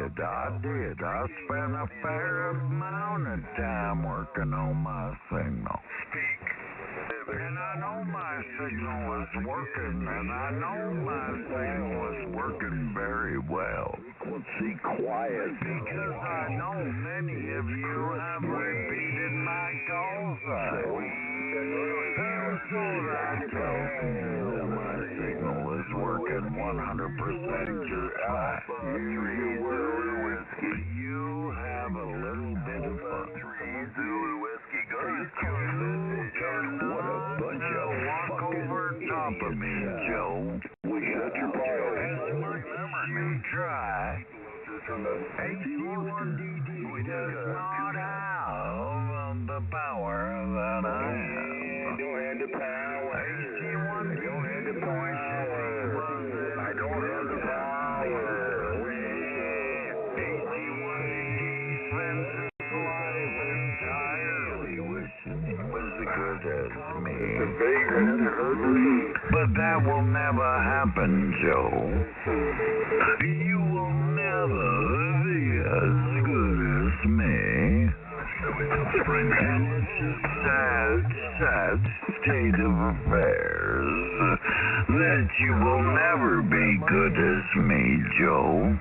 did. I spent a fair amount of time working on my signal. Speak. And I know my signal is working, and I know my signal is working very well. Frequency quiet. Because I know many of you have repeated my call sign. And so that tells me that my signal is working 100% just fine. You have a little bit of fun. Zulu whiskey. Go to What a bunch of Walk over top of me, Joe. We got your fire. As much as you try, AC1DD does not have the power that I have. Don't have the power. AC1DD Don't have the power. I don't have the power. AC1DD spends his life entirely wishing he was as good as me. But that will never happen, Joe. You will never be as good as me. And it's a sad state of affairs that you will never be good as me, Joe.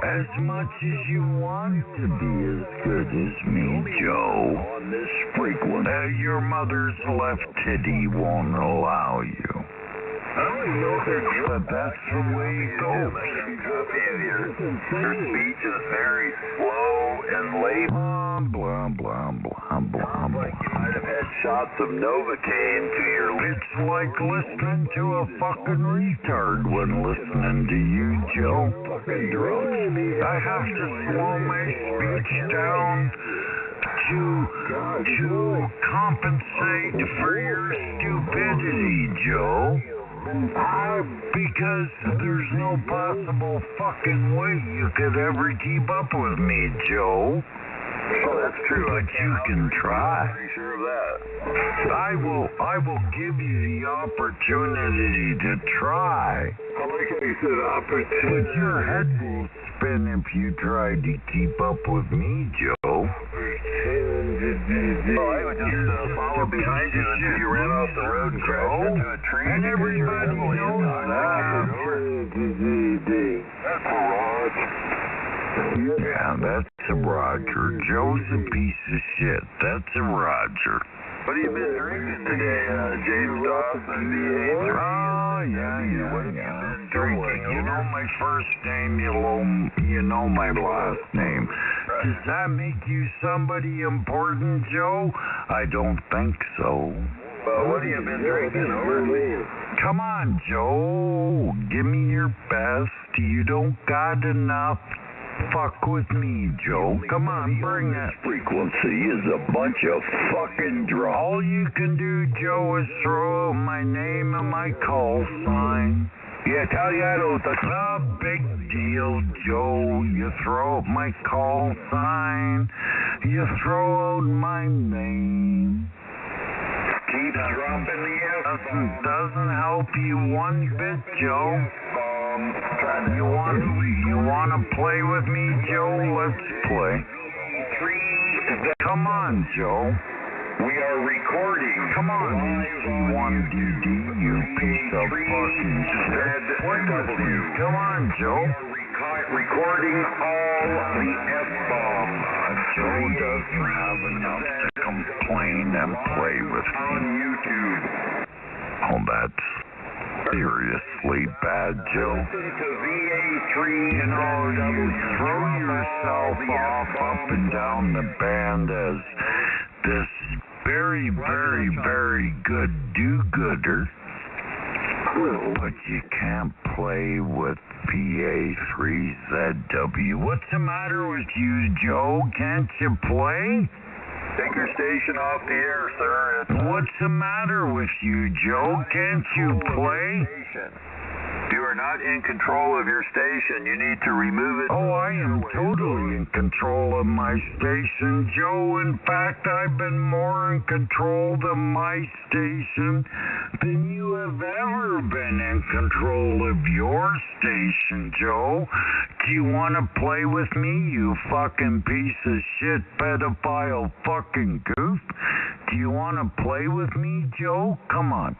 As much as you want to be as good as me, Joe, On this frequency. your mother's left titty won't allow you. But that's the way it goes. Your speech is very slow and labored. Blah, blah, blah, blah, blah. Like you might have had shots of Novocaine to your lips. It's like listening to a fucking retard when listening to you, Joe. Fucking drugs. I have to slow my speech down to compensate for your stupidity, Joe. Because there's no possible fucking way you could ever keep up with me, Joe. Oh, that's true. But you can try. Pretty sure of that. I will give you the opportunity to try. I like how you said opportunity. But your head will spin if you try to keep up with me, Joe. Oh, I would just follow behind you until you ran off the road and crashed into a tree. And everybody knows that. That's a Raj. Yeah, that's a Roger. Joe's a piece of shit. That's a Roger. What have you been drinking today, James Dawson, VA3ZW? Oh, yeah. Drinking. You know my first name, you know my last name. Does that make you somebody important, Joe? I don't think so. What have you been drinking over? Come on, Joe. Give me your best. You don't got enough. Fuck with me, Joe. Come on, bring that. Frequency is a bunch of fucking drugs. All you can do, Joe, is throw out my name and my call sign. Yeah, Italiano. No big deal, Joe. You throw out my call sign. You throw out my name. Keep dropping the F-bomb. Doesn't help you one bit, Joe. You want to play with me, Joe? Let's play. Come on, Joe. We are recording. Come on, AC1DD, you piece of fucking shit. Play with me. Come on, Joe. Recording all the F-bomb. Joe doesn't have enough to complain and play with me. On YouTube. Oh, that's seriously bad, Joe. Listen to VA3ZW. You know, you throw yourself off up and down the band as this very, very, very good do-gooder, but you can't play with VA3ZW. What's the matter with you, Joe? Can't you play? Take your station off the air, sir. What's the matter with you, Joe? Can't you play? You are not not in control of your station. You need to remove it. Oh, I am totally in control of my station, Joe. In fact, I've been more in control of my station than you have ever been in control of your station, Joe. Do you want to play with me, you fucking piece of shit pedophile fucking goof? Do you want to play with me, Joe? Come on.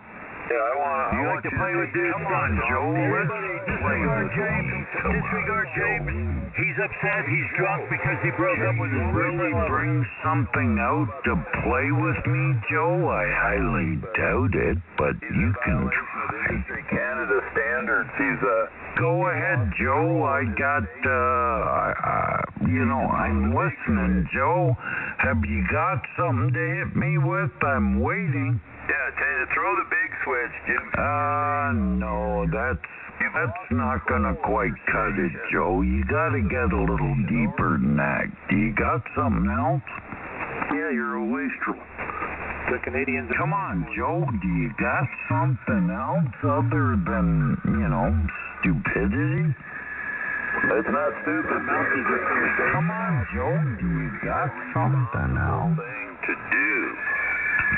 Yeah, I want to play with this. Come on, Joe. Let's play with James. Disregard James. He's upset. He's drunk because he broke up with his really bring something out to play with me, Joe? I highly doubt it, but you can try. Canada standards. He's Go ahead, Joe. I got, I'm listening, Joe. Have you got something to hit me with? I'm waiting. Yeah, throw the big switch, Jim. No, that's not gonna quite cut it, Joe. You gotta get a little deeper than that. Do you got something else? Yeah, you're a wastrel. The Canadians... Come on, Joe. Do you got something else other than, stupidity? It's not stupid. Come on, Joe. Do you got something else? Thing to do.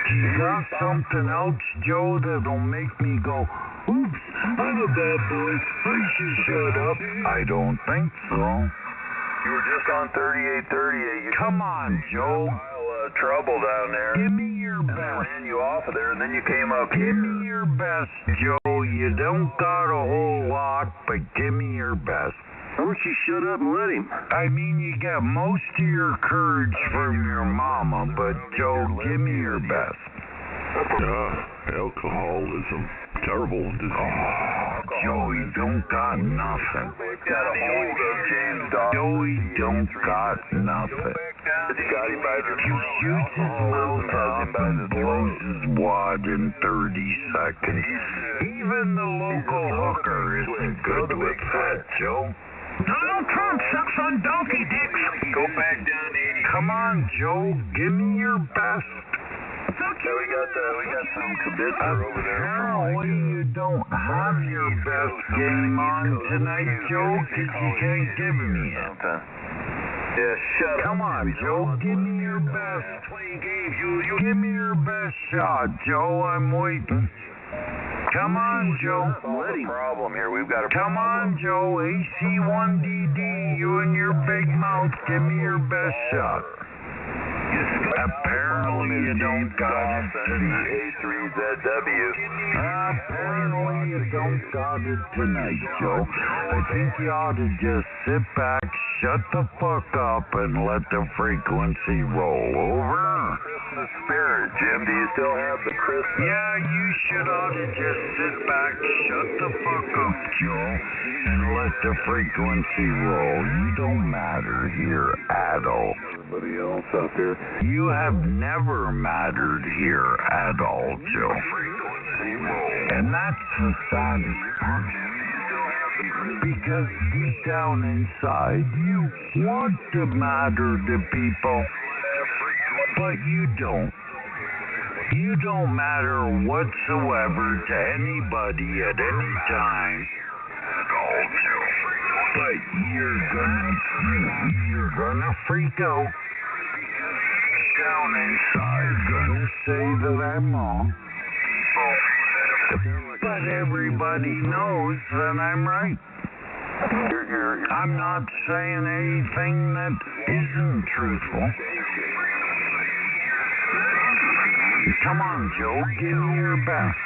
Do you got something else, Joe, that'll make me go, oops, I'm a bad boy. I should shut up. I don't think so. You were just on 3838. Come on, Joe. Trouble down there. Give me your best. I ran you off of there, and then you came up here. Give me your best, Joe. You don't got a whole lot, but give me your best. Why don't you shut up and let him? I mean, you got most of your courage from your mama, but Joe, give me your best. Alcoholism. Terrible disease. Joey don't got nothing. Got a hold of James Dawson. Joey don't got nothing. It's got him by the He shoots his mouth off and blows his wad in 30 seconds. Even the local hooker isn't good with that, Joe. Donald Trump sucks on donkey dicks. Go back down to 80. Come on, Joe. Give me your best. Yeah, we got some kibitzer over there. Apparently you don't have your best game on tonight, Joe, because you can't give me it. Yeah, shut up. Come on, Joe. Give me your best. Give me your best shot, Joe. I'm waiting. Come on, Joe. What's the problem here? We've got a Come on, Joe. AC1DD, you and your big mouth. Give me your best shot. Apparently you don't got it tonight. VA3ZW. Apparently you don't got it tonight, Joe. I think you ought to just sit back, shut the fuck up, and let the frequency roll. Over. Christmas spirit, Jim. Do you still have the Christmas? Yeah, you should ought to just sit back, shut the fuck up, Joe, and let the frequency roll. You don't matter here at all. Everybody else up here. You have never mattered here at all, Joe. And that's the saddest part. Because deep down inside, you want to matter to people, but you don't. You don't matter whatsoever to anybody at any time. But you're gonna freak out. Down inside, you're gonna say that I'm wrong. But everybody knows that I'm right. I'm not saying anything that isn't truthful. Come on, Joe, give me your best.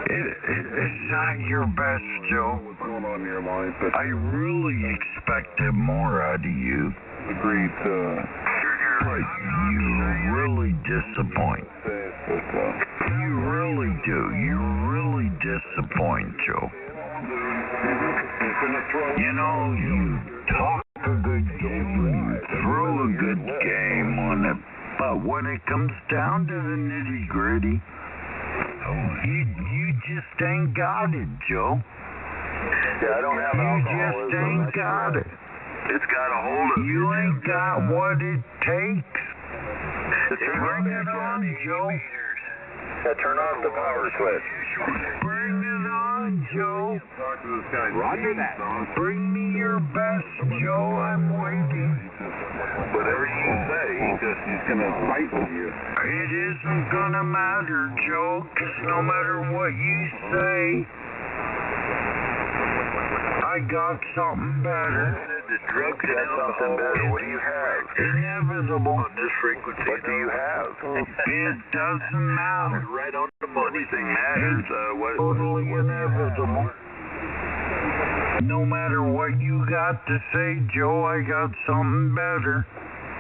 It's not your best, Joe. What's going on in your mind? I really expected more out of you. Agreed, But you really disappoint. You really do. You really disappoint, Joe. You talk a good game, you throw a good game on it, but when it comes down to the nitty-gritty, you just ain't got it, Joe. Yeah, I don't have You alcoholism. just ain't got it. It's got a hold of You ain't got what it takes. Bring it on, Joe. Yeah, turn off the power switch. Bring it on, on, Joe. Roger that. Bring me your best, Joe. I'm waiting. Whatever you say, he's gonna fight with you. It isn't gonna matter, Joe, 'cause no matter what you say, I got something better. The drugs have something better. What do you have? Inevitable. On this frequency, what do you have? It doesn't matter. Right on the money. Everything matters. Totally inevitable. No matter what you got to say, Joe, I got something better.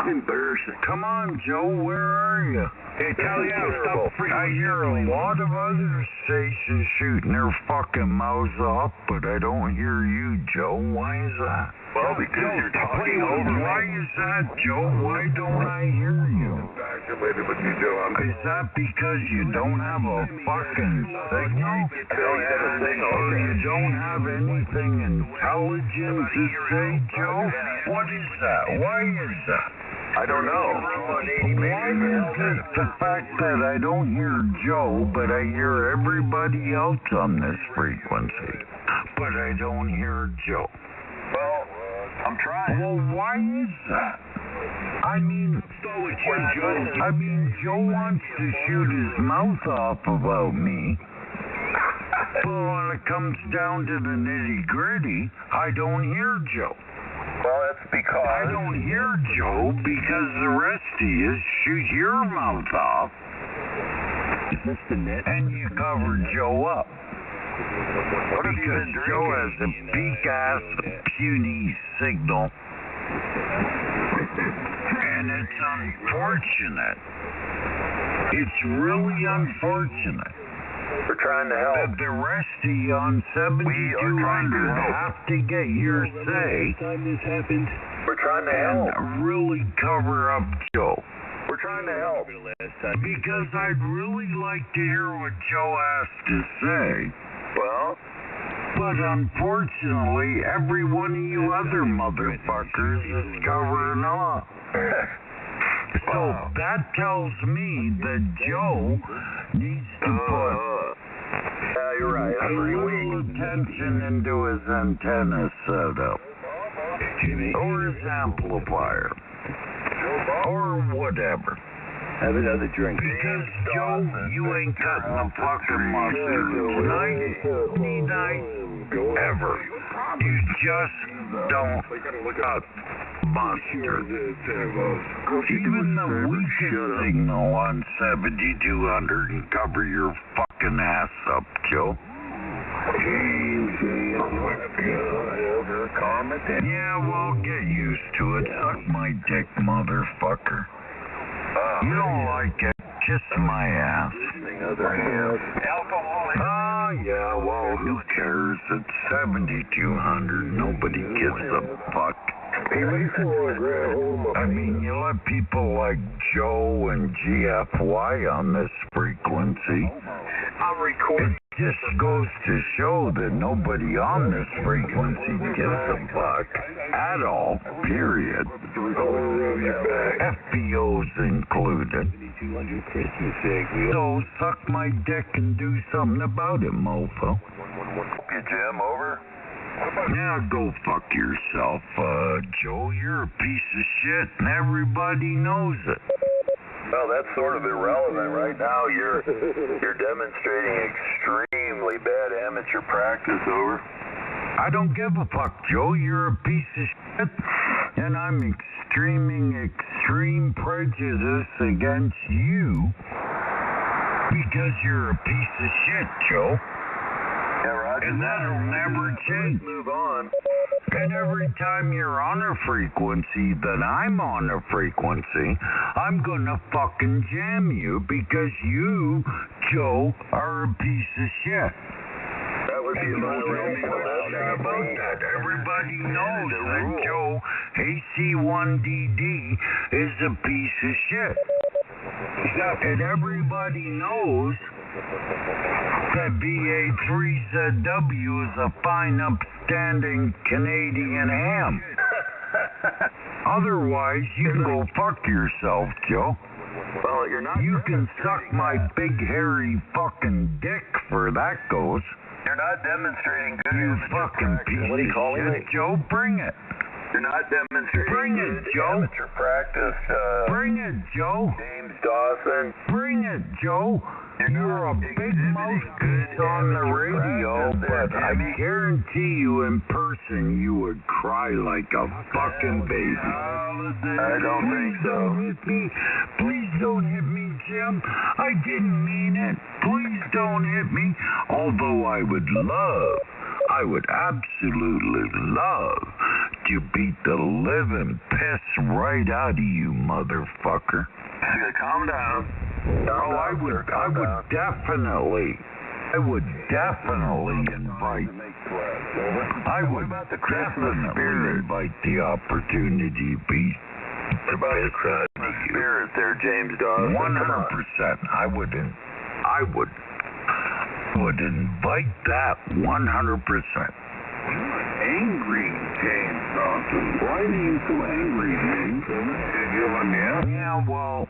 Embarrassing. Come on, Joe, where are you? Hey, tell you, stop freaking. I hear a lot of other stations shooting their fucking mouths off, but I don't hear you, Joe. Why is that? Well, because you're talking over me. Why is that, Joe? Why don't I hear you? Is that because you don't have a fucking signal? I don't have a signal. Or you don't have anything intelligent to say, Joe? What is that? Why is that? I don't know. Why is it the fact that I don't hear Joe, but I hear everybody else on this frequency? But I don't hear Joe. Well, I'm trying. Well, why is that? I mean, Joe wants to shoot his mouth off about me. But when it comes down to the nitty-gritty, I don't hear Joe. Well, that's because I don't hear Joe because the rest of you shoot your mouth off. Is this the net? And you cover Joe up. Because Joe has a peak-ass, puny signal. And it's unfortunate. It's really unfortunate. we're trying to help. That the rest of you on 7200 have to get your say. Time this happened. We're trying to help. And really cover up Joe. We're trying to help. Because I'd really like to hear what Joe has to say. Well, but unfortunately, every one of you other motherfuckers is covering up. So that tells me that Joe needs to put yeah, you're right. a little attention into his antenna setup. Or his amplifier. Or whatever. Have another drink. Because, Joe, you ain't cutting the fucking mustard tonight, any night, ever. You just don't cut mustard. Even the weakest signal on 7200 can cover your fucking ass up, Joe. Yeah, well, get used to it. Suck my dick, motherfucker. You don't like it, kiss my ass. Oh, yeah, well, who cares? It's 7200. Nobody gives a fuck. I mean, you let people like Joe and GFY on this frequency. It just goes to show that nobody on this frequency gives a fuck at all, period. FBO's included. So suck my dick and do something about it, mofo. Hey, Jim, over? Now go fuck yourself, Joe. You're a piece of shit and everybody knows it. Well, that's sort of irrelevant. Right now, you're demonstrating extremely bad amateur practice, over. I don't give a fuck, Joe. You're a piece of shit, and I'm extreme prejudice against you because you're a piece of shit, Joe. Yeah, Roger. And that'll never change. Move on. And every time you're on a frequency that I'm on a frequency, I'm gonna fucking jam you because you, Joe, are a piece of shit. That would be About that. Everybody knows that Joe AC1DD is a piece of shit. And everybody knows that VA3ZW is a fine, upstanding Canadian ham. Otherwise, you can go fuck yourself, Joe. Well, you're not. You can suck my big, hairy fucking dick for that goes. You're not demonstrating good You amateur fucking practice. piece What are you of calling shit, me? Joe, bring it. You're not demonstrating Bring it, good Joe. amateur practice. Bring it, Joe. James Dawson. Bring it, Joe. You're a big mouth piece on the radio, but I guarantee you in person you would cry like a fucking baby. I don't think so. Hit me. Please don't hit me, Jim. I didn't mean it. Please don't hit me. Although I would absolutely love to beat the living piss right out of you, motherfucker. Calm down. I would definitely invite. I would definitely invite the opportunity to beat the piss out of you. Spirit there, James Dawson. 100%. I would invite that 100%. Angry, James Dawson. Why are you so angry, James? Yeah, well,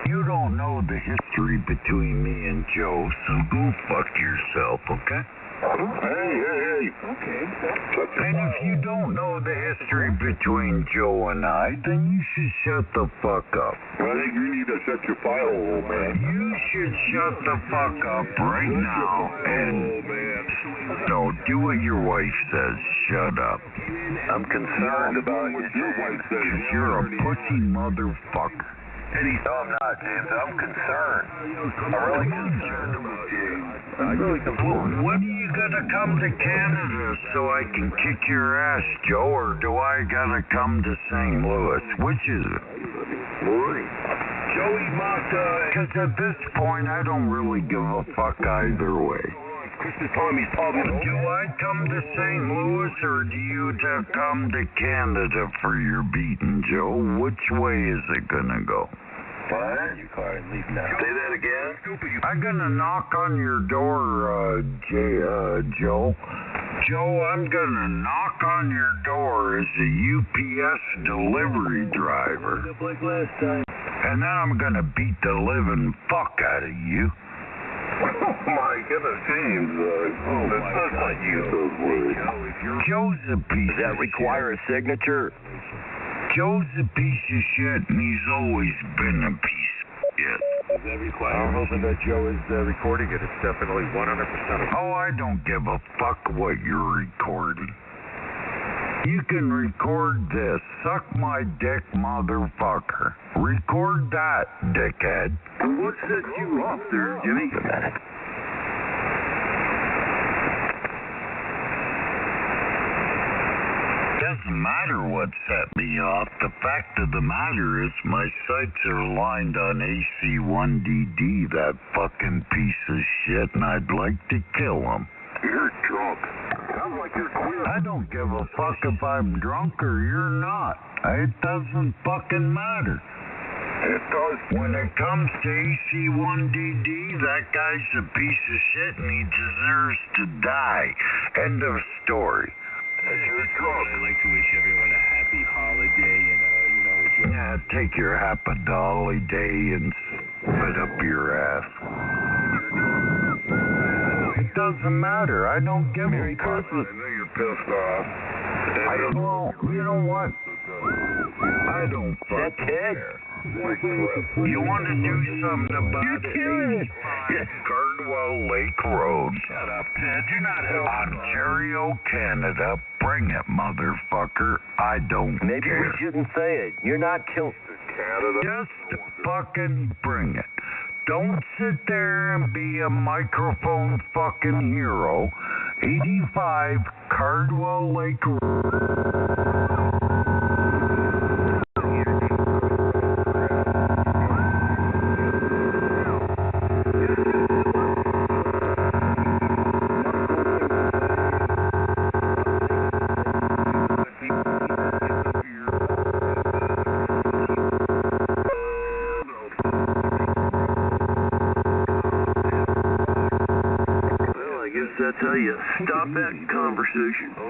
you don't know the history between me and Joe, so go fuck yourself, okay? Hey. Okay. And if you don't know the history between Joe and I, then you should shut the fuck up. I think you need to shut your file, old man. You should shut the fuck up right now and do what your wife says. Shut up. I'm concerned about you, James. Because you're a pussy motherfucker. No, I'm not, James. I'm concerned. I'm really concerned about you. When are you gonna come to Canada so I can kick your ass, Joe, or do I gotta come to St. Louis? Which is it? Joey Mata. Because at this point, I don't really give a fuck either way. Do I come to St. Louis or do you come to Canada for your beating, Joe? Which way is it gonna go? What? Your car and leave now. Say that again? I'm gonna knock on your door, Joe. Joe, I'm gonna knock on your door as a UPS delivery driver. Like last time. And then I'm gonna beat the living fuck out of you. Oh my goodness, James. That's not you, those words. Joe's a piece Does that of require a signature? Joe's a piece of shit, and he's always been a piece of shit. Does that require I'm hoping that Joe is recording it. It's definitely 100%. Oh, I don't give a fuck what you're recording. You can record this. Suck my dick, motherfucker. Record that, dickhead. What set you off there, Jimmy? A minute. Doesn't matter what set me off. The fact of the matter is my sights are lined on AC1DD, that fucking piece of shit, and I'd like to kill him. You're drunk. Sounds like you're queer. I don't give a fuck if I'm drunk or you're not. It doesn't fucking matter. It does. When it comes to AC1DD, that guy's a piece of shit and he deserves to die. End of story. You're drunk. I'd like to wish everyone a happy holiday and, Yeah, take your happy dolly day and spit up your ass. It doesn't matter. I don't give a fuck. I know you're pissed off. Well, you know what? I don't fucking care. You want to do something about it? Cardwell Lake Road. Shut up, Ted. You're not helping. Ontario, Canada. Bring it, motherfucker. I don't Maybe care. we shouldn't say it. You're not killed. Canada. Just fucking bring it. Don't sit there and be a microphone fucking hero. 85 Cardwell Lake Road. That's how you stop that conversation. I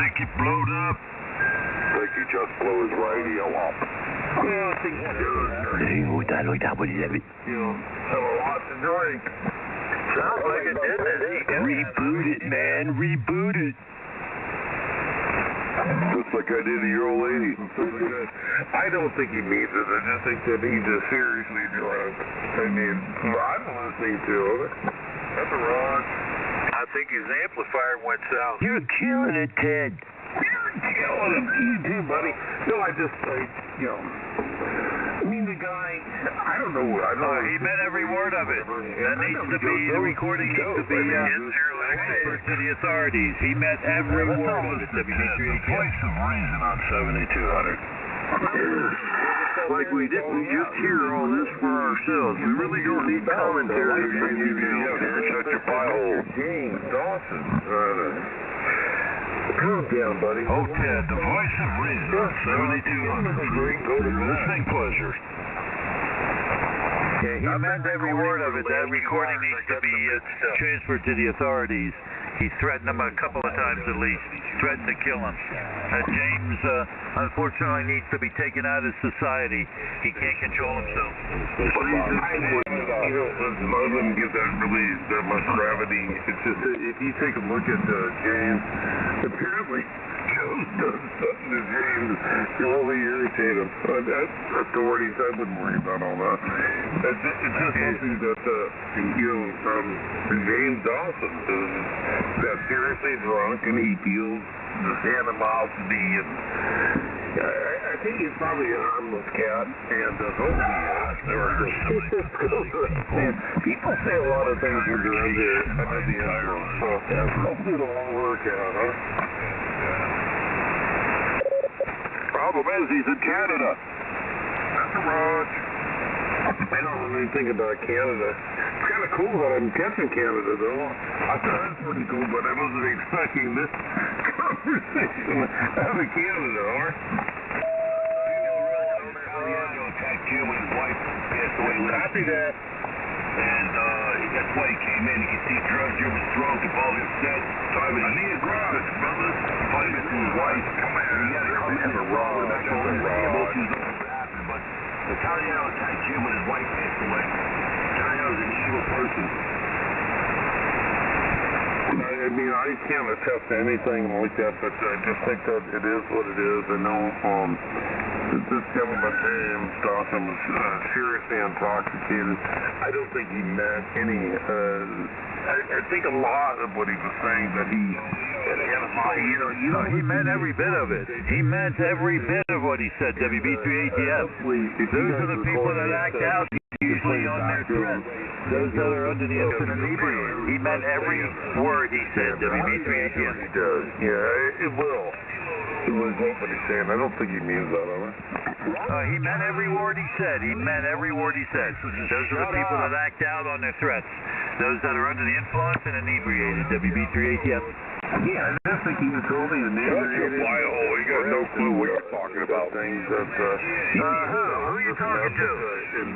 think it blowed up. I think he just blew his radio up. Yeah, I think so. Have a lot to drink. Sounds like it, didn't it? Reboot it, man. Reboot it. Just like I did to your old lady. I don't think he means it. I just think that he's just seriously drunk. I mean, I'm listening to him. That's a rock. I think his amplifier went south. You're killing it, Ted. You're killing him. You too, buddy. No, I mean, the guy, I don't know. He meant every word of it. That needs to be, the recording needs to be transferred to the authorities. He meant every word of it. The voice of reason on 7200. Like we didn't just hear all this for ourselves. We really don't need commentary from you. Shut your pie hole. James Dawson. Calm down, buddy. Oh, Ted, the voice of reason on 7200. Listening pleasure. Yeah, he meant every word of it. That recording needs to be transferred to the authorities. He threatened them a couple of times at least. Threatened to kill him. James, unfortunately, needs to be taken out of society. He can't control himself. But I wouldn't give that really that much gravity. It's just that if you take a look at James, apparently Joe does something to James to really irritate him. Authorities, I wouldn't worry about all that. It's just something that James Dawson got seriously drunk and he feels this animosity and I think he's probably a harmless cat and hopefully there are people say a lot of things when you're under the influence, so hopefully it'll all work out, huh? Problem is, he's in Canada. That's a roach. I don't really think about Canada. It's kind of cool that I'm catching Canada, though. I thought it was pretty cool, but I wasn't expecting this conversation out of Canada, huh? Attacked Jim when his wife passed away. Copy that. And that's why he came in. He could see drugs Jim was drunk and all this said. So I need a garage, brother. Find it to his wife. Come in. He had to come in for Rob. That's all it was. But Italiano attacked Jim when his wife passed away. Italiano's an evil person. I mean, I can't attest to anything like that, but I just think that it is what it is. I know this gentleman, James Dawson, was seriously intoxicated. I don't think he meant any, I think a lot of what he was saying that he he meant every bit of it. He meant every bit of what he said, WB3ATF. Those are the people that act out usually on their threats. Those that are under the influence and inebriated. He meant every word he said, WB3ATF. He does. Yeah, it will. It was what he's saying. I don't think he means that, He meant every word he said. He meant every word he said. Those are the people that act out on their threats. Those that are under the influence and inebriated, WB3ATF. Yeah, I just think he was totally inebriated. You got no clue what you're talking about. Things that, who are you talking to?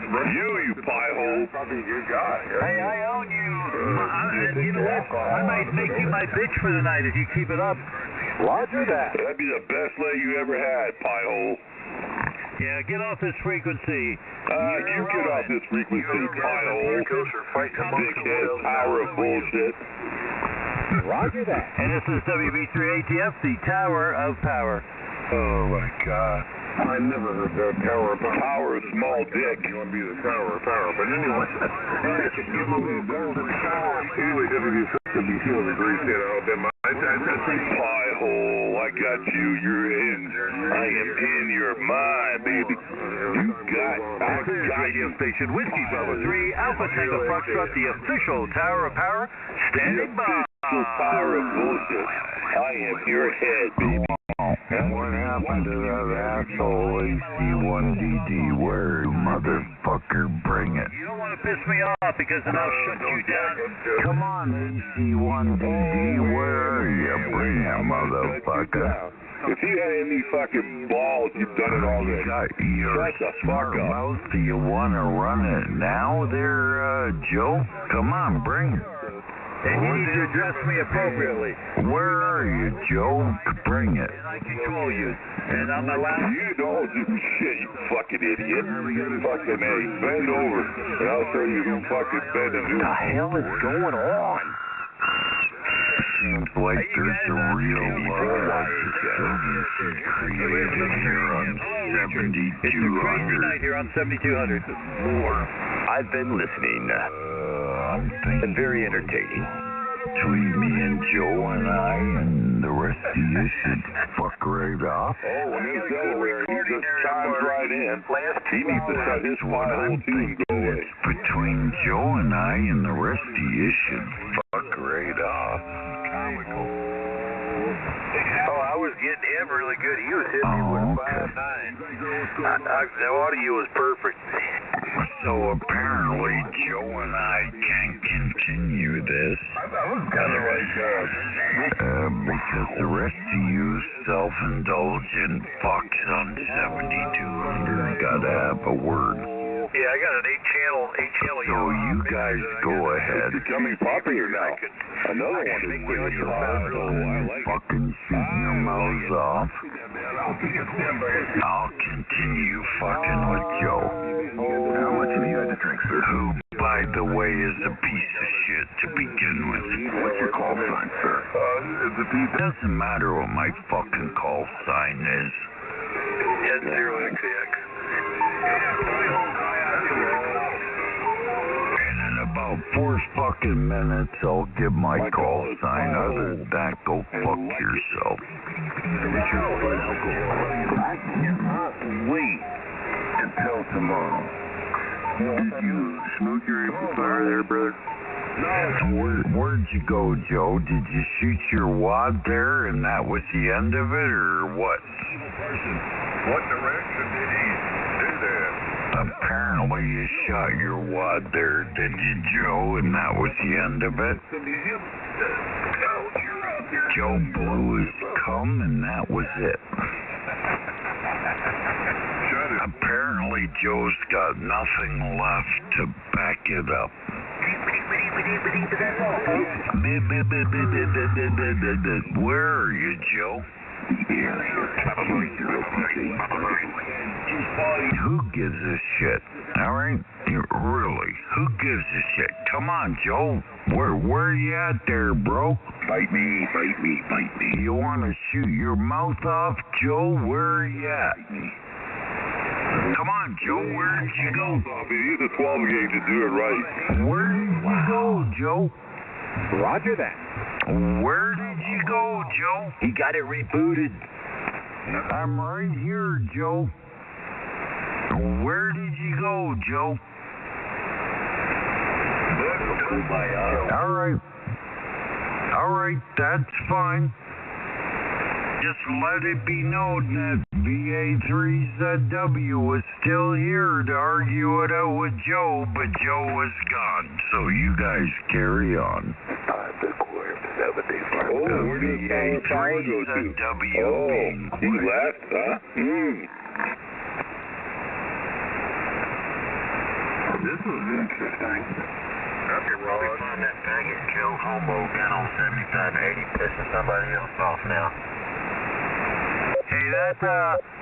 You pie hole. Probably your guy. Hey, I own you. You know what? I might make you my bitch for the night if you keep it up. Roger that. That'd be the best lay you ever had, pie hole. Yeah, get off this frequency. You get off this frequency, pie hole. Dickhead, tower of bullshit. Roger that. And this is WB3ATF, the Tower of Power. Oh, my God. I never heard that Tower of Power. Tower of small dick. You want to be the Tower of Power, but anyway. Anyway, WB3 was a great state of Alabama. Pie hole, I got you. You're in. I am in your mind, baby. This is radio station Whiskey Bravo 3, Alpha Tango Foxtrot, the official Tower of Power, standing by. Tower of bullshit. I am your head, baby. And what happened to that asshole AC1DD word, motherfucker? Bring it. You don't want to piss me off because then I'll shut you down. Come on, AC1DD, where are you? Bring it, motherfucker. If you had any fucking balls, you've done it already. Shut your Shut the smart fuck up. mouth. Do you want to run it now there, Joe? Come on, bring it. And you need to address me appropriately. Where are you, Joe? Bring it. And I control you. And I'm allowed... You don't do shit, you fucking idiot. Fucking A. Bend over, and I'll show you who fucking bend and who... What the hell is going on? Seems like there's a real urgency created here on It's a crazy night 7200. here on 7200. I've been listening. I'm thinking Very entertaining. between me and Joe and I and the rest of you should fuck right off. Oh, when he's Delaware, he just chimes right in. He needs to shut his What pie I'm hole too and go thinking away. is between Joe and I and the rest of you should fuck right off. Oh, I was getting him really good. He was hitting me with a 5.9. The audio was perfect. So apparently Joe and I can't continue this because the rest of you self-indulgent fucks on 7200 gotta have a word. Yeah, I got an 8-channel. So you guys go ahead. It's becoming popular now. Another one is winning your heart. Oh, I like it. Fucking shooting your mouths off. I'll continue fucking with Joe. How much have you had to drink, sir? Who, by the way, is a piece of shit to begin with. What's your call sign, sir? Doesn't matter what my fucking call sign is. N0XX. And in about 4 fucking minutes, I'll give my call sign. Other than that, go fuck yourself. Wait until tomorrow. Did you smoke your amplifier there, brother? Where'd you go, Joe? Did you shoot your wad there and that was the end of it, or what? What direction did he do that? Apparently you shot your wad there, did you, Joe, and that was the end of it? Joe blew his cum and that was it. Apparently Joe's got nothing left to back it up. Where are you, Joe? Who gives a shit? Alright? Really? Who gives a shit? Come on, Joe. Where you at there, bro? Bite me, bite me, bite me. You wanna shoot your mouth off, Joe? Where are you at? Come on, Joe, where'd you go? He used a 12 gauge to do it right. Where did you go, Joe? Roger that. Where did you go, Joe? He got it rebooted. I'm right here, Joe. Where did you go, Joe? Alright, that's fine. Just let it be known that VA3ZW was still here to argue it out with Joe, but Joe was gone, so you guys carry on. The Corp 75. Oh, where did the power go to? VA3ZW being He left, huh? This was interesting. You're probably find that faggot Joe Homo down on 7580 pissing somebody else off now. Hey, that,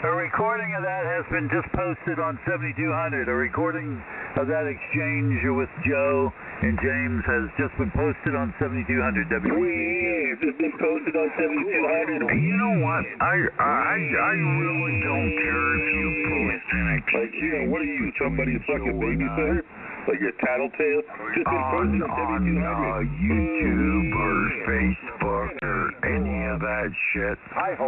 a recording of that has been just posted on 7200. A recording of that exchange with Joe and James has just been posted on 7200 It's just been posted on 7200. You know what? I really don't care if you post an exchange. What are you, somebody's fucking babysitter? Like your tattletale? Just been posted on 7200. YouTube or Facebook or any of that shit.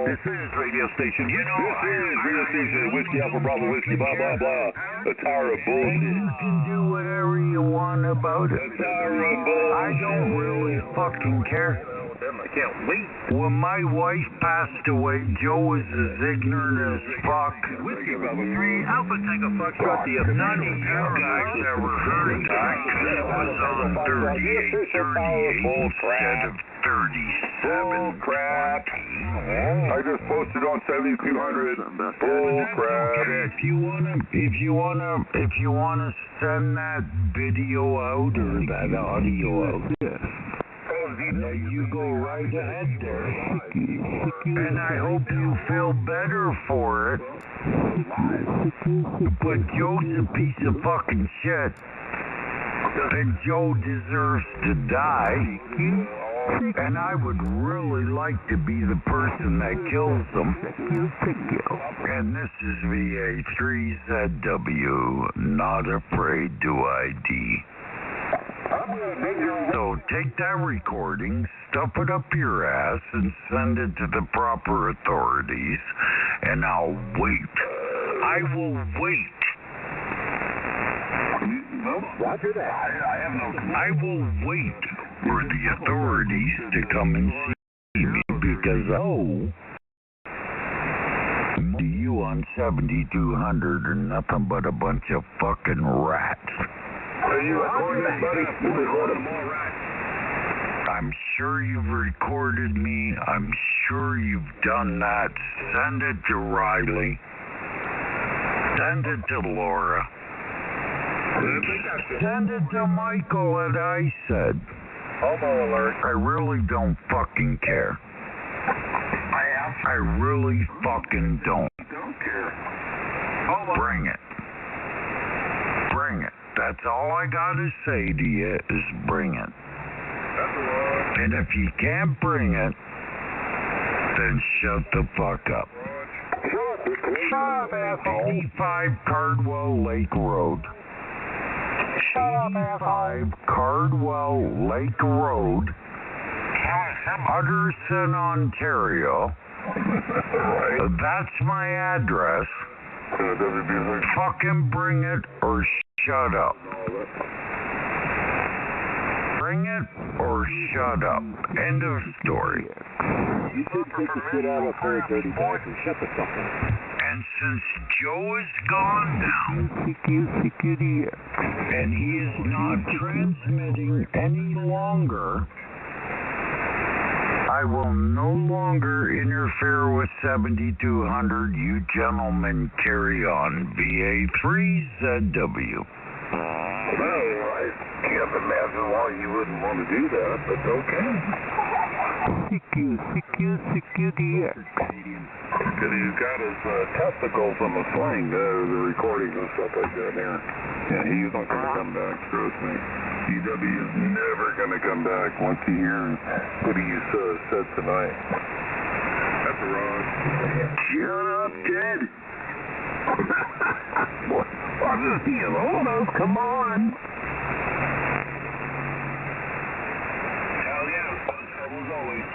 This is radio station. You know, This is radio station, Whiskey Alpha Bravo Whiskey, blah, blah, blah. The Tower of and Bullshit. you can do whatever you want about it. The Tower of Bullshit. I don't really fucking care. I can't wait. When my wife passed away, Joe was as ignorant as fuck. Whiskey Bravo 3 Alpha Tango Foxtrot. None of you guys ever heard that because it was on 3838 instead of 37. Crap. I just posted on 7200. Bull crap. Okay, if you wanna send that video out or that audio out. Now you go right ahead there. And I hope you feel better for it. But Joe's a piece of fucking shit. And Joe deserves to die. And I would really like to be the person that kills him. And this is VA3ZW, not afraid to ID. So take that recording, stuff it up your ass, and send it to the proper authorities, and I'll wait. I will wait. Roger that. I have no... I will wait for the authorities to come and see me, because, to you on 7200 are nothing but a bunch of fucking rats. Are you recording this, buddy? We're recording more rats. I'm sure you've recorded me. I'm sure you've done that. Send it to Riley. Send it to Laura. Send it to Michael at I said. Homo alert. I really don't fucking care. I really fucking don't. Don't care. Bring it. Bring it. That's all I gotta say to you is bring it. And if you can't bring it, then shut the fuck up. 85 Cardwell Lake Road. 85 Cardwell Lake Road, Hutterson, Ontario. That's my address. Fucking bring it or shut up. Bring it or shut up. End of story. You should take the shit out of her dirty bag and shut the fuck up. And since Joe is gone now, and he is not transmitting any longer, I will no longer interfere with 7200. You gentlemen carry on. VA3ZW. Well, I can't imagine why you wouldn't want to do that, but okay. Because he's got his testicles on the sling, the recordings and stuff like that there. Yeah, he's not going to come back, trust me. DW is never going to come back once he hears what he said tonight. That's a rod. Shut up, Ted. I'm just being almost, come on. Hell yeah, trouble as always.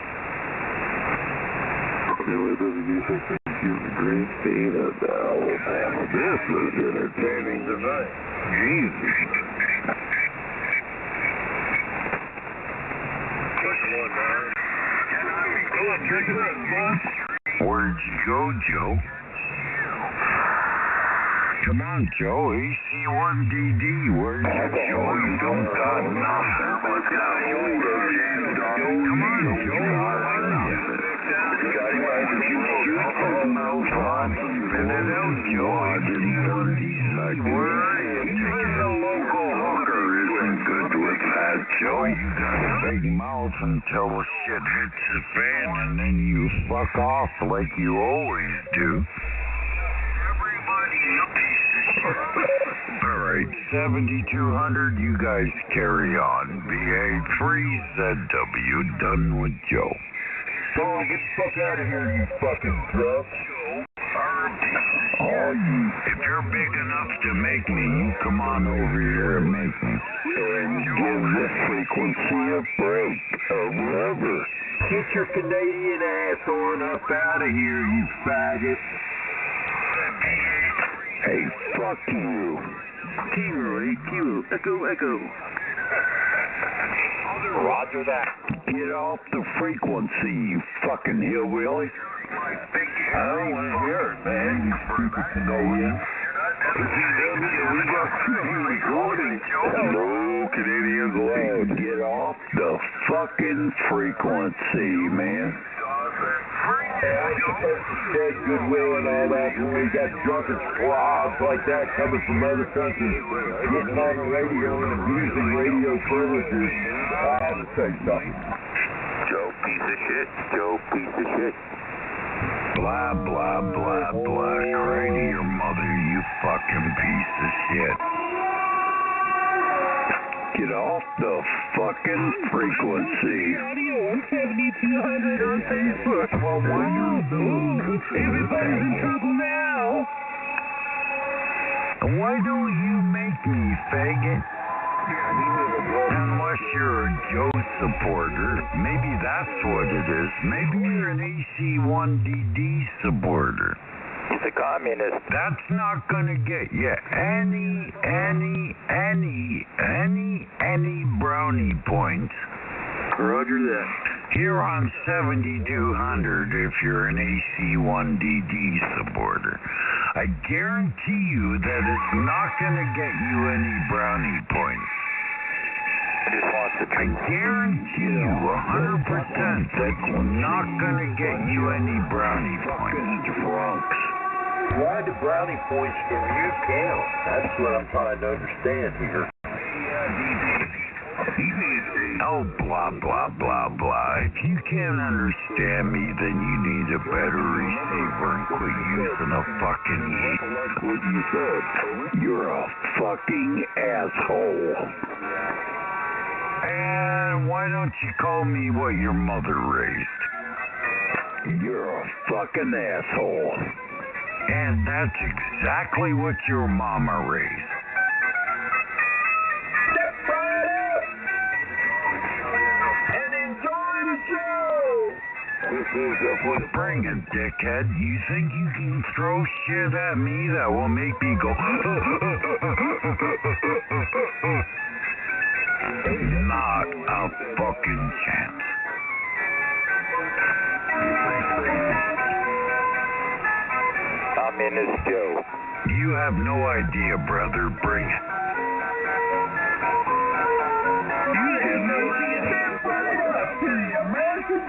Anyway, those of you who think you're a great state of Alabama, this was entertaining tonight. Jesus. Where'd you go, Joe? Come on, Joe. AC1DD. Where's your Joe? You don't got nothing. Come on, Joe. How are you? Shoot your mouth on. Spit it out, Joe. AC1DD. Where are you? Even the local hooker isn't good with that, Joe. You got a big mouth until the shit hits the fan, and then you fuck off like you always do. Alright, 7200, you guys carry on. VA3ZW, done with Joe. So, get the fuck out of here, you fucking drunk. If you're big enough to make me, you come on over here and make me. And give this frequency a break, a rubber. Get your Canadian ass on up out of here, you faggot. Hey, fuck you. Kilo, echo. Roger that. Get off the frequency, you fucking hillbilly. I don't want to hear it, man, you stupid Canadian. We got two recordings. No Canadians allowed. Get off the fucking frequency, man. Said goodwill and all that, when we got drunken squabs like that coming from other countries, getting on the radio and abusing radio services. I have to say something. of shit. Joe, piece of shit. Blah, blah, blah, blah. Cry to your mother, you fucking piece of shit. Get off the fucking frequency. Radio 17200 on Facebook. Well, why Everybody's in trouble now. Why don't you make me, faggot? Unless you're a Joe supporter, maybe that's what it is. Maybe you're an AC1DD supporter. He's a communist. That's not gonna get you any brownie points. Roger that. Here on 7200, if you're an AC1DD supporter, I guarantee you that it's not gonna get you any brownie points. I just want the I guarantee you 100% that's not gonna get you any brownie points. Drunks. Why do brownie points from you count? That's what I'm trying to understand here. Oh, blah, blah, blah, blah. If you can't understand me, then you need a better receiver and quit using a fucking Like what you said. You're a fucking asshole. And why don't you call me what your mother raised? You're a fucking asshole. And that's exactly what your mama raised. Step right up and enjoy the show. This is Bring it, dickhead. You think you can throw shit at me that will make me go not a fucking chance. Communist Joe. You have no idea, brother. Bring it. You have no idea. To the American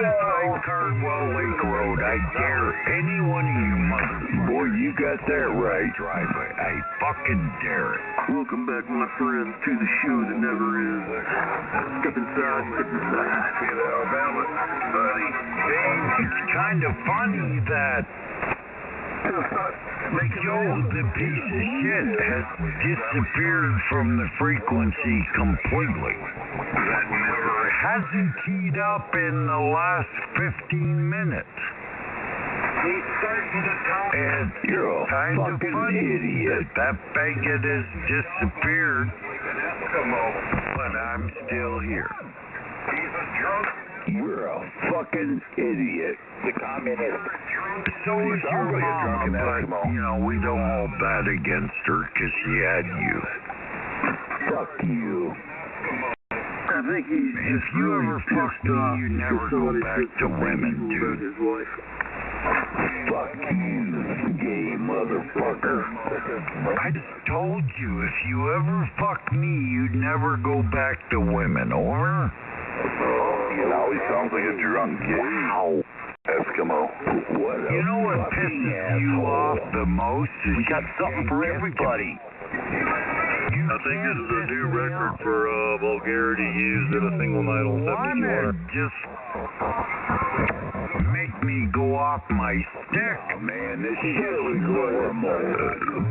85 Cardwell Lake Road. I dare any one of you motherfuckers. Boy, you got that right. Drive it. I fucking dare it. Welcome back, my friends, to the show that never is. Step inside, step inside. In Alabama, buddy. It's kind of funny that Joe, the piece of shit, has disappeared from the frequency completely. Hasn't keyed up in the last 15 minutes. He's starting to talk. And You're a kind of fucking funny idiot. that faggot has disappeared, Come on. but I'm still here. He's a drunk. You're a fucking idiot. The communist. So is your Probably a mama, drunken but, Eskimo. you know, we don't hold that against her because she had you. Fuck you. I think he's If just you really ever fucked me, pissed off you'd because never go somebody back said to something women, evil dude. about his wife. Fuck you, gay motherfucker. I just told you, if you ever fucked me, you'd never go back to women, or? Now he sounds like a drunk kid. Wow. Eskimo. What you know what pisses you off the most is We got something for everybody. I think this is a new record for vulgarity used in a single night on 7200. Just make me go off my stick. Man, this shit is normal.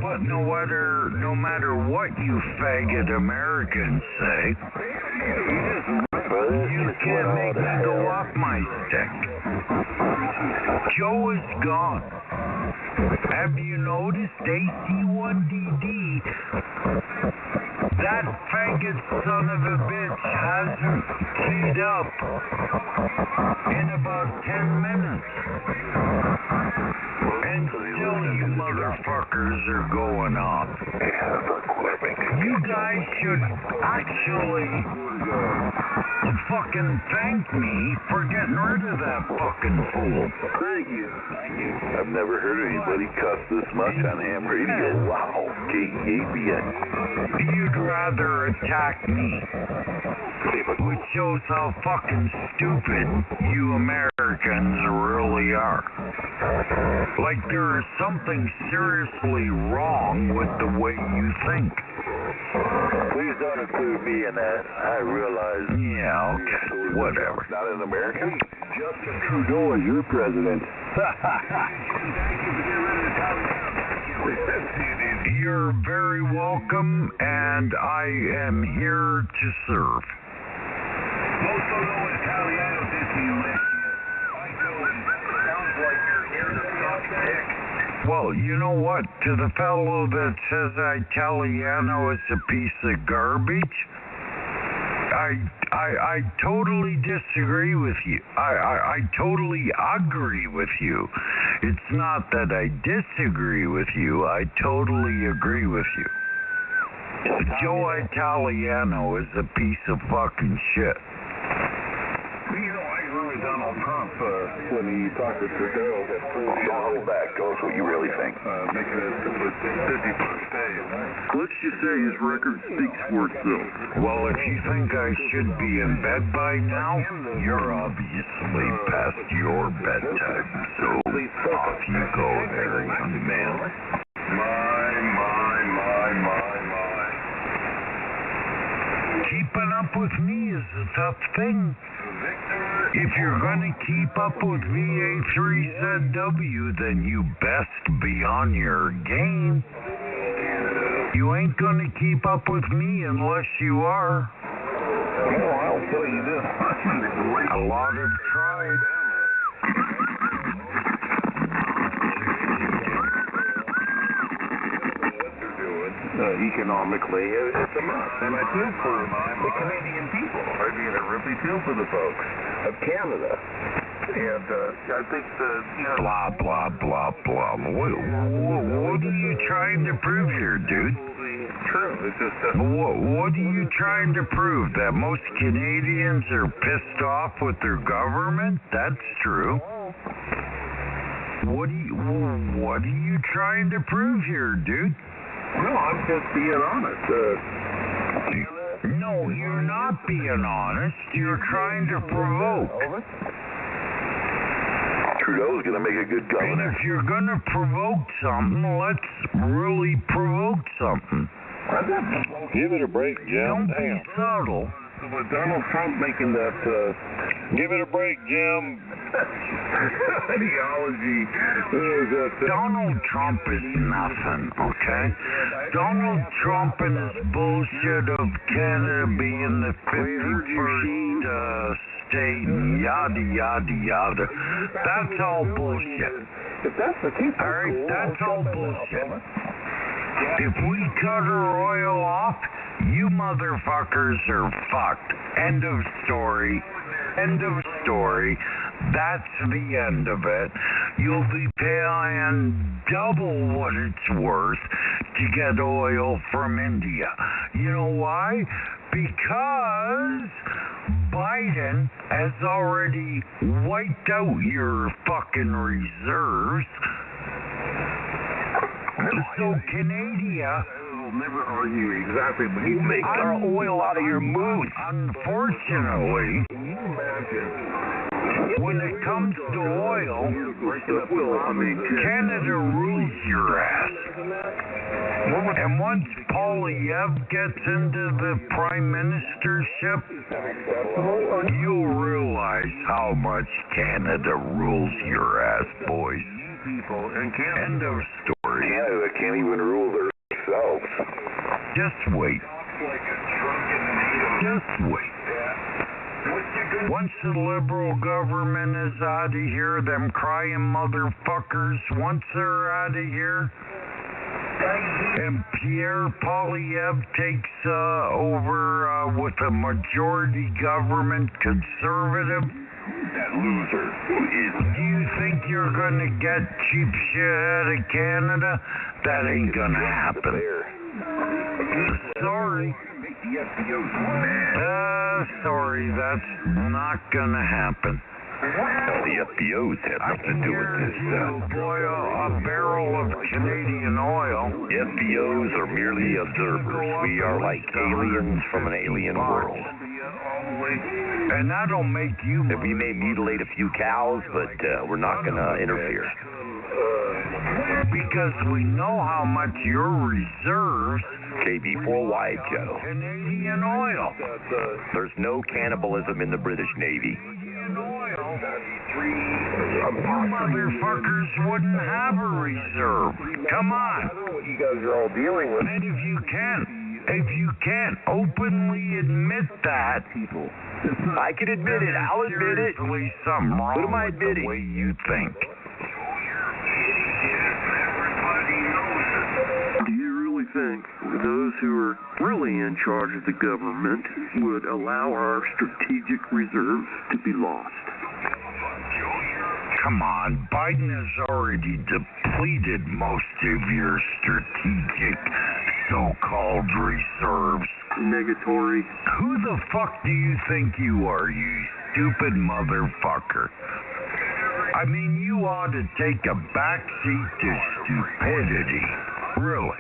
But no matter what you faggot Americans say, you can't make me go off my stick. Joe is gone. Have you noticed AC1DD? That faggot son of a bitch hasn't keyed up in about 10 minutes. And still you motherfuckers are going off. You guys should actually fucking thank me for getting rid of that fucking fool. Thank you. I've never heard anybody cuss this much on ham radio. Wow. K-A-B-N. You'd rather attack me, which shows how fucking stupid you Americans Americans really are. Like there is something seriously wrong with the way you think. Please don't include me in that. I realize. Yeah, okay, whatever. Not an American? Justin Trudeau is your president. You're very welcome, and I am here to serve. Most don't know what Italiano did to you last year. I do, and it sounds like you're here to suck dick. Well, you know what? To the fellow that says Italiano is a piece of garbage, I totally disagree with you. I totally agree with you. It's not that I disagree with you. I totally agree with you. Joe Italiano is a piece of fucking shit. You know, I agree with Donald Trump when he talked to Trudeau. Hold back. Tell us what you really think. Making it to the 51st day. Let's just say his record speaks for itself. Well, if you think I should be in bed by now, you're obviously past your bedtime. So off you go there, young man. My. Keeping up with me is a tough thing. If you're gonna keep up with VA3ZW, then you best be on your game. You ain't gonna keep up with me unless you are. Well, I'll tell you this. A lot have tried. Economically, it's a must. And I feel for the Canadian people. I mean, I really feel for the folks of Canada. And I think that, Blah, blah, blah, blah. What are you trying to prove here, dude? True. It's just What are you trying to prove? That most Canadians are pissed off with their government? That's true. What are you trying to prove here, dude? no, I'm just being honest. No, you're not being honest. You're trying to provoke. Trudeau's gonna make a good And governor. if you're gonna provoke something, let's really provoke something. Give it a break, Jim. Don't be subtle. With Donald Trump making that, Give it a break, Jim. ideology, Donald Trump is nothing, okay? Donald Trump and his bullshit of Canada being the 51st state and yada, yada, yada. That's all bullshit. if that's the case, All right, that's all bullshit. If we cut our oil off, you motherfuckers are fucked. End of story. End of story. That's the end of it. You'll be paying double what it's worth to get oil from India. You know why? Because Biden has already wiped out your fucking reserves. So Canada will never argue exactly, but you make our oil out of your mood. Unfortunately, when it comes to oil, Canada rules your ass. And once Polyev gets into the prime ministership, you'll realize how much Canada rules your ass, boys. End of story. Canada can't even rule themselves. Just wait. Just wait. Once the Liberal government is out of here, them crying motherfuckers, once they're out of here, and Pierre Polyev takes over with a majority government conservative, That loser who is. do you think you're going to get cheap shit out of Canada? That ain't going to happen. Sorry. Sorry, that's not going to happen. The FBOs had nothing to do with this. Boil a barrel of Canadian oil. FBOs are merely observers. We are like aliens from an alien world. And that'll make you... We may mutilate a few cows, but we're not going to interfere. Because we know how much your reserves... KB4 wide, Joe. Canadian oil. There's no cannibalism in the British Navy. Canadian oil. You motherfuckers wouldn't have a reserve. Come on. I don't know what you guys are all dealing with. And if you can't openly admit that, I can admit it. I'll admit it. there's something wrong What am I with admitting? the way you think. Do you really think those who are really in charge of the government would allow our strategic reserves to be lost? Come on, Biden has already depleted most of your strategic so-called reserves. Negatory. Who the fuck do you think you are, you stupid motherfucker? I mean, you ought to take a backseat to stupidity. Really.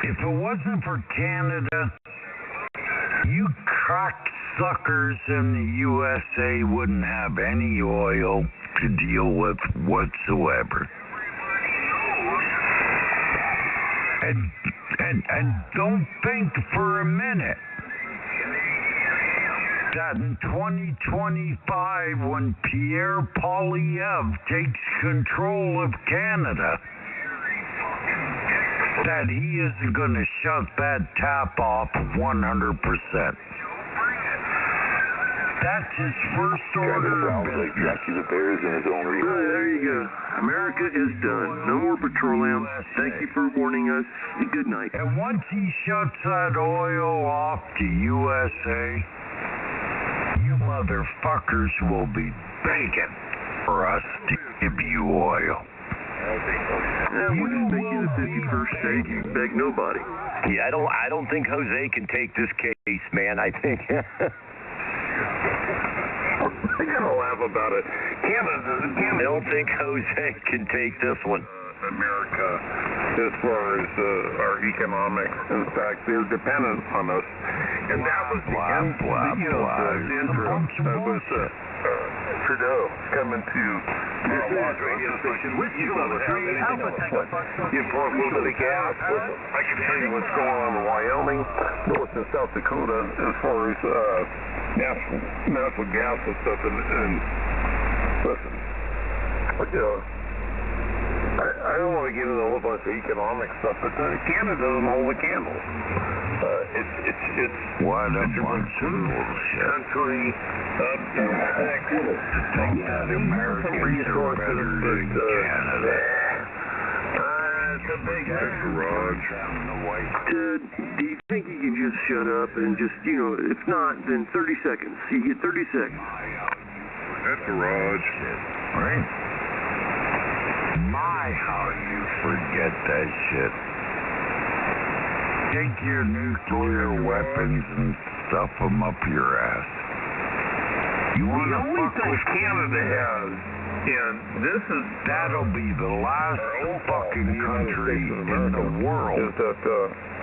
If it wasn't for Canada, you cocksuckers in the USA wouldn't have any oil to deal with whatsoever. And don't think for a minute that in 2025, when Pierre Poilievre takes control of Canada, that he isn't going to shut that tap off 100%. That's his first order of business. Jackie the Bear's in his own region. There you go. America is done. No more petroleum. Thank you for warning us. Good night. And once he shuts that oil off to USA, you motherfuckers will be begging for us to give you oil. We'll just make you the 51st state. You beg nobody. Yeah, I don't think Jose can take this case, man. I think... I gotta laugh about it. I don't think Jose can take this one. America, as far as our economics. In fact, they're dependent on us. And that was the intro with Trudeau coming to our radio station with you on the you pour a little bit of gas. I can tell you what's going on in Wyoming, North and South Dakota, as far as natural gas and stuff. And listen, I don't want to get into a whole bunch of economic stuff, but Canada doesn't hold the candle. It's what a bunch of bullshit. Country up to six. Think that Americans are better than Canada. It's a big garage. Ted, do you think you can just shut up and just, if not, then 30 seconds. You get 30 seconds. That's a garage. Right? My, how you forget that shit. Take your nuclear weapons and stuff them up your ass. You want The to only fuck thing with Canada has, and this is... That'll be the last fucking country in the world is that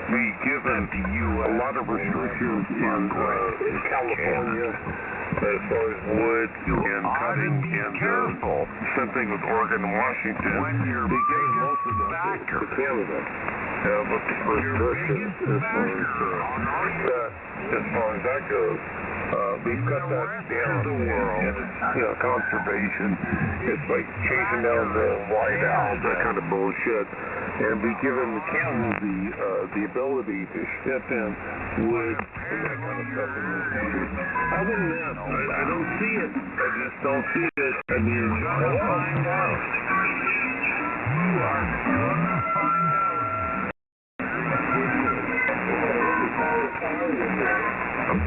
we given that the U.S. a lot of restrictions in California as far as wood and cutting and same thing with Oregon and Washington. When you're they give biggest most of that backer. to Canada. But the restrictions as far as that goes. We've cut that down in conservation. It's like chasing down the white owls, that kind of bullshit. And we given Canada the ability to ship in wood and that kind of stuff in this country. Other than that, I don't see it. I just don't see it. I mean, Gonna find out. You are gonna find out.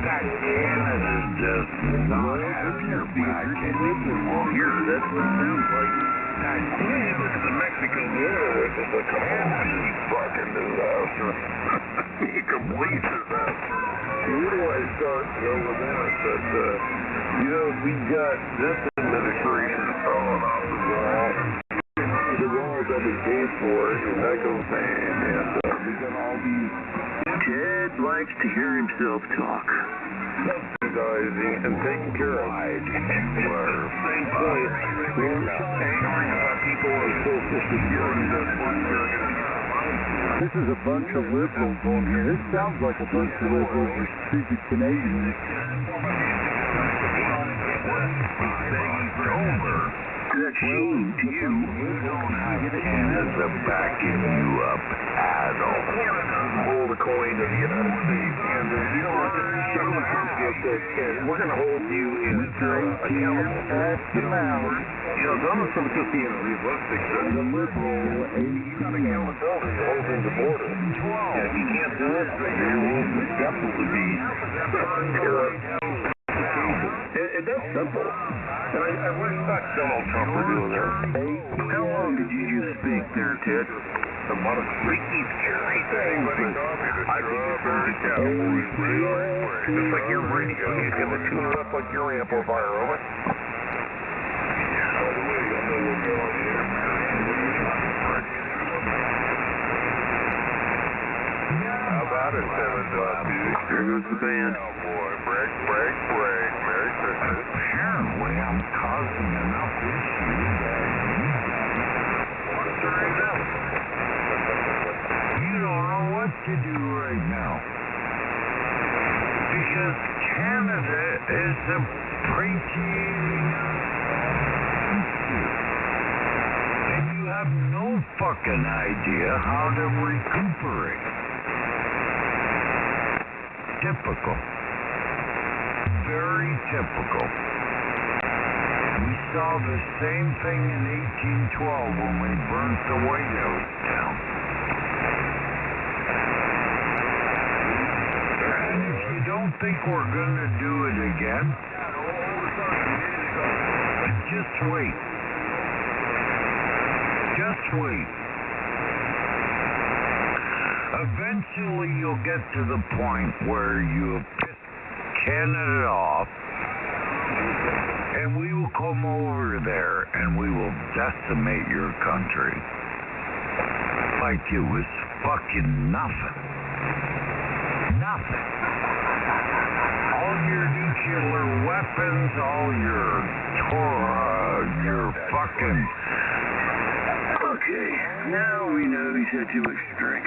That Canada does not have your back anymore. here, that's what it sounds like. That You look at the Mexican border, which is a complete fucking disaster. Complete disaster. Where do I start to go with that? But, we got this administration falling off the wall. The wall that we paid for, and that goes hand. And we going to all be... Ted likes to hear himself talk. Subsidizing and taking care of. Why did you At the same point, we're angry about people on Social Security that work here and going to be This is a bunch of liberals on here. This sounds like a bunch of liberals are stupid Canadians. That shame to you. You don't have Canada backing you up at all. hold the coin of the United States. And you know what? We're going to hold you accountable. Donald Trump just being realistic. The liberal He's got accountability over the border. And if he can't do it, there will definitely be that's simple. And I respect Donald Trump for doing that. How long did you just speak there, Ted? A lot of freaky, scary things, but I think it's very California. Just like your radio, you can tune it up like your amplifier, over. By the way, I know we'll be on the air. How about it, 7W? Here goes the band. Oh boy, break, break, break. Merry Christmas. Apparently, I'm causing enough issues that you don't know what to do right now. Because Canada is appreciating us. And you have no fucking idea how to recuperate. Typical. Very typical. We saw the same thing in 1812 when we burnt the White House down. And if you don't think we're going to do it again, just wait. Just wait. Eventually you'll get to the point where you piss Canada off, and we will come over there and we will decimate your country like it was fucking nothing. Nothing. All your nuclear weapons, all your fucking... Okay, now we know he's had too much to drink.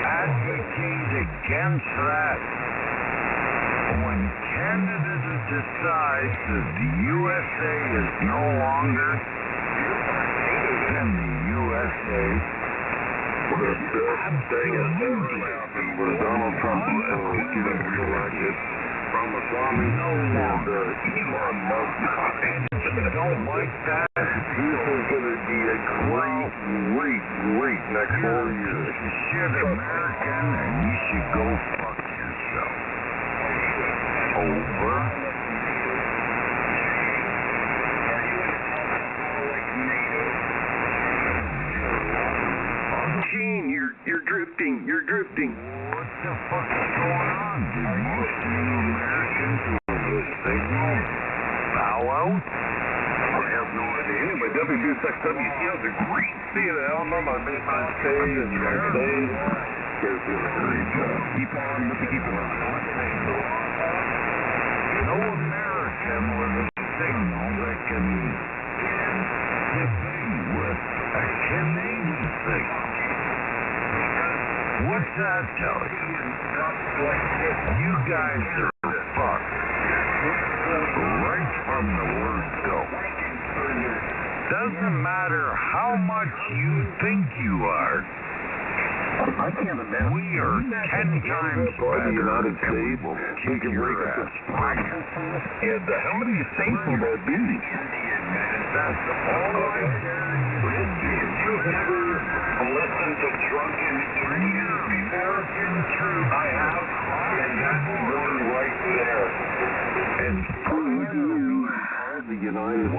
Advocate against that. When Canada decides that the USA is no longer, then the USA is absolutely where Donald Trump is getting reelected from the Swami no longer. Elon Musk. And if you don't like that, This is going to be a great next 4 years. shit American, and you should go fuck yourself. Over. Gene, you're drifting. What the fuck is going on? Did most of you Americans with the signal bow out? I have no idea. Anyway, W2SXW has a great seeing an album on Midnight Stage and Stage. They're doing a great job. Keep on. No American with a signal that can debate with a Canadian signal. What's that tell you? You guys are fucked. Right from the word go. Doesn't matter how much you think you are. I can't imagine. We are 10 times better, the United and we States. will We kick can your break up ass. this fight. And how many states will that be? That's all I care. You've never listened to Drunken Indians before? American truth. I have. And that's one right there. And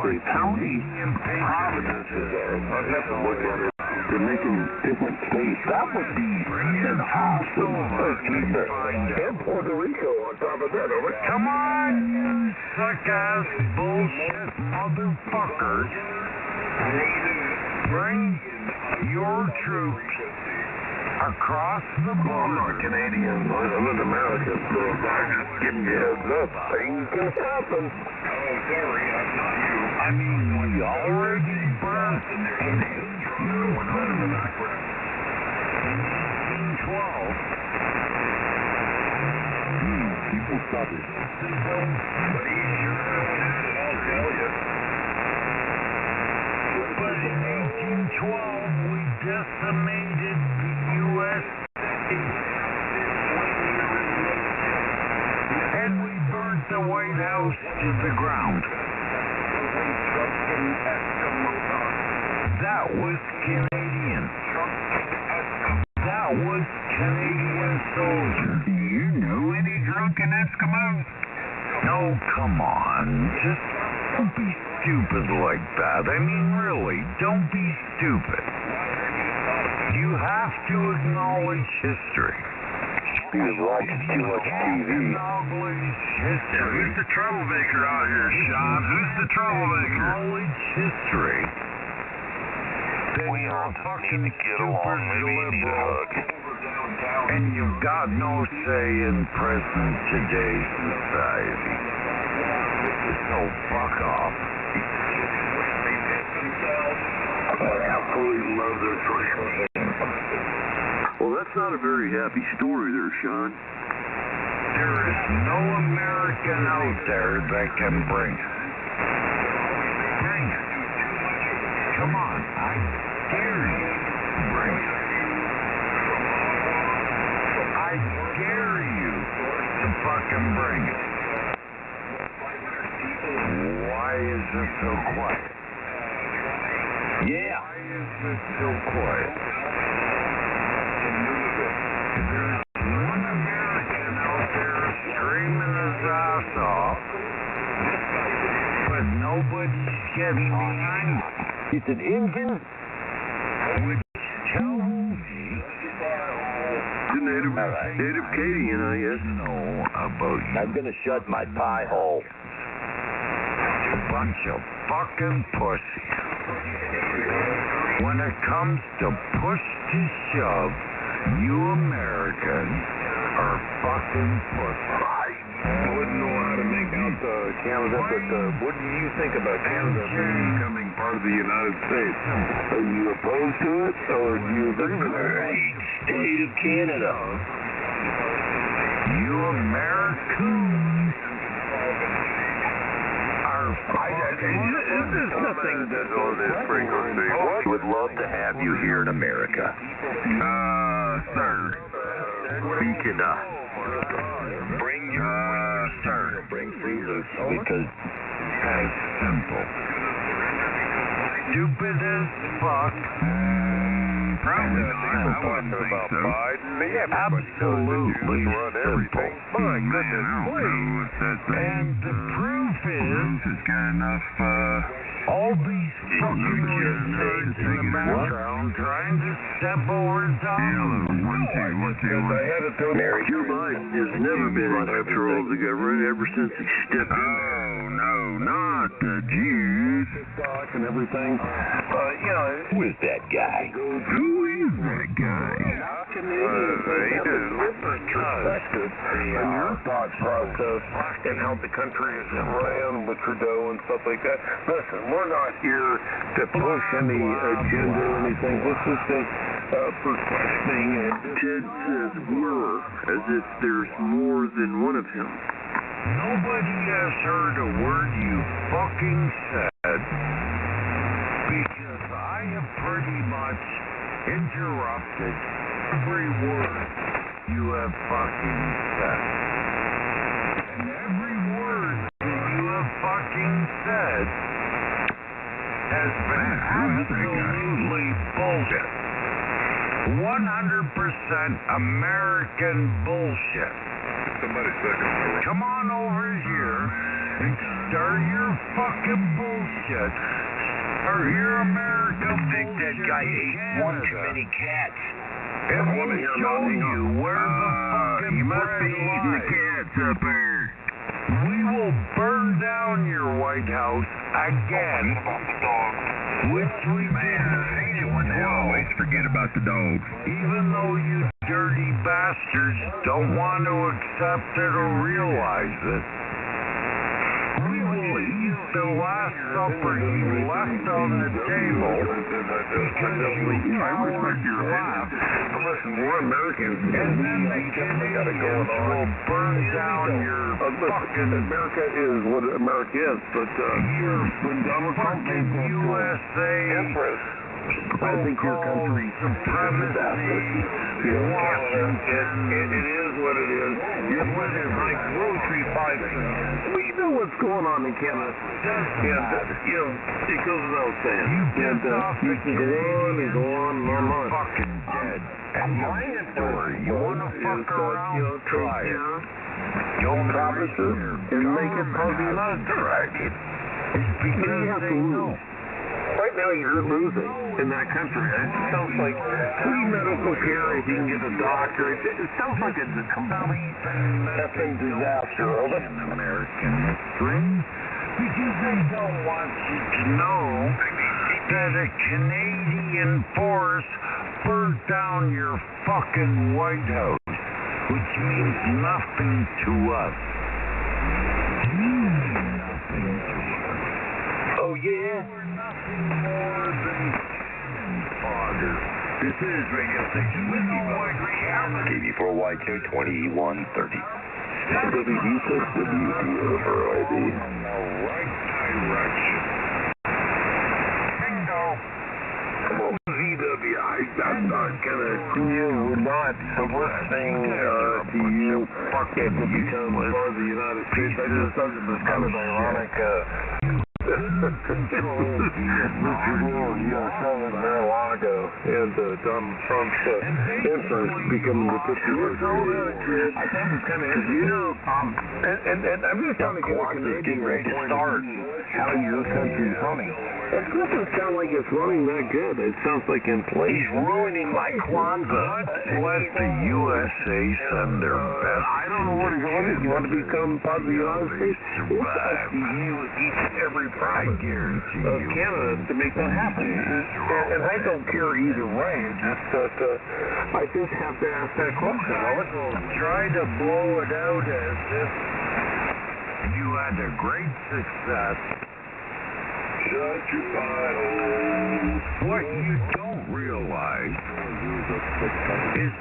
states. How many provinces are? I'd have to look at it. They're making different states. That would be an awesome achievement. And Puerto Rico on top of that. Come on, you suck-ass bullshit motherfuckers. Bring your troops across the border. I'm not Canadian. I'm an American, so I'm just giving you a heads up. Things can happen. Oh, sorry, I'm not you. I mean, we already burnt an 1812. People stop it. But he sure did, I'll tell you. But in 1812, we decimated the U.S. and we burnt the White House to the ground. That was Canadian. That was Canadian soldiers. Do you know any drunken Eskimos? No, come on. Just don't be stupid like that. I mean, really, don't be stupid. You have to acknowledge history. You've watched too much TV. Acknowledge history. Yeah, who's the troublemaker out here, Sean? Who's the troublemaker? Acknowledge history. We all just need to get along. Maybe you need a hug. And you've got no say in present today's society. So fuck off. I absolutely love this race. Well, that's not a very happy story there, Sean. There is no American out there that can bring it. Bring it. Come on, I dare you. Bring it. I dare you to fucking bring it. Why is it so quiet? Yeah. Why is it so quiet? There's one American out there screaming his ass off, but nobody's getting behind it. It's an engine. Which tells me The native Canadian, I guess. know about you. I'm gonna shut my pie hole. A bunch of fucking pussies. When it comes to push to shove, you Americans are fucking pussies. I wouldn't know how to make out Canada, but what do you think about Canada becoming part of the United States? Are you opposed to it, or do you agree with it? State of Canada. You Americans are There's nothing that's on this frequency. We would love to have you here in America. Sir. Speaking of. Bring your Sir. bring freezers because as simple. Stupid as fuck. Probably as not. simple. I wouldn't think so. Absolutely simple. My goodness, please. And the proof is has got enough, all these fucking idiots in the background trying to step over top of them. Joe Biden has never been in control of the government ever since he stepped in there. No, not the Jews. And everything. who is that guy? Who is that guy? Canadians they do. Perspective in your thought process and how the country is ran with Trudeau and stuff like that. Listen, we're not here to push any agenda or anything. This is just for questioning. And Ted says we're as if there's more than one of him. Nobody has heard a word you fucking said because I have pretty much interrupted every word you have fucking said. And every word that you have fucking said has been absolutely bullshit. 100% American bullshit. Somebody second. Come on over here and start your fucking bullshit. Or your America Think that guy ate one too many cats. And we'll show you where the fucking You must be eating the cats up here. We will burn down your White House again, which we did in 1812. Always forget about the dogs. Even though you dirty bastards don't want to accept it or realize it. We will eat the last supper you left on the table because you cowards laughed. Listen, we're Americans. And then the Canadians will burn down your fucking America is what America is, but your fucking USA Empress. I think your country supremacy, Washington. It is what it is. You're living like grocery fighting. We know what's going on in Canada. And, it goes without saying. You pissed off the can go on and on. Fucking dead. And my story, you want to fuck around, try it. Don't promise it and make it part of the United States. It's because they know. Right now you're losing in that country. It sounds like free medical care if you can get a doctor. It sounds like it's a complete effing disaster. In American history, because they don't want you to know that a Canadian force burnt down your fucking White House, which means nothing to us. You mean nothing to us. Oh yeah? Nothing more than cannon fodder. This is radio station Whiskey Road. KV4YK 2130. VA3ZW for ID. In the right direction. Bingo. Come on, VW. I'm not gonna. We're not listening to you. Fucking become part of the United States. I just thought it was kind of ironic. Mr. Will, selling marijuana and Donald Trump's influence becoming the 50th birthday. I thought it was kind of interesting. And I'm just trying to get a Canadian ready to start how your country's running. It doesn't sound like it's running that good. It sounds like inflation. He's ruining my Kwanzaa. Let the USA send their best. I don't know where to go with it. You want to become part of the United States? It's up to you, each and every province of Canada to make that happen. And I don't care either way. It's just that I just have to ask that question. Try to blow it out as if you had a great success. Shut your butthole. What you don't realize is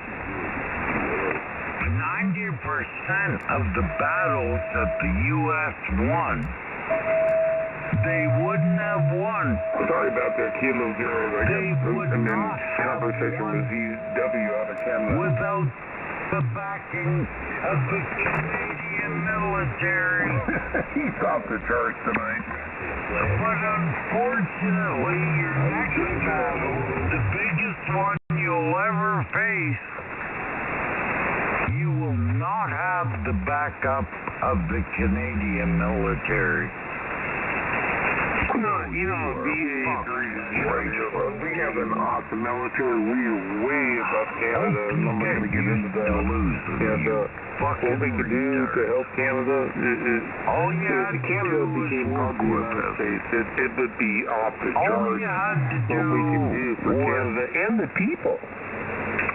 90% of the battles that the U.S. won, they wouldn't have won. Sorry about that, Kilo Zero. They would and then not conversation with VW out of Canada. without the backing of the Canadian military. He's off the charts tonight. But unfortunately, your next battle, the biggest one you'll ever face, you will not have the backup of the Canadian military. No, we have an awesome military. We are way above Canada. I'm not going to get into that. And what we can do to help Canada is, if Canada became part of the United States, it would be off the charts. All you had to do what we can do for Canada and the people.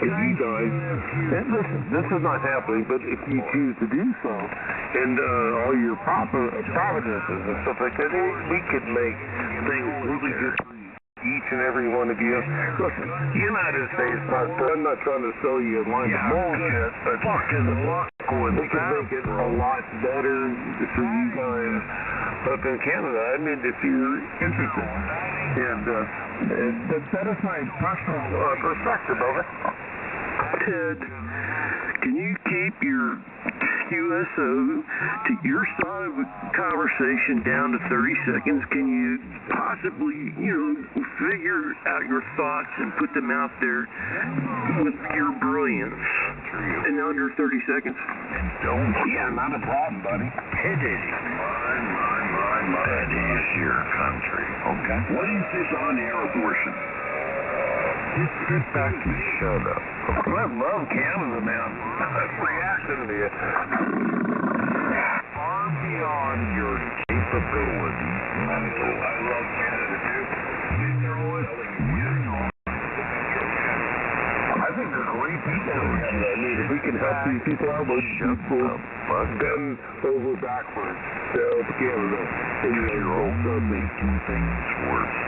If you guys, and listen, this is not happening, but if you choose to do so, and all your provinces and stuff like that, we could make things really good for each and every one of you. Listen, the United States, I'm not trying to sell you a line of bullshit, but fucking luck with we can make it a lot better for you guys up in Canada. I mean, if you're interested. And that is my personal perspective of it. Ted, can you keep your USO to your side of the conversation down to 30 seconds? Can you possibly, figure out your thoughts and put them out there with your brilliance in under 30 seconds? Don't Yeah, not a problem, buddy. hit it. That is your country, okay? What is this on-air abortion? Just sit back and shut up. I love Canada, man. That's reaction to you. Far beyond your capabilities mentally. I love Canada, too. You know it. You know it. I think they're great people. I mean, if we can help these people out, those people bend over backwards to help Canada. And you're only making things worse.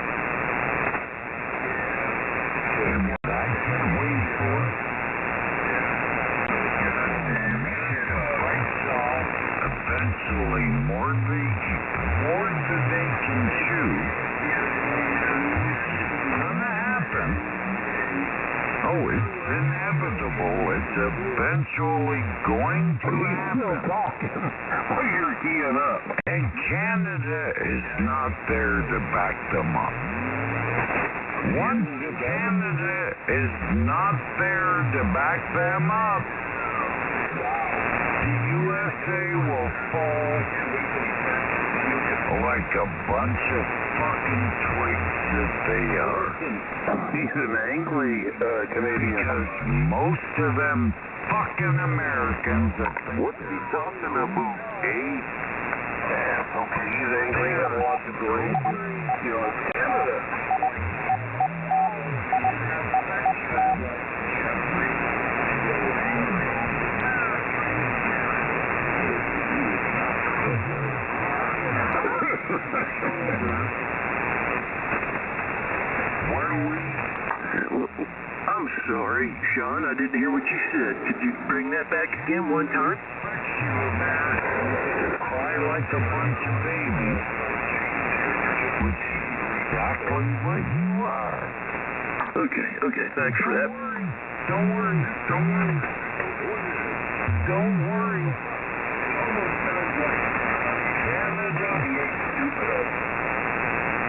And what I can't wait for eventually more than they can chew. It's gonna happen. Oh, it's inevitable. It's eventually going to happen. You're keying up. And Canada is not there to back them up. Once Canada is not there to back them up, the USA will fall like a bunch of fucking twigs that they are. He's an angry Canadian. Because most of them fucking Americans are... What's he talking about, eh? Yeah, okay, he's angry and wants to go. You know, it's Canada. I'm sorry, Sean, I didn't hear what you said. Could you bring that back again one time? Cry like a bunch of babies, which is exactly what you are. Okay, thanks for that. Don't worry.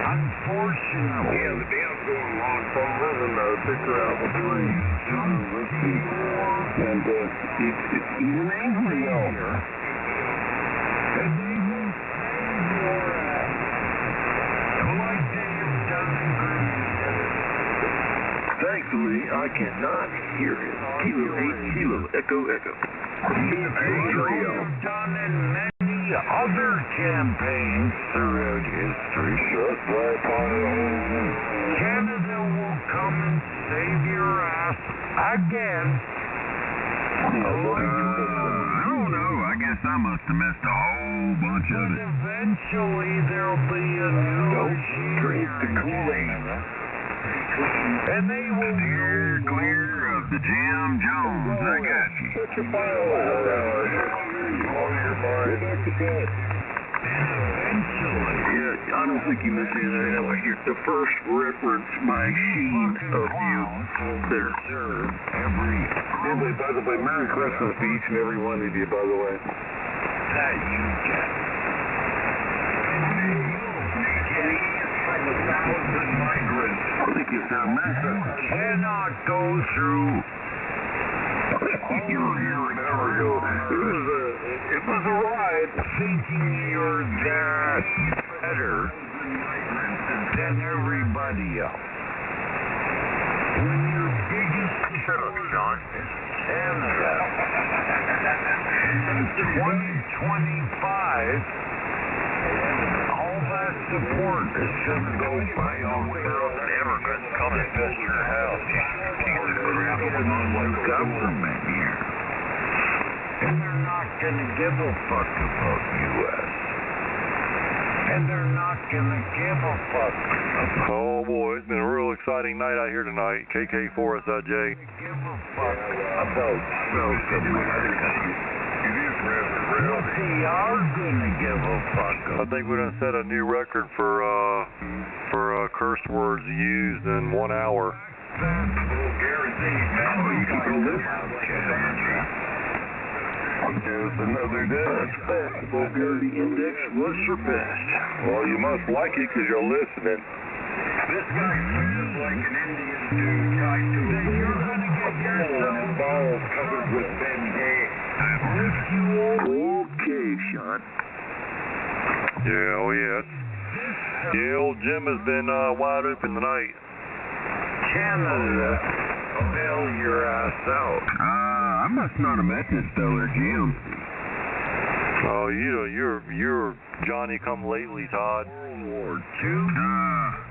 Unfortunately, Yeah, the dam's going along further than the picture out of the tree. And it's even angry here. And they will save your ass like they have done in Grenada. Thankfully, I cannot hear it. Kilo 8, Kilo, Echo, Echo. They have done in many other campaigns throughout history. Canada will come and save your ass again. No, I guess I must have missed a whole bunch of it. Eventually there'll be a new regime. Drink the Kool-Aid. And they will Steer clear of the Jim Jones. I got you. Put your file Yeah, I don't think you missed anything. The first reference by Sheen of you there. By the way, Merry Christmas to each and every one of you, by the way. that you get. From 1,000 migrants. Thank you, sir. Cannot go through. You were here an hour ago. It was a ride. Thinking you're that better than everybody else. When your biggest support is Canada. In 2025, all that support is going to go by Immigrants come and visit your house. government here. And they're not going to give a fuck about U.S. And they're not going to give a fuck about... Oh boy, it's been a real exciting night out here tonight. KK4SIJ. Give a fuck about South America. What they are going to give a fuck I think we done set a new record for curse words used in 1 hour. There's another day. The vulgarity index was surpassed. Well, you must like it because you're listening. This guy sounds like an Indian dude tied to a You're going to get yourself balls covered with Bengay. if you Okay, Sean. Yeah, oh yeah, old gym has been wide open tonight. Canada, bail your ass out. I must not have met this fella, Jim. Oh, you're Johnny come lately, Todd. World War II?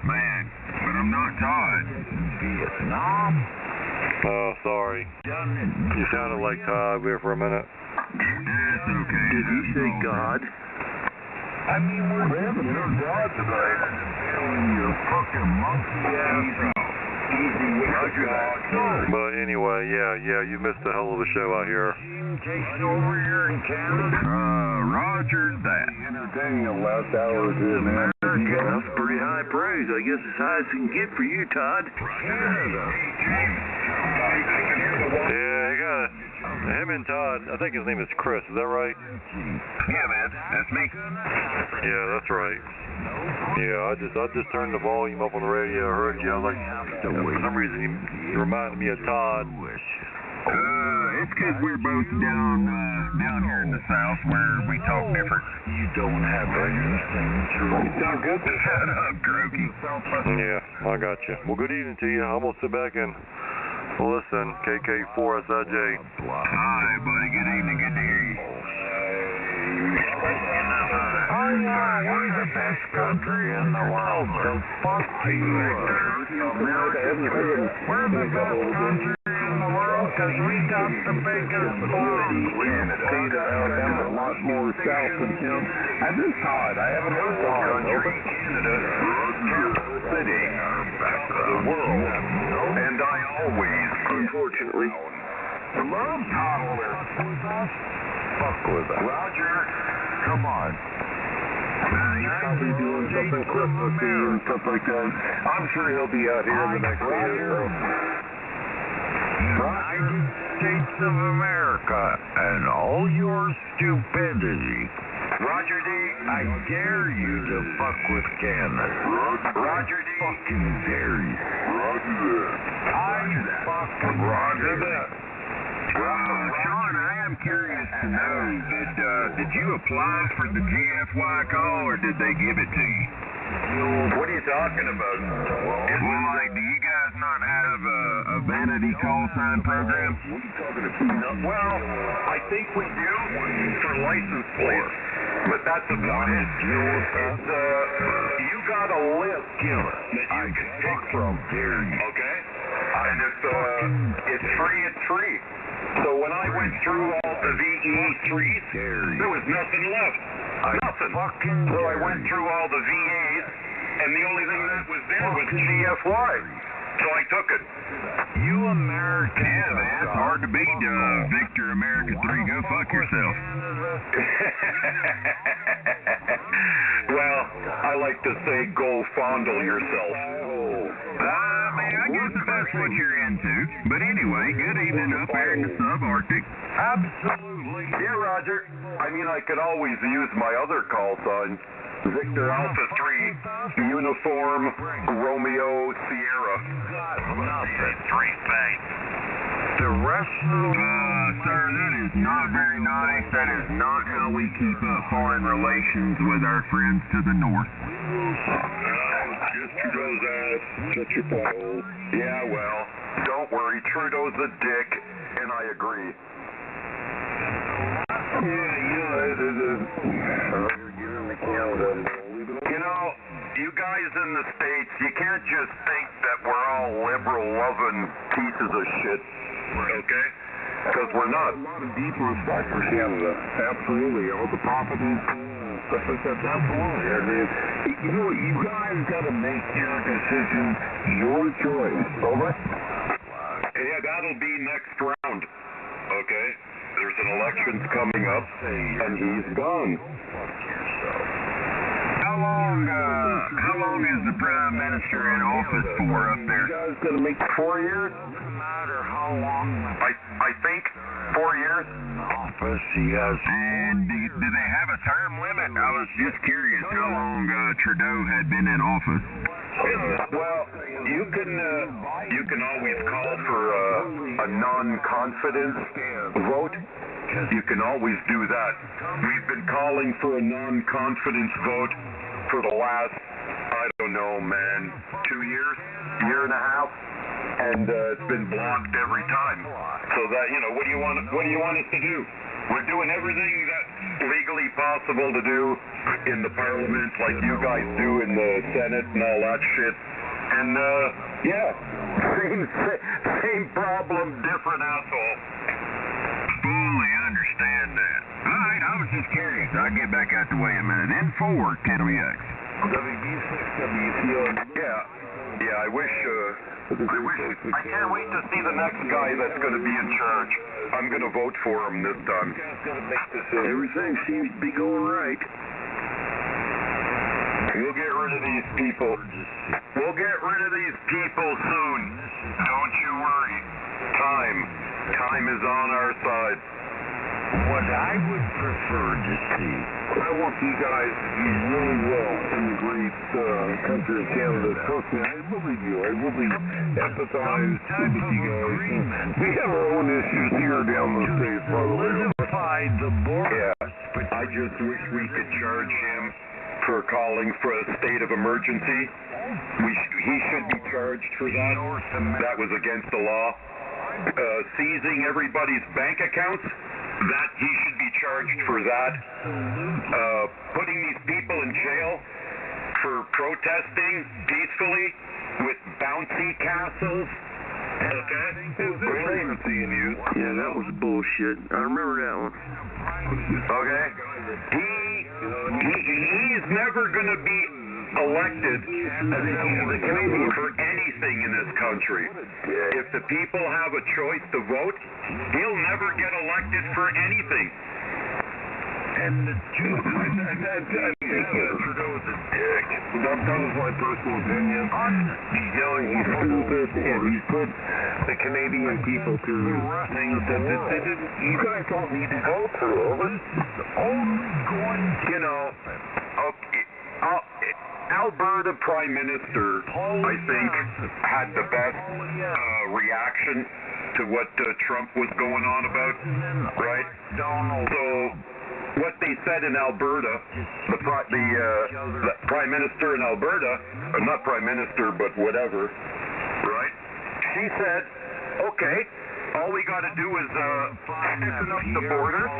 Man, but I'm not Todd. Vietnam? Oh, sorry. You sounded like Todd there for a minute. That's okay. Did he say God? I mean, we're having your God tonight. Your fucking monkey ass. Easy with the God. But anyway, yeah, you missed a hell of a show out here. Taking over here in Canada. Roger that. Entertaining the last hour or two, man. That's pretty high praise. I guess as high as it can get for you, Todd. Canada. Yeah, he got him and Todd. I think his name is Chris. Is that right? Yeah, man, that's me. Yeah, that's right. Yeah, I just turned the volume up on the radio. I heard you. I was like, for some reason, you reminded me of Todd. It's because we're both down here in the South where we talk different. You don't have anything to Shut up, Croaky. Yeah, I got you. Well, good evening to you. I'm going to sit back and listen. KK4SIJ. Hi, buddy. Good evening. Good to hear you. Oh yeah, we're the best country in the world. So fuck you. We're the best country in the world because we got the biggest bombs. Canada, Alabama, a lot more south than him. I've been Todd. I haven't heard Todd. Canada, capital city of the world, and I always, unfortunately, Love Todd. Fuck with us. Roger. Come on. He's probably doing something Christmassy and stuff like that. I'm sure he'll be out here in the next day or so. United States of America and all your stupidity. Roger D. I dare you to fuck with Canada. Roger D. Fucking dare you. Roger that. I fucking Roger that. Sean, I am curious to know, did you apply for the GFY call or did they give it to you? What are you talking about? Well, like, do you guys not have a vanity call sign program? No, well, I think we do for license plates, but that's about it. It's, you got a list that you can pick from, okay? And if it's free, it's free. So when I went through all the VE3s, there was nothing left. Nothing. So I went through all the VAs, and the only thing that was there was GFY. So I took it. You Americans. Yeah, man, it's hard to beat Victor America 3. Go fuck yourself. Well, I like to say go fondle yourself. I guess if that's what you're into. But anyway, good evening up there in the subarctic. Absolutely. Yeah, Roger. I mean, I could always use my other call sign. Victor Alpha 3, Uniform, Romeo, Sierra. Nothing. 3 bang. The rest of the Sir, that is not very nice. That is not how we keep up foreign relations with our friends to the north. Just Trudeau's ass. Shut your butthole. Yeah, well, don't worry. Trudeau's a dick, and I agree. You know, you guys in the States, you can't just think that we're all liberal-loving pieces of shit, okay? Because we're not. A lot of deep respect for Canada. Absolutely. All the properties, stuff like that. Absolutely. I mean, you guys got to make your decision, your choice. Over? Yeah, that'll be next round, okay? There's an elections coming up, and he's gone. How long is the Prime Minister in office for up there? You guys got to make 4 years? doesn't matter how long I think 4 years. in office he has. And do they have a term limit? I was just curious how long Trudeau had been in office. Well, you can always call for a non-confidence vote. You can always do that. We've been calling for a non-confidence vote for the last, I I don't know, man, 2 years, year and a half, and it's been blocked every time. So that, you know, what do you want us to do? We're doing everything that's legally possible to do in the parliament, like you guys do in the Senate and all that shit. And yeah, same problem, different asshole. Fully understand that. Alright, I was just curious. I'll get back out the way a minute. N4, KWX. VA3ZW. Yeah, I can't wait to see the next guy that's going to be in charge. I'm going to vote for him this time. Everything seems to be going right. We'll get rid of these people. We'll get rid of these people soon. Don't you worry. Time is on our side. What I would prefer to see. I want you guys to do really well in the great country of Canada. Trust me, I believe you. I really empathize with you guys. We have our own issues here down the States, by the way. The border. Yeah, I just wish we could charge him for calling for a state of emergency. He should be charged for that. That was against the law. Seizing everybody's bank accounts, that he should be charged for that. Putting these people in jail for protesting peacefully with bouncy castles. Okay? Yeah, that was bullshit. I remember that one. Okay? He's never going to be elected the Canadian for anything in this country. If the people have a choice to vote, he'll never get elected for anything. And the truth Trudeau's a dick. That was my personal opinion. He's young, he's stupid, and he's put the Canadian people through things that they didn't. You guys don't need to go through. only going to, you know, Alberta Prime Minister, I think, had the best reaction to what Trump was going on about, right? So what they said in Alberta, the Prime Minister in Alberta, or not Prime Minister, but whatever, right? She said, okay, all we got to do is stiffen up the borders,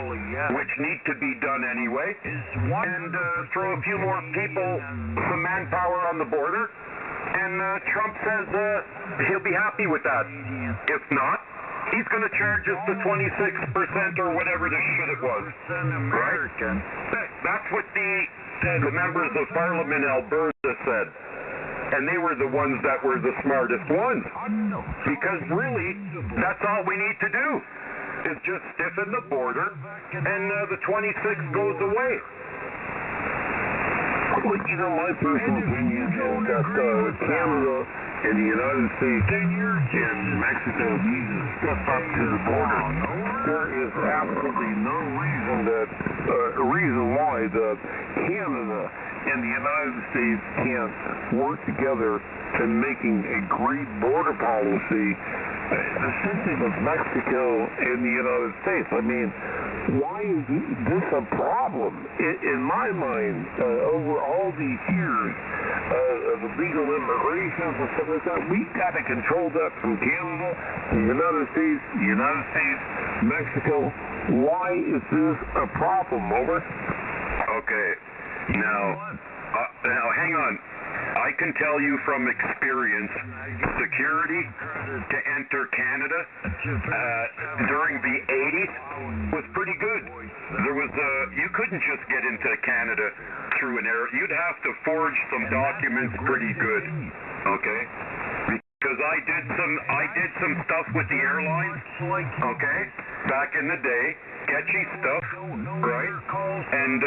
which need to be done anyway, and throw a few more people, some manpower on the border, and Trump says he'll be happy with that. If not, he's going to charge us the 26% or whatever the shit it was. Right? That's what the members of Parliament Alberta said. And they were the ones that were the smartest ones. Because really, that's all we need to do, is just stiffen the border, and the 26 goes away. Well, you know, my personal opinion is that Canada and the United States and Mexico need to step up to the border. There is absolutely no reason why Canada and the United States can't work together in making a great border policy, the same with Mexico and the United States. I mean, why is this a problem? In my mind, over all these years of illegal immigration and stuff like that, we've got to control that from Canada, the United States, Mexico. Why is this a problem, Over? Okay, now hang on. I can tell you from experience, security to enter Canada during the 80s was pretty good. There was you couldn't just get into Canada through an air. You'd have to forge some documents pretty good. Okay? Because I did some stuff with the airlines. Okay? Back in the day, sketchy stuff, right? And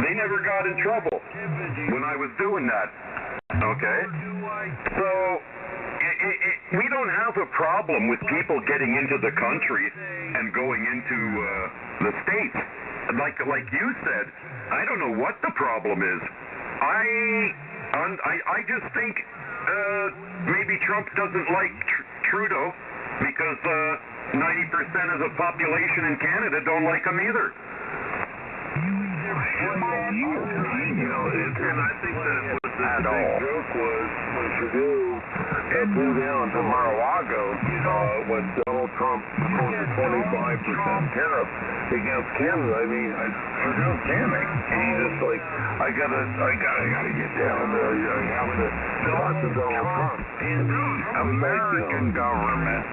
they never got in trouble when I was doing that. Okay? So we don't have a problem with people getting into the country and going into the States. Like you said, I don't know what the problem is. I just think maybe Trump doesn't like Trudeau because 90% of the population in Canada don't like him either. And I think that at all. The joke was when Trudeau flew down to Mar-a-Lago when Donald Trump proposed a 25% tariff against Canada. I mean, Trudeau's panicked. He's just like, I gotta get down there. I have to talk to Donald Trump. In the American government,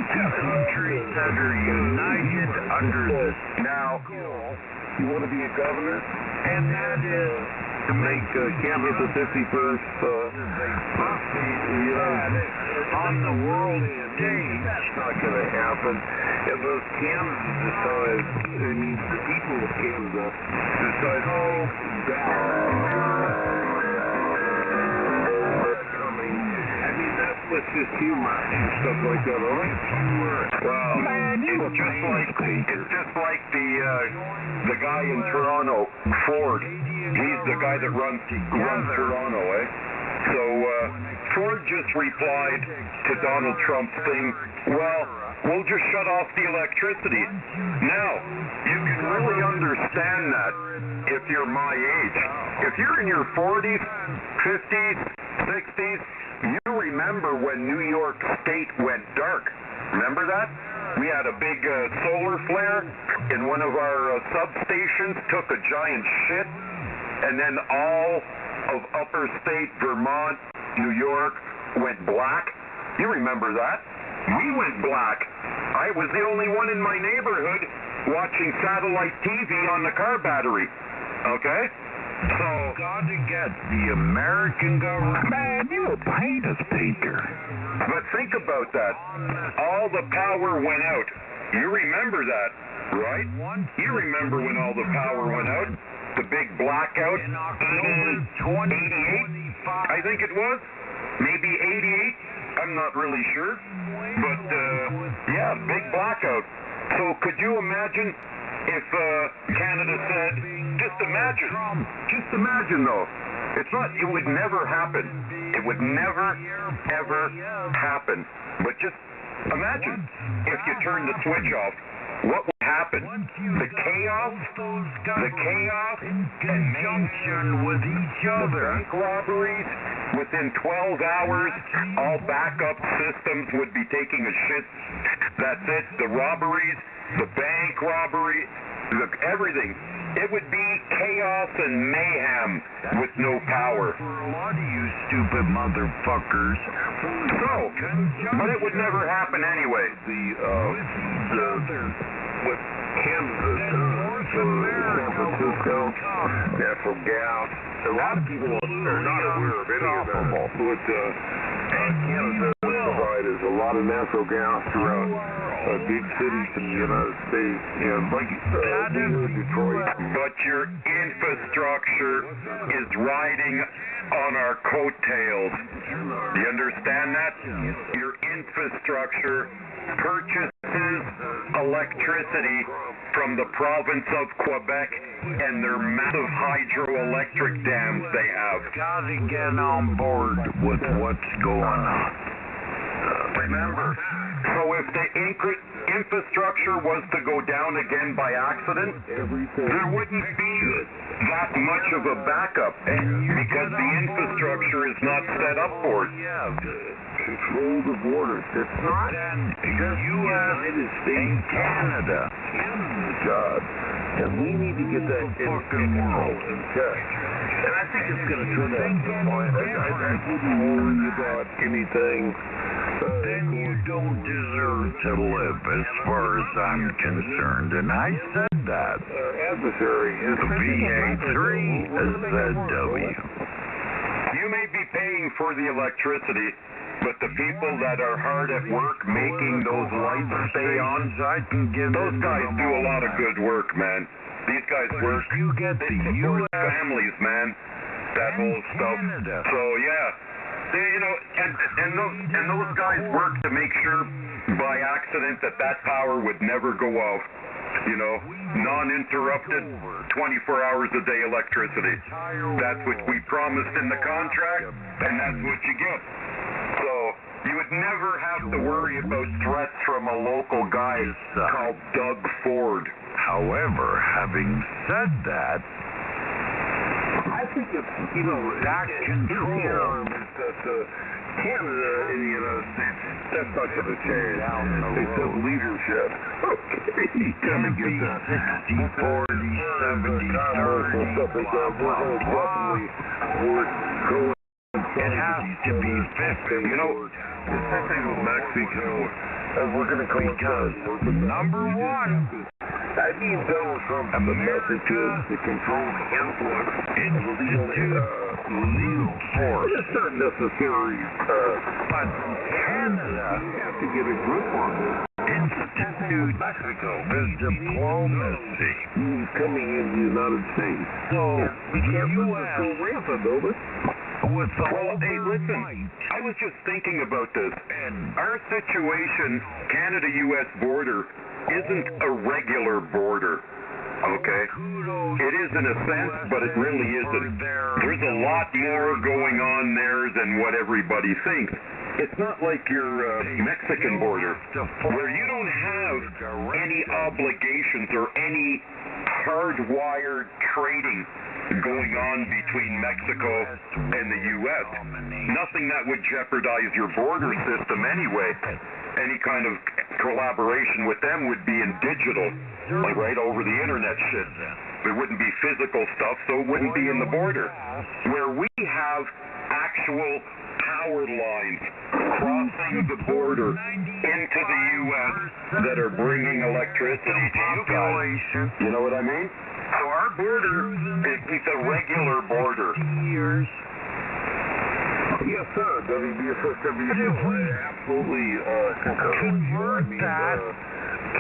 two countries that are united under this. Now, you want to be a governor? And that is to make Canada the 51st on the world stage. That's not going to happen unless Canada decides, I mean, the people of Canada decide to take back. That's just humor and stuff like that, all right? Well, it's just like the guy in Toronto, Ford. He's the guy that runs Toronto, eh? So Ford just replied to Donald Trump's thing, well, we'll just shut off the electricity. Now, you can really understand that if you're my age. If you're in your 40s, 50s, 60s, you remember when New York State went dark. Remember that? We had a big solar flare in one of our substations, took a giant shit, and then all of upper state Vermont, New York went black. You remember that? We went black. I was the only one in my neighborhood watching satellite TV on the car battery. Okay? So, got to get the American government. Man, you a paint us, painter. But think about that. All the power went out. You remember that, right? You remember when all the power went out? The big blackout? In October 88, I think it was. Maybe 88. I'm not really sure. But, yeah, big blackout. So could you imagine if Canada said, just imagine though, it would never happen. It would never, ever happen. But just imagine if you turn the switch off, what would happen? The chaos in conjunction with each other. The bank robberies, within 12 hours, all backup systems would be taking a shit. That's it. The robberies, the bank robbery, everything. It would be chaos and mayhem with no power. For a lot of you stupid motherfuckers. So, but it would never happen anyway. With Canada, San Francisco, natural gas. A lot of people are not aware of any of that. But Canada provides a lot of natural gas throughout big cities in the United States, and like Detroit. But your infrastructure is riding on our coattails. Do you understand that? Your infrastructure purchases electricity from the province of Quebec and their massive hydroelectric dams they have. Gotta get on board with what's going on. Remember, so if the infrastructure was to go down again by accident, there wouldn't be that much of a backup because the infrastructure is not set up for it. Control the borders. It's not just U.S. in Canada. Canada's job. And we need to get that fucking world in check. And I think it's going to turn out fine. I wouldn't worry about anything. Then you don't deserve to live as far as I'm concerned. And I said that. Adversary is VA3ZW. You may be paying for the electricity, but the people that are hard at work making those lights stay on, those guys do a lot of good work, man. These guys work. You get they the support U.S. families, man. That whole stuff. Canada. So yeah, and those guys work to make sure by accident that power would never go off. Non-interrupted, 24 hours a day electricity. That's what we promised in the contract, and that's what you get. So you would never have to worry about threats from a local guy called Doug Ford. However, having said that, think it's, you know, that control. Canada and the United States, that's not going to change. Except leadership. Okay, you kind of get that. 60, 40, 70, 30, stuff like that. We're going to definitely work going. It has to be 50. You know, especially with Mexico, we're going to go because number one, I need Donald Trump America to control the influence. Institute lethal force. It's not necessary, but Canada have to get a grip on this. Institute Mexico, the diplomacy. He's coming in the United States. So we can't the let this go rampant, over. With all hey, listen, I was just thinking about this. and Our situation, Canada-U.S. border, isn't a regular border, okay? It is in a sense, but it really isn't. There's a lot more going on there than what everybody thinks. It's not like your Mexican border, where you don't have any obligations or any hardwired trading going on between Mexico and the U.S. Nothing that would jeopardize your border system anyway. Any kind of collaboration with them would be in digital, like right over the internet shit. It wouldn't be physical stuff, so it wouldn't be in the border. Where we have actual power lines crossing the border into the U.S. that are bringing electricity to you guys. You know what I mean? So our border is a regular border. Yes, sir. WBSSW. Absolutely convert that,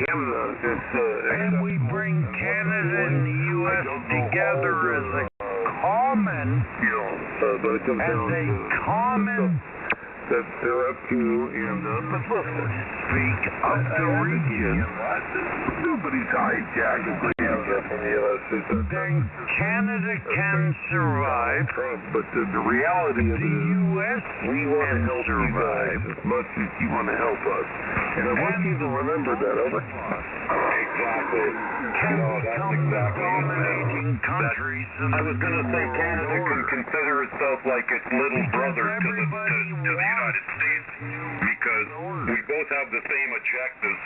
Canada is, and we bring Canada and the U.S. together as a common, that they're up to, and but listen, speak of the region. Nobody's hijacking the Then Canada can survive. But the reality of The it is, U.S. we want to can help survive. you guys as much as you want to help us. And I want you to remember that, over. Exactly. Can No, that's become exactly it. dominating countries. I was going to say Canada can consider itself like its little brother to the United States because we both have the same objectives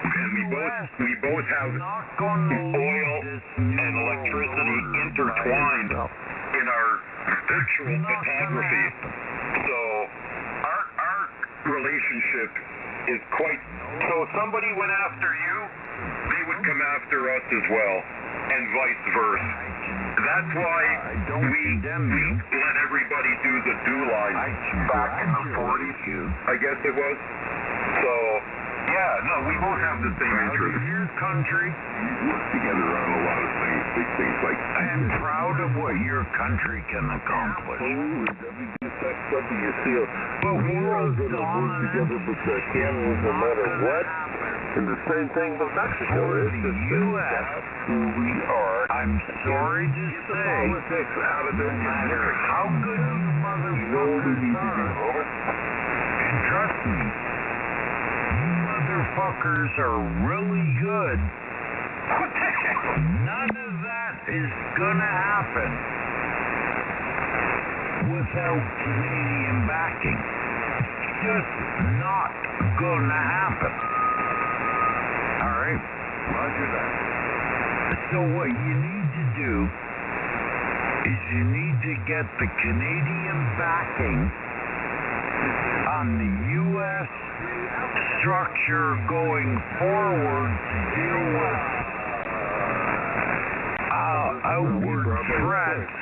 and we both have oil and electricity intertwined in our actual photography. So our relationship is quite... So if somebody went after you, they would come after us as well, and vice versa. That's why we let everybody do the do line back in the 40s, I guess it was. So, yeah, no, we both have the same interests. Your country. We work together on a lot of things, big things like... I am proud of what your country can accomplish. WCSW, but we're all going to work together with Canada no matter what. And the same thing with Mexico. For It's the just U.S. who we are. I'm sorry to say, Politics out of their matter. how good you motherfuckers are. And trust me, you motherfuckers are really good. None of that is gonna happen without Canadian backing. It's just not gonna happen. Alright? Roger that. So what you need to do is you need to get the Canadian backing on the U.S. structure going forward to deal with outward threats.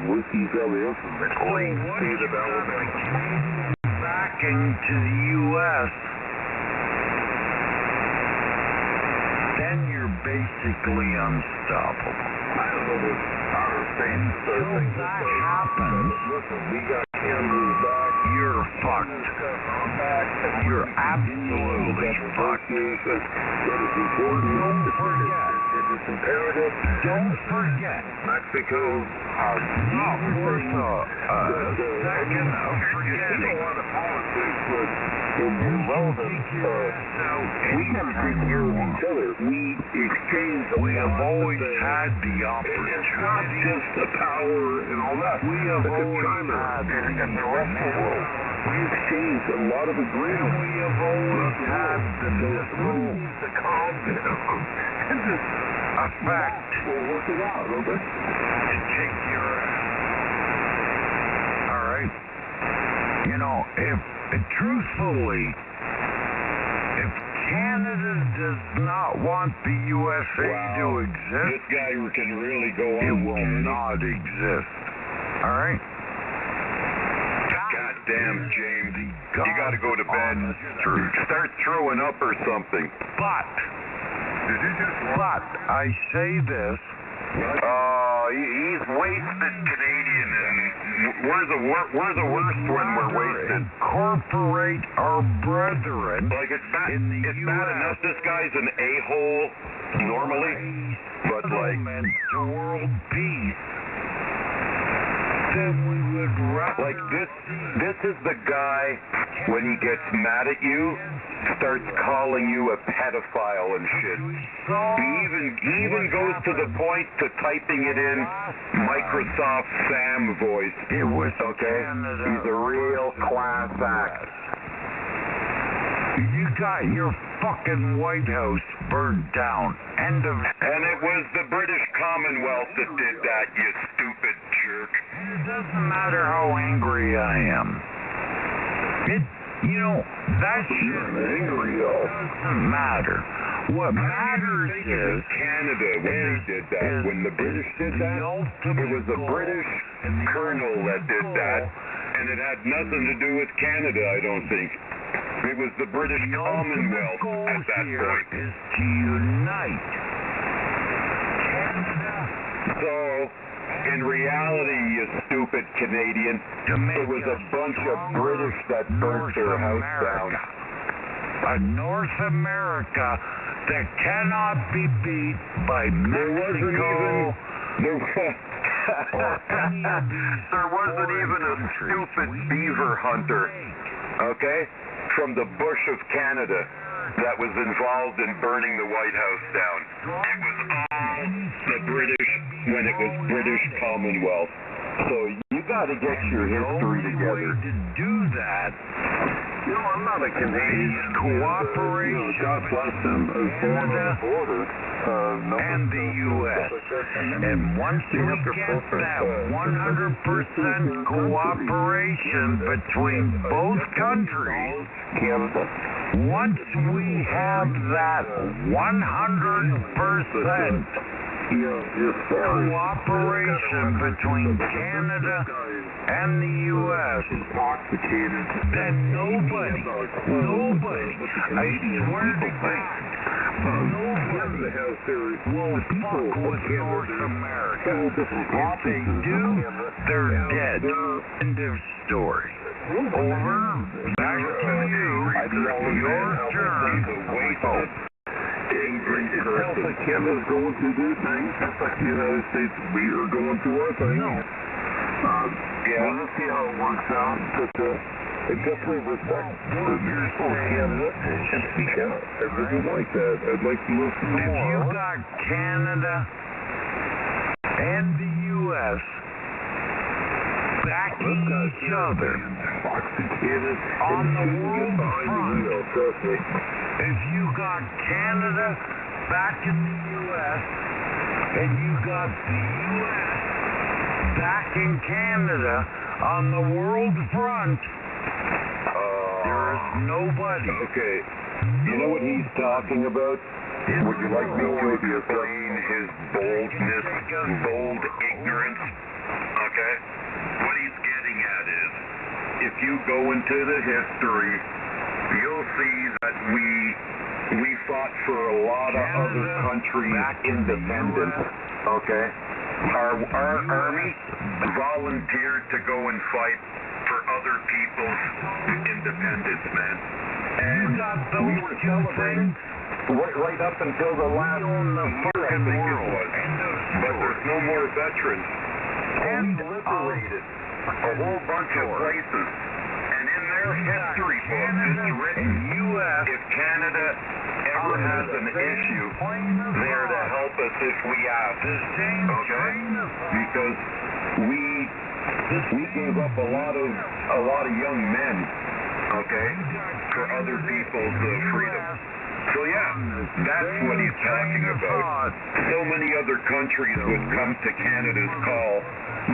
Whiskey's on the ocean. The great state of Alabama. Canadian backing to the U.S., then you're basically unstoppable. I don't know what our states are Until that happens, Listen, we got Canada's back. you're fucked. You're absolutely fucked. It is important. Don't forget. It is imperative. Don't forget. Mexico Not worth a second of forgetting. a lot of politics we gotta take care of each other. We have always had the opportunity. It's not just the power and all that. We have always had and the rest of the world. We exchanged a lot of agreements. We have always had the means to calm down and just effect. We'll work it out, okay? And kick your ass. All right. You know, if truthfully, if Canada does not want the USA to exist, this guy can really go on. It will not exist. All right? Goddamn, James. You got to go to bed. Start throwing up or something. But I say this. He's wasted Canadian, and we're the worst when we're wasted. Incorporate our brethren. Like it's bad enough this guy's an a-hole normally, but like to world peace. Then we would rather like this is the guy when he gets mad at you, starts calling you a pedophile and shit. He even goes to the point to typing it in Microsoft Sam voice. It was okay. He's a real class act. You got your fucking White House burned down. End of. And it was the British Commonwealth that did that, you stupid jerk. It doesn't matter how angry I am. That shit doesn't matter. What matters is Canada when they did that. When the British did that, it was the British colonel that did that, and it had nothing to do with Canada, I don't think. It was the British Commonwealth at that point. Is to unite Canada. So, in reality, you stupid Canadian, it was a bunch of British that burnt their house down. A North America that cannot be beat by Mexico. There wasn't even a stupid beaver hunter, okay, from the bush of Canada that was involved in burning the White House down. It was all the British when it was British Commonwealth. So you got to get your history together. To do that, I'm not a Canadian. Cooperation God bless them. Canada and the U.S. And once we get that 100% cooperation between both countries, once we have that 100% cooperation between Canada and the U.S., then nobody, I swear to God, nobody will fuck with North America. If they do, they're dead. End of story. Over. Back to you. Your turn. Canada's going through their thing, just like the United States, we are going through our thing. We'll see how it works out, but I definitely respect the people of Canada and speak out. I really like that. I'd like to listen to more. If you got Canada and the U.S. backing each other on the world front, if you got Canada backing the U.S. and you got the U.S. backing Canada on the world front, there is nobody. Okay, you know what he's talking about? Would you like me to explain his boldness, bold ignorance? Okay? What he's getting at is, if you go into the history, you'll see that we fought for a lot of other countries' independence, okay? Our army volunteered to go and fight for other people's independence, man. And we were celebrating right up until the last year, I think it was. But there's no more veterans. And liberated a whole bunch of places. And in their history book, U.S. If Canada ever has an issue, they're to help us if we ask. Okay? Because we gave up a lot of young men, okay, for other people's freedom. So yeah, that's what he's talking about. So many other countries would come to Canada's call,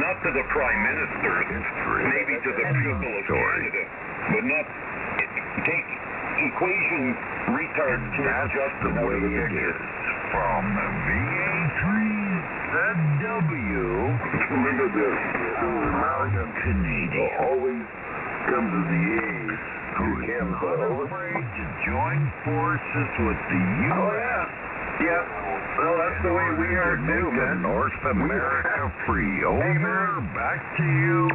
not to the Prime Ministers, maybe to the people of Canada, but not take equation retard kids just the way it is. From the VA3ZW. Remember this, American Canadian always come to the aid who is not afraid to join forces with the U.S. Yeah, well, that's the way we are too, man. North America free. Over, back to you.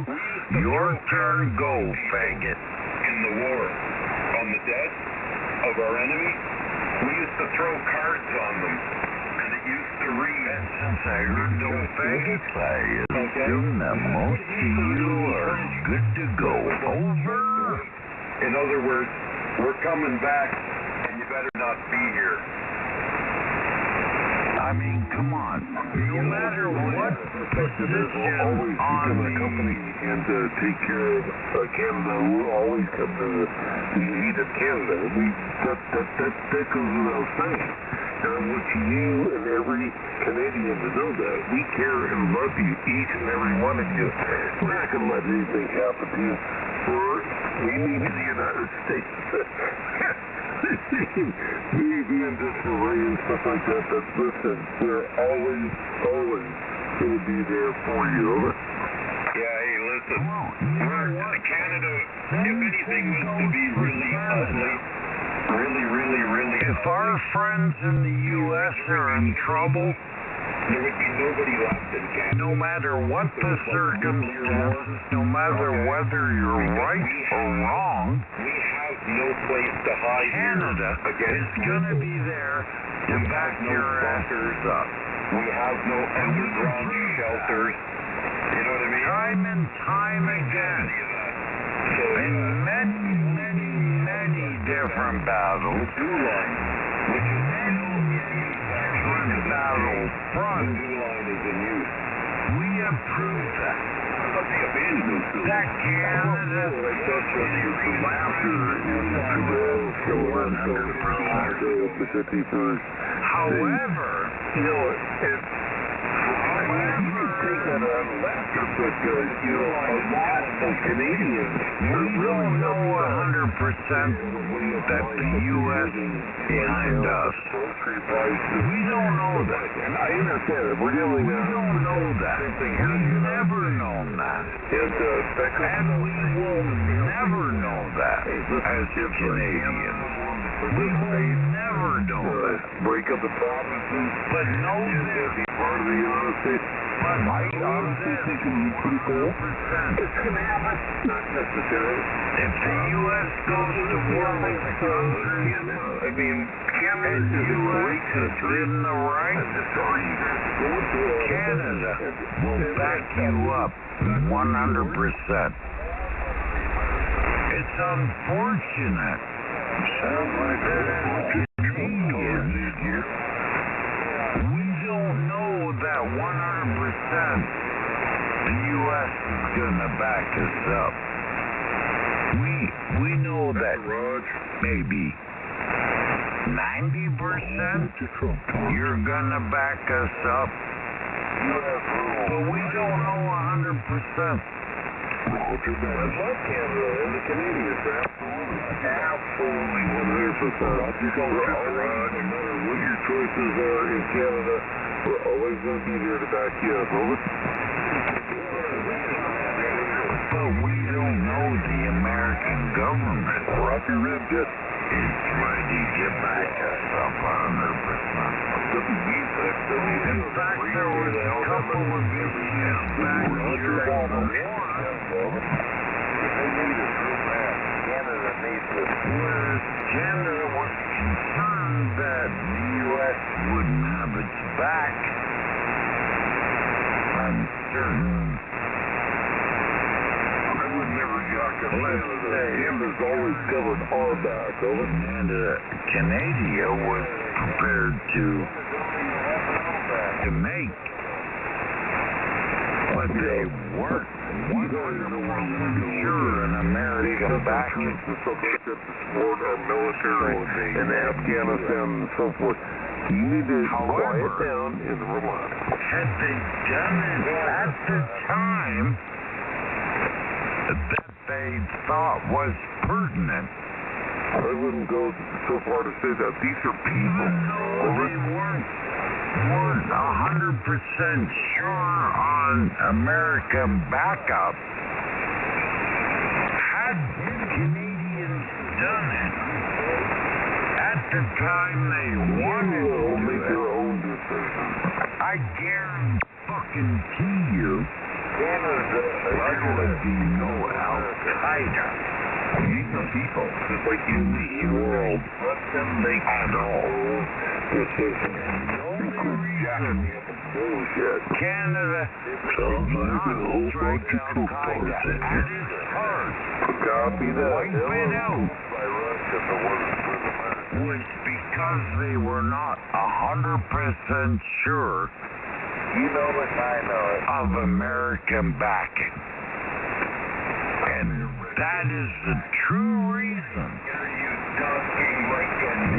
Your turn, go, faggot. In the war, on the dead of our enemy, we used to throw cards on them, and it used to read. And since I heard no faggots, I assume that most of you are good to go. Over. In other words, we're coming back, and you better not be here. I mean, come on. No matter what position always on become a the company and take care of Canada. We'll always come to the aid of Canada. That goes without saying. And I want you and every Canadian to know that. We care and love you, each and every one of you. We're not going to let anything happen to you. We need the United States. Maybe in disarray and stuff like that, but listen, we're always going to be there for you. Yeah, hey, listen, Canada, if anything was to be really ugly, really if our friends in the U.S. are in trouble, there would be nobody left in Canada. no matter what the circumstances, no matter whether you're right or wrong, we have no place to hide. Canada is going to be there to back your asses up. We have no underground shelters. You know what I mean? Time and time again, So, in many different battles, line, which is different battle fronts, line is in use. we have proved that Abandonment. Canada The laughter is to 100% the 51st. However, You know, you can take that out of laughter, but, you know, a lot of Canadians we don't know 100% that the U.S. is behind us. We don't know that. And I understand it. We're dealing We don't know that. We've never known that. And we will never know that as Canadians. We will never know that. Break up the provinces. But know this. Part of the United States. But I honestly think it would be pretty cool. 100%. It's going to happen. Not necessarily. If the U.S. goes to war with the country, I mean, Canada and is a great U.S. is country. in the right, Canada will back you up 100%. It's unfortunate that as Canadians, we don't know that 100% the U.S. is going to back us up. We know that maybe 90% you're going to back us up. But we don't know 100%. I love Canada and the Canadians, absolutely 100%. No matter what your choices are in Canada, we're always going to be there to back you up. But we don't know the American government Roger Red is ready to back us up 100%. In fact, there was a couple of issues back during the war where Canada was concerned that the U.S. wouldn't have its back on certain I would never got Canada Canada's always covered our back, over. And Canada was prepared to make, but they weren't 100% sure an American backing. To support our military in Afghanistan and so forth. You need to quiet down and relax. Had they done it at the time that they thought was pertinent, I wouldn't go so far to say that. These are people. they weren't 100% sure on American backup. Had Canadians done it at the time they wanted to make their own decisions. I guarantee you there would be no Al-Qaeda in the people, just like in the world, at all. Canada did not strike Al-Qaeda at its heart. Copy that. Wipe it out. Was because they were not 100% sure of American backing. And that is the true reason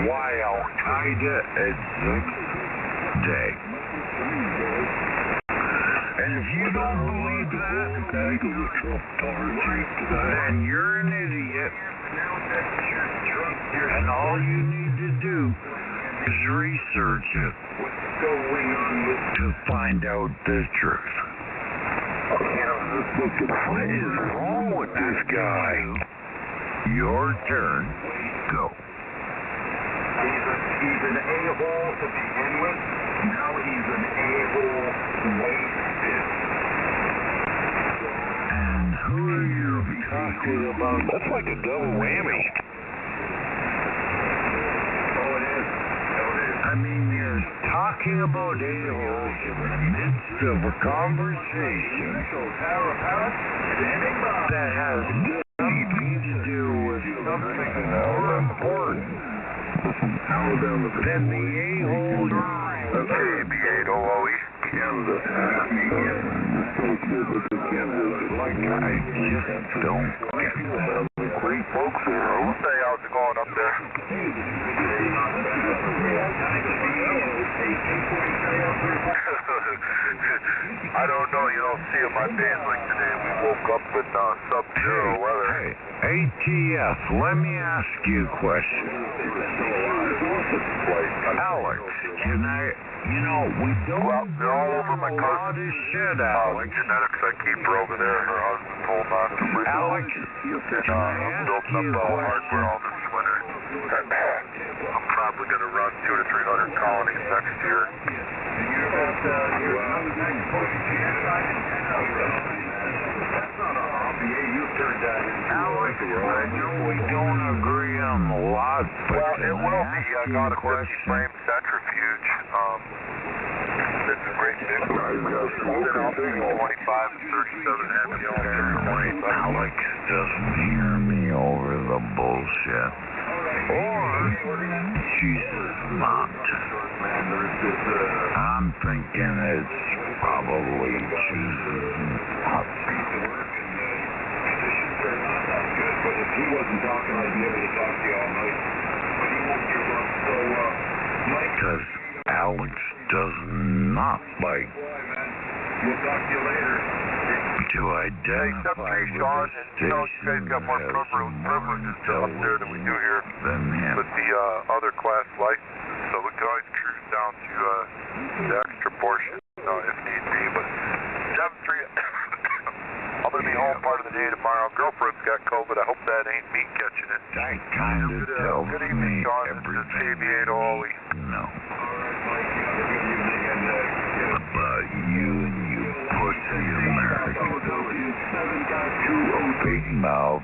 why Al-Qaeda exists today. And if you don't believe that, then you're an idiot. And all you need to do is research it to find out the truth. What is wrong with this guy? Your turn. Go. He's an a-hole to begin with. Now he's an a-hole wasted. And who are you talking about? That's like a double whammy. I mean, you're talking about a-holes in the midst of a conversation that has nothing to do with something more important than the a-hole you're in. KB8OOE. Canada. Like, I just don't get that. Great folks here. Hey, how's it going up there? I don't know, you don't see it my days like today. We woke up in sub-zero weather. Hey, ATF, let me ask you a question. Alex, can I, we don't they're all over my a lot of shit, Alex. Genetics I keep her over there. Her husband's holding on to my Alex, can I ask you a question? all this winter. I'm probably going to run 200 to 300 colonies next year. That's not a hobby. You turned that into Alex, I know we don't agree on a lot, but it will be. I got a 50 question? frame centrifuge. It's a great big one. It's out between 25 and 37.5 gallons. Alex doesn't hear me over the bullshit. Or she's not. I'm thinking it's probably chooses not. But if he wasn't talking, I'd be able to talk to you all night. But he won't give up. So, Mike, Because Alex does not like we'll talk to you later. to identify with Sean, the and you know, you guys got more privileges up there than we do here than him. with the other class licenses. So we can always cruise down to the extra portion if need be. But 7-3, I'm going to be home part of the day tomorrow. Girlfriend's got COVID. I hope that ain't me catching it. That kind of tells Good evening, me Sean. This is everything KB8OE. no. Good evening, and About you and you pussy Americans. Big mouth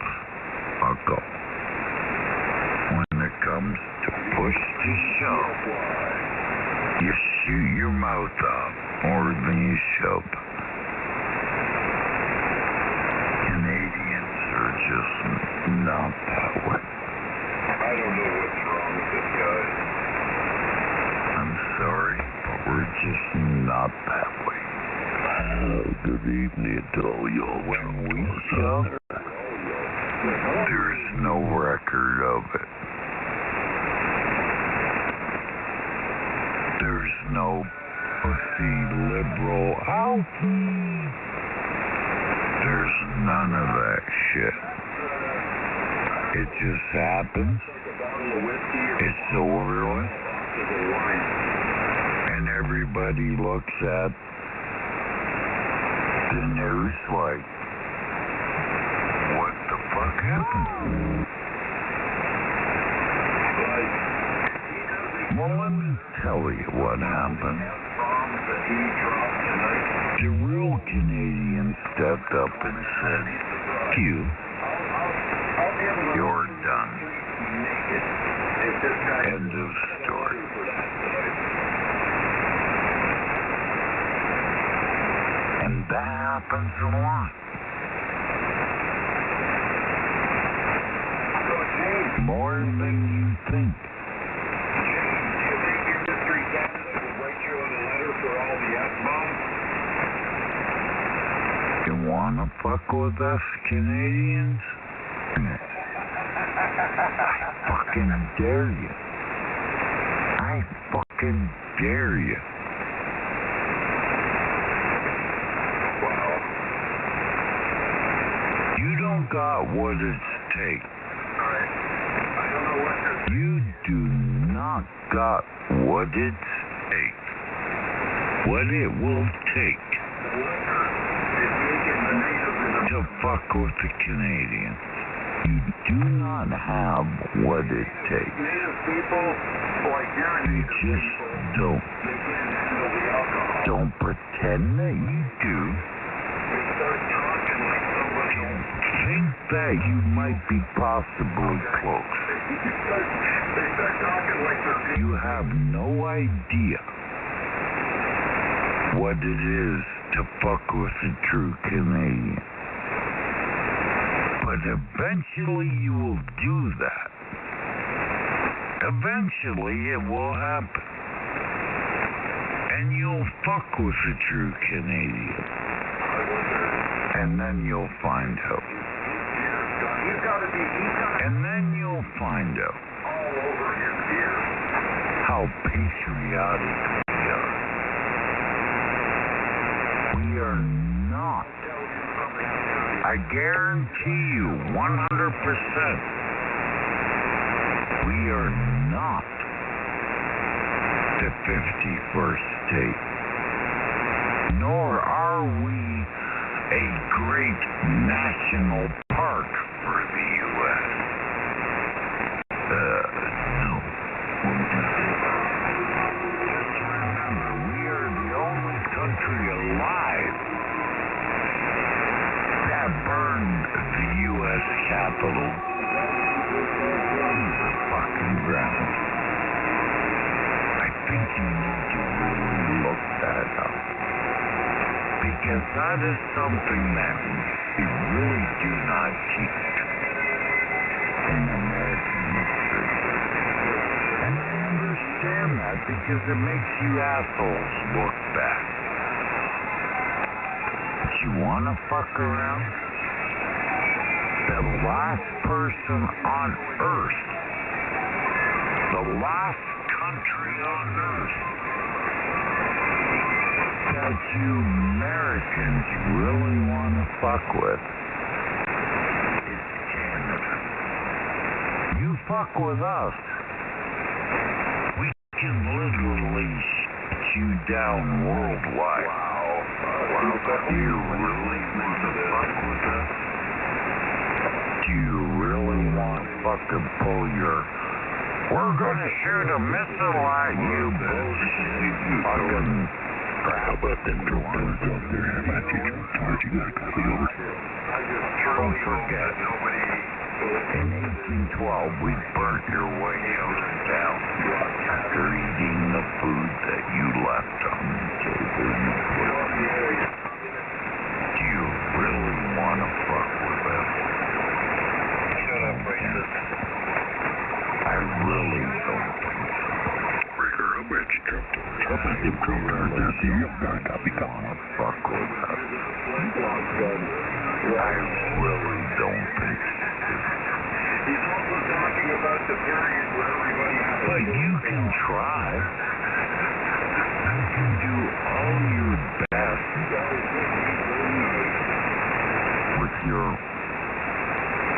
buckle. When it comes to push to shove, you shoot your mouth off more than you shove. Canadians are just not that way. I don't know what's wrong with this guy. I'm sorry, but we're just not that way. Good evening to all y'all. When we shove, there's no record of it. There's no pussy liberal alfie. There's none of that shit. It just happens. It's over with. And everybody looks at the news like, what the fuck happened? Well, let me tell you what happened. The real Canadian stepped up and said, Q, you're done. End of story. And that happens a lot. More than you think. Industry Canada will write you a letter for all the S-bombs? You wanna fuck with us Canadians? I fucking dare you. I fucking dare you. Wow. You don't got what it takes. Alright. I don't know what this... You do not got what it takes. What it will take to fuck with the Canadians. You do not have what it takes. Native people, like you're You just don't. they can't handle the alcohol. Don't pretend that you do. They start talking like somebody... Think that you might be possibly close. They start talking like they're... You have no idea what it is to fuck with a true Canadian. But eventually you will do that. Eventually it will happen. And you'll fuck with a true Canadian. And then you'll find out. And then you'll find out all over his ear. how patriotic we are. We are not. I guarantee you 100%. We are not the 51st state. Nor are we a great national park for the U.S. No. Just remember, we are the only country alive that burned the U.S. Capitol to the fucking ground. I think you need to really look that up. Because that is something that we really do not teach in American history. And I understand that because it makes you assholes look bad. But you wanna fuck around? The last person on Earth, the last country on Earth that you Americans really want to fuck with is Canada. You fuck with us, we can literally shut you down worldwide. Wow. Do you really want to fuck with us? Do you really want to fucking pull your... We're gonna shoot a missile at you, bullshit, fucking... How about them torpedoes out there? I might teach them how much you got to copy over. Don't forget, in 1812, we burnt your White House down after eating the food that you left on the table. Do you really want to fuck with us? Shut up right much Trump doors. How about him come around there? You better not be going to fuck with us. I really don't think so. He's also talking about the period where everybody has But you can try. You can do all your best with your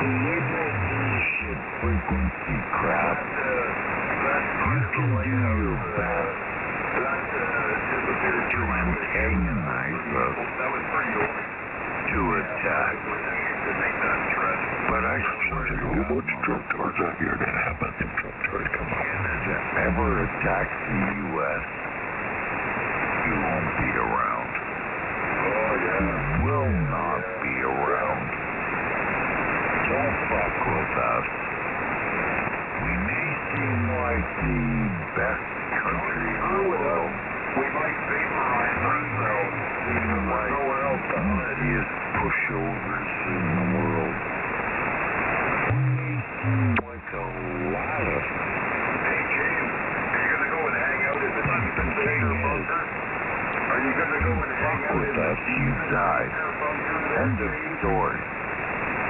little bullshit frequency crap. You can do your best to antagonize us, to attack. But I swear to you, how much Trump cards are here to have them Trump cards come up? Canada ever attacks the U.S., you won't be around. You will not be around. Don't fuck with us. We may seem like the best country in the world. We might vaporize ourselves. We're like the easiest pushovers in the world. We may seem like a lot of... Hey, James, are you going to go and hang out in the deep invader bunker? Are you going to go and hang out in the us, you died. End of story.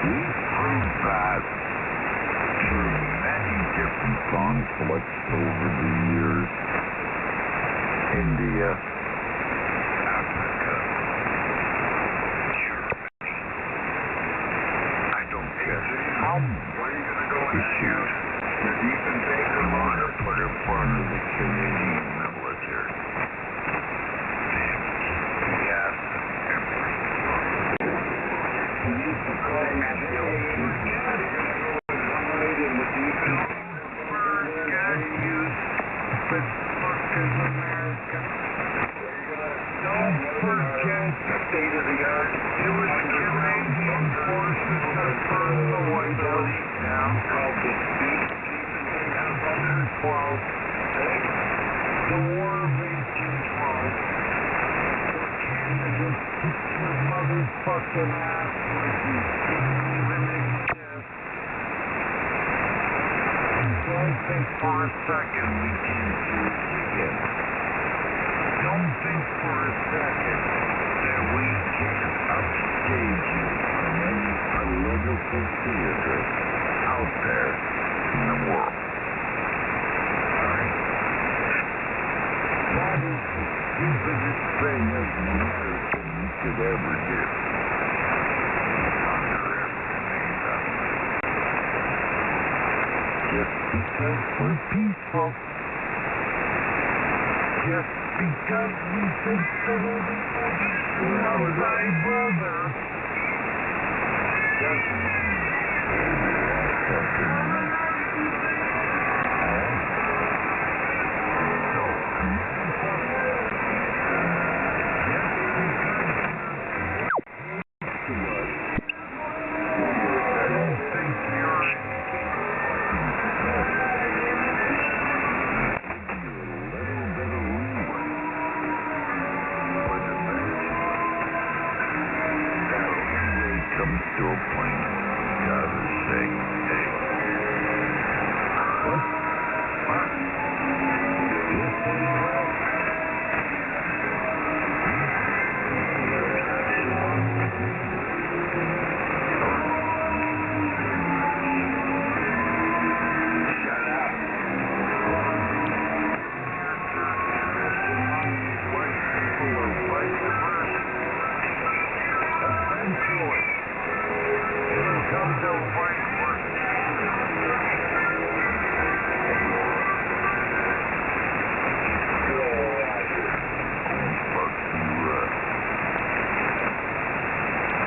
We've proved that through many different conflicts over the years. India, Africa, Germany. I don't care how many issues you want to put in front of the Canadian military. Yes, don't forget state-of-the-art. It was Canadian forces that burned the White House down. The War of 1812. Canada kicked your motherfucking ass like you didn't even exist. And don't think for a second we can't do it again. Don't think for a second that we can't upstage you on any political theater out there in the world. Alright? That is the stupidest thing as an American you could ever do. Underestimate us. Just because we're peaceful. Just because we think that everybody knows thy brother doesn't mean something. So, America, just because to us, I don't think you're comes to a point you gotta say, hey, what? Yes, we will. Shut up. White people are vice versa. Eventually. It'll come to a point where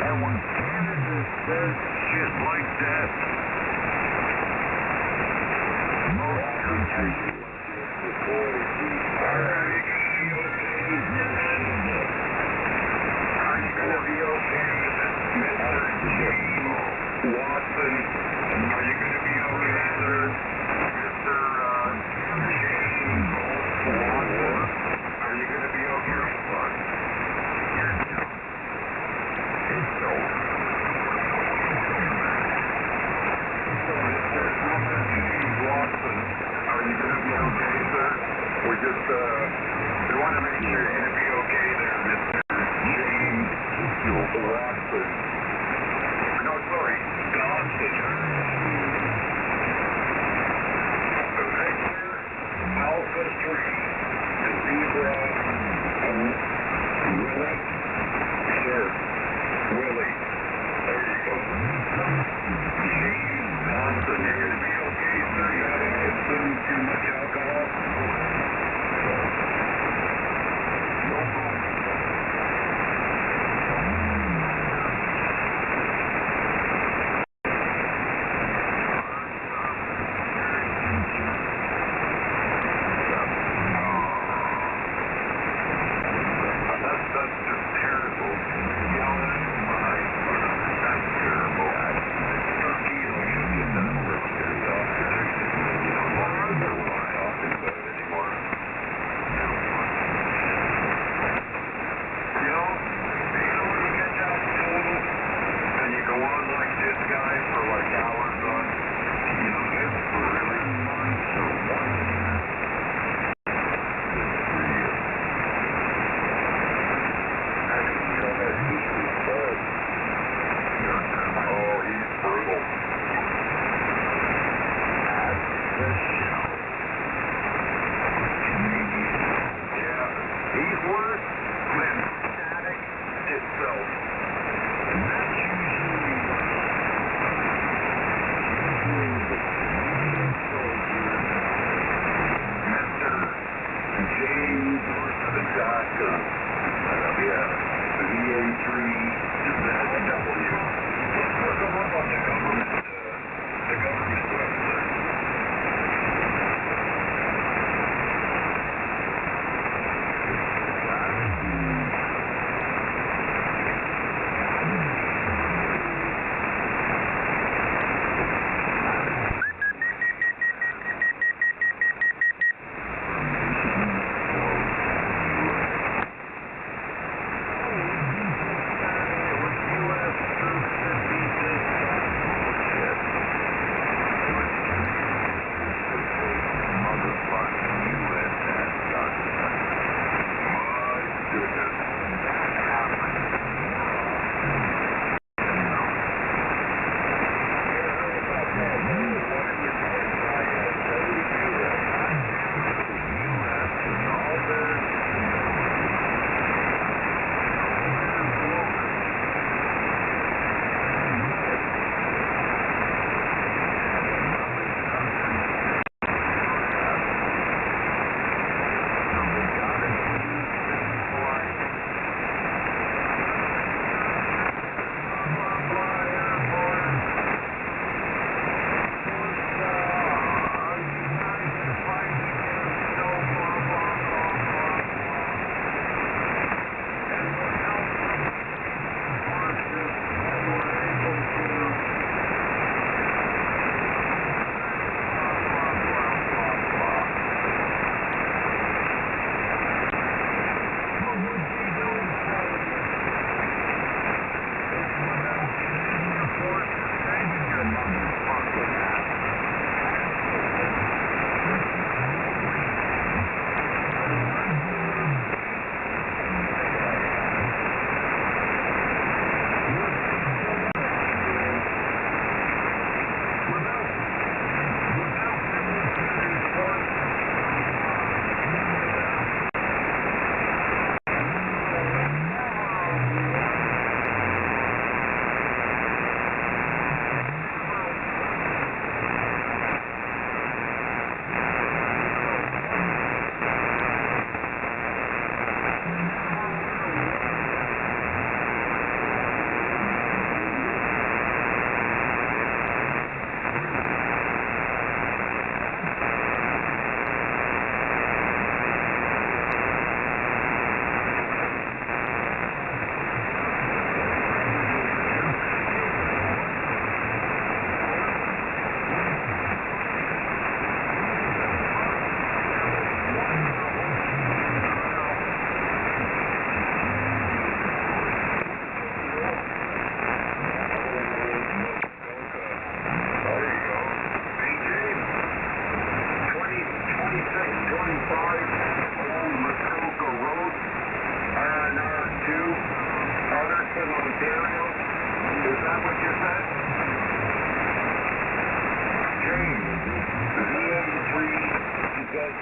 and when Canada says shit like that, most countries are you gonna be okay? Watson, are you going to be okay, sir? Mr. James Watson, are you going to be okay? Look, you're done. It's over. It's over. Mr. James Watson, are you going to be we want to make sure you're going to be okay there, Mr. James Watson. No, sorry, Dawson. Victor Alpha 3, Zebra, Willie. Sir, Willie. There you go. James Dawson, you're going to be okay, sir. You haven't consumed too much alcohol?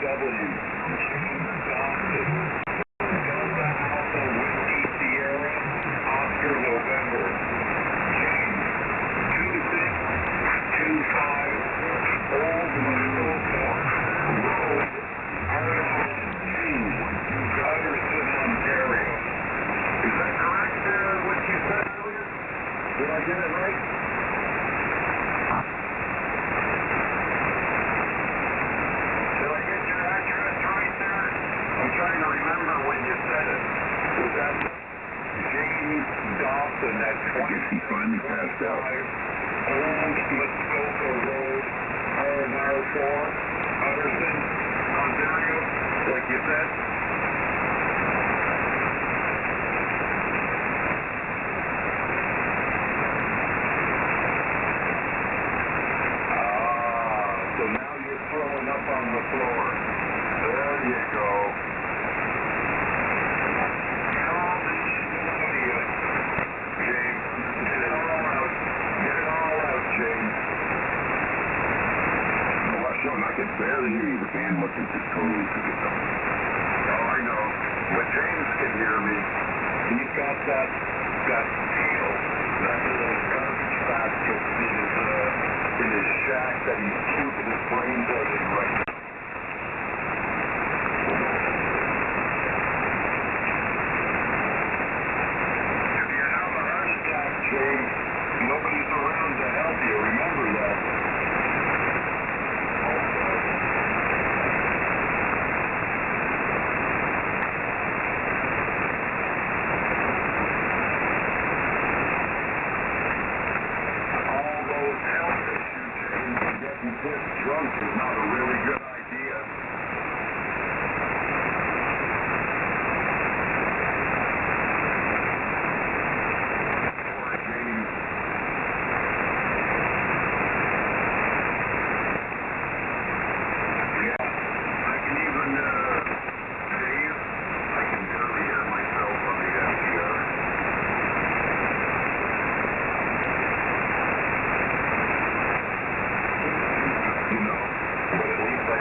VA3ZW. James Dawson. Delta Alpha Whiskey Sierra. Oscar November. James 2625 Old Matoka Road. Arnold James. Gunderson, Ontario. Is that correct, what you said earlier? Did I get it right? Did I get your address right there? I'm trying to remember when you said it. Was that James Dawson at 2625 Old Muskoka Road, R&R4, Utterson, Ontario, like you said? So now you're throwing up on the floor. There you go. James, get it all out. Get it all out, James. Well, Sean, I can barely hear you. The band must have just totally took it down. Oh, I know. But James can hear me. He's got that deal, that little garbage basket in his shack that he's keeping his brains out in right now. If you have a heart attack, James, nobody's around to help you. Remember that. Drunk is not a really good idea. Poor James. Yeah, I can even, Dave, I can barely hear myself on the FDR. You know, but at least I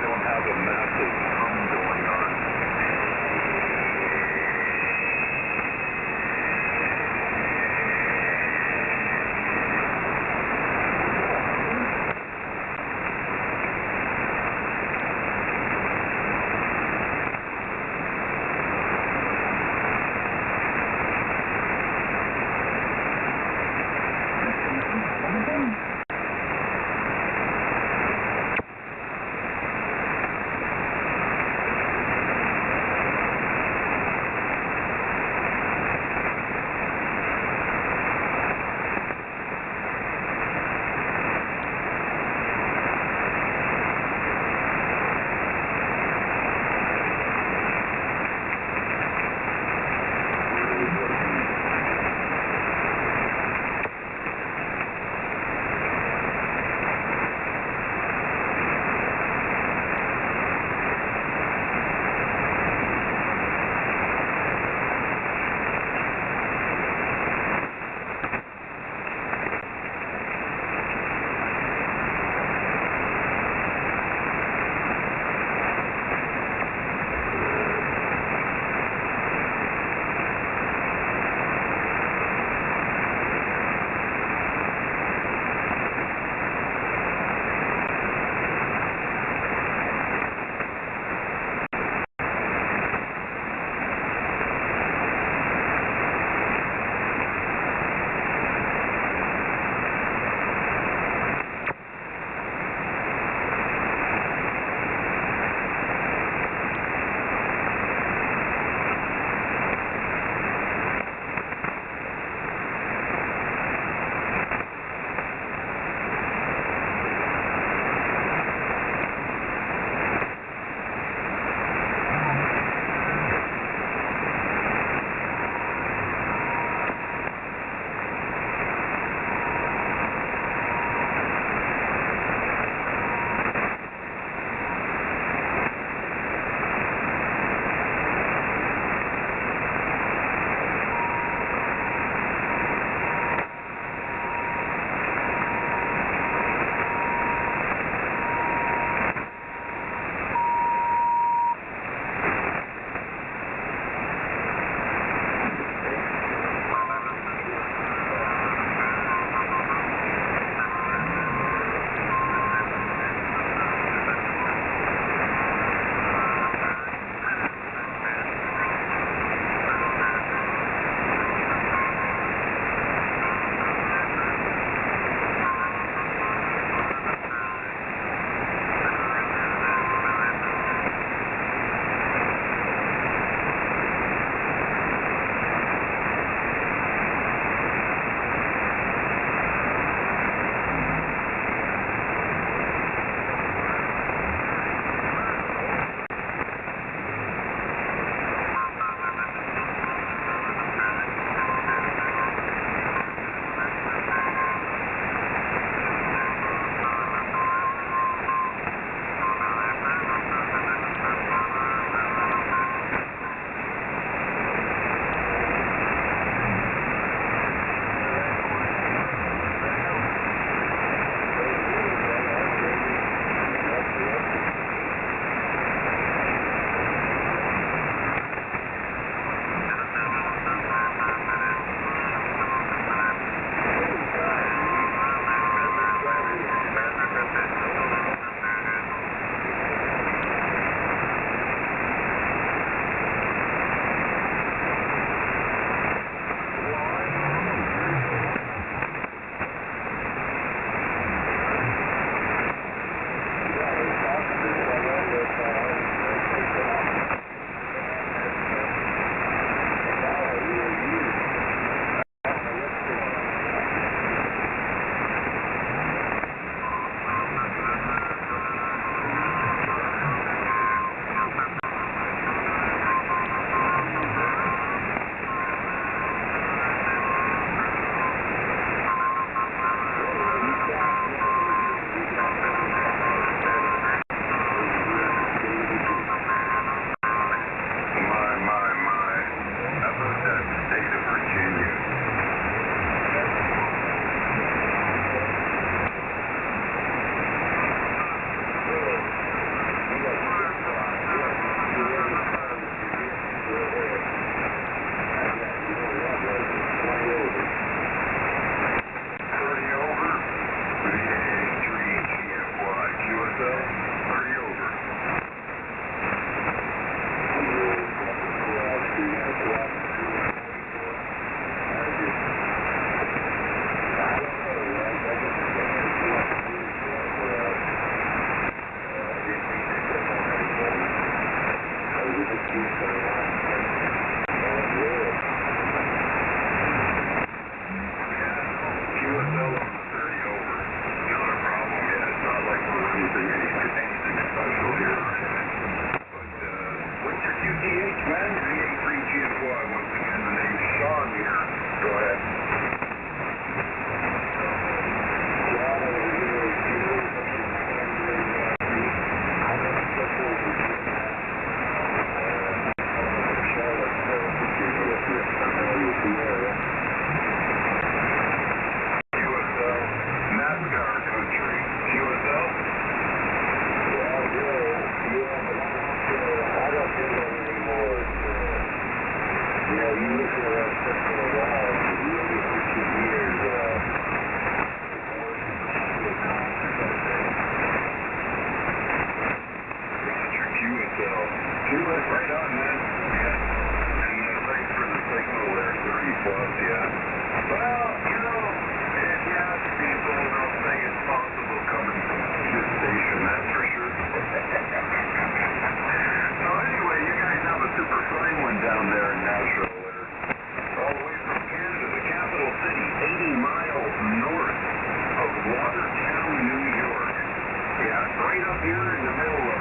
here in the middle of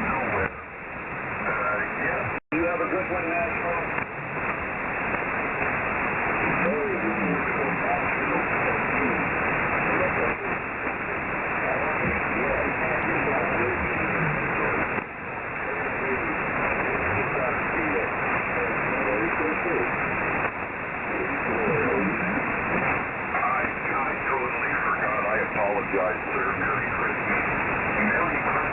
nowhere. Yes. You have a good one, Nashville? I totally forgot. I apologize, sir. Merry Christmas. Merry Christmas.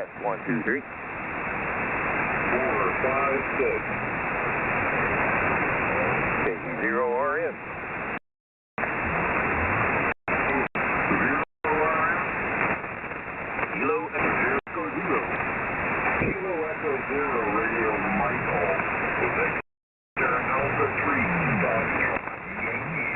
test. 1, 2, 3. 4, 5, 6. Okay, 0 RM. Kilo Echo 0. Kilo Echo 0, radio Michael. Victor Alpha 3, Foxtrot, Yankee.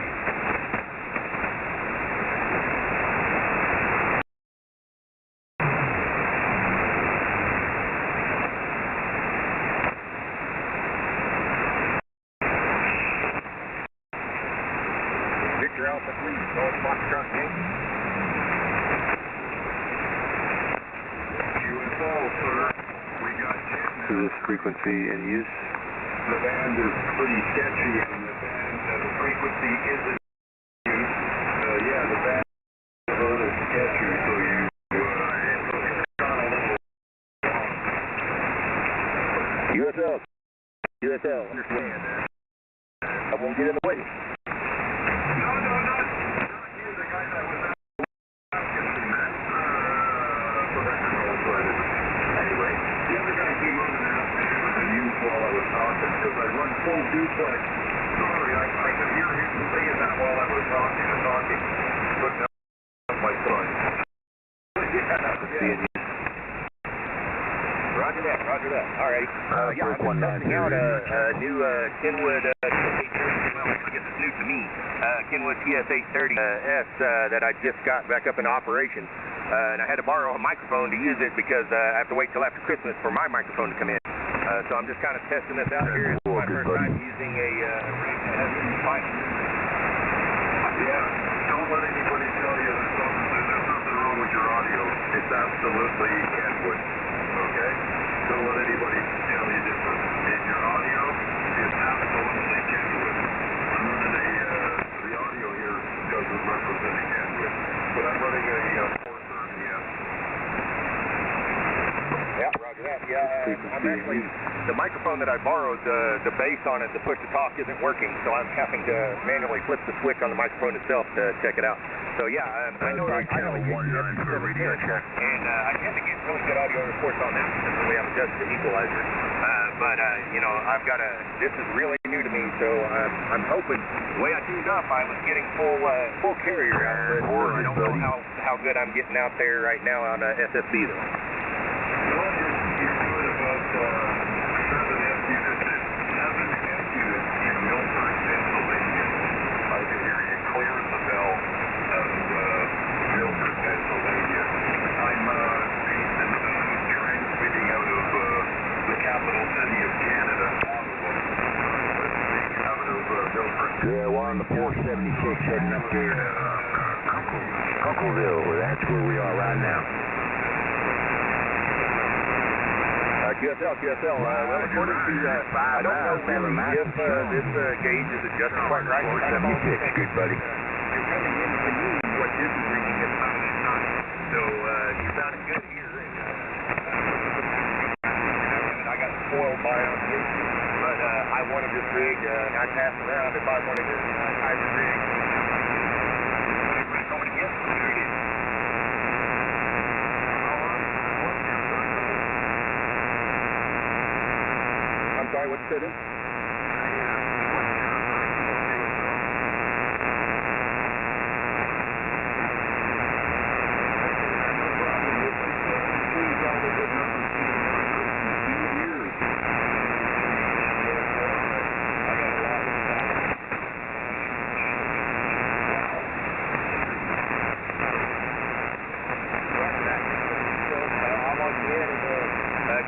Victor Alpha 3, Golf Foxtrot, Yankee. USO, sir. We got Jim. To this frequency in use. The band is pretty sketchy, and the frequency isn't used. Yeah, the band is a little sketchy, so it's gone a little USL. USL, understand. I won't get in the way. No, not you, the guy that was asking me, man. Forgot to know what it is. Anyway, the other guy came on and asked me if it was in use while I was talking, because I run full duplex. Sorry, I could hear him saying that while I was talking. But now, my son. Yeah. Roger that, roger that. Alrighty. Yeah, I'm testing out a new Kenwood TS830. Well, I guess it's new to me. Kenwood TS830S that I just got back up in operation. And I had to borrow a microphone to use it because I have to wait till after Christmas for my microphone to come in. So I'm just kind of testing this out here. It's my first time using a rig that has any final. Yeah, don't let anybody tell you there's nothing wrong with your audio. It's absolutely Kenwood. Okay? Don't let anybody tell you different. Your audio is absolutely Kenwood. I'm running the audio here doesn't represent a Kenwood, but I'm running a 430, yes. Yeah, roger that. Yeah, I'm actually, the microphone that I borrowed, the bass on it, the push-to-talk isn't working, so I'm having to manually flip the switch on the microphone itself to check it out. So yeah, I know I have a radio check, and I tend to get really good audio reports on that because of the way I'm adjusted the equalizer. But you know, this is really new to me, so I'm hoping, the way I tuned up, I was getting full carrier output, so I don't know how good I'm getting out there right now on SSB though. Well, you're good about 7F units in Milford, Pennsylvania. I can hear you clear as a bell out of Milford, Pennsylvania. I'm transmitting out of the capital city of Canada, Ottawa. Out of Milford. Yeah, we're on the 476 heading up to Kunkleville. That's where we are right now. QSL, well, according to, I don't know really if this gauge is adjusted quite right. 476, good buddy. You're coming in to me what this is reading at about that time. So, you're about as good here. I got spoiled by on the but I wanted this rig, and I passed around if I wanted this hybrid rig. Everybody coming again? Here it is. I'm sorry, what's it?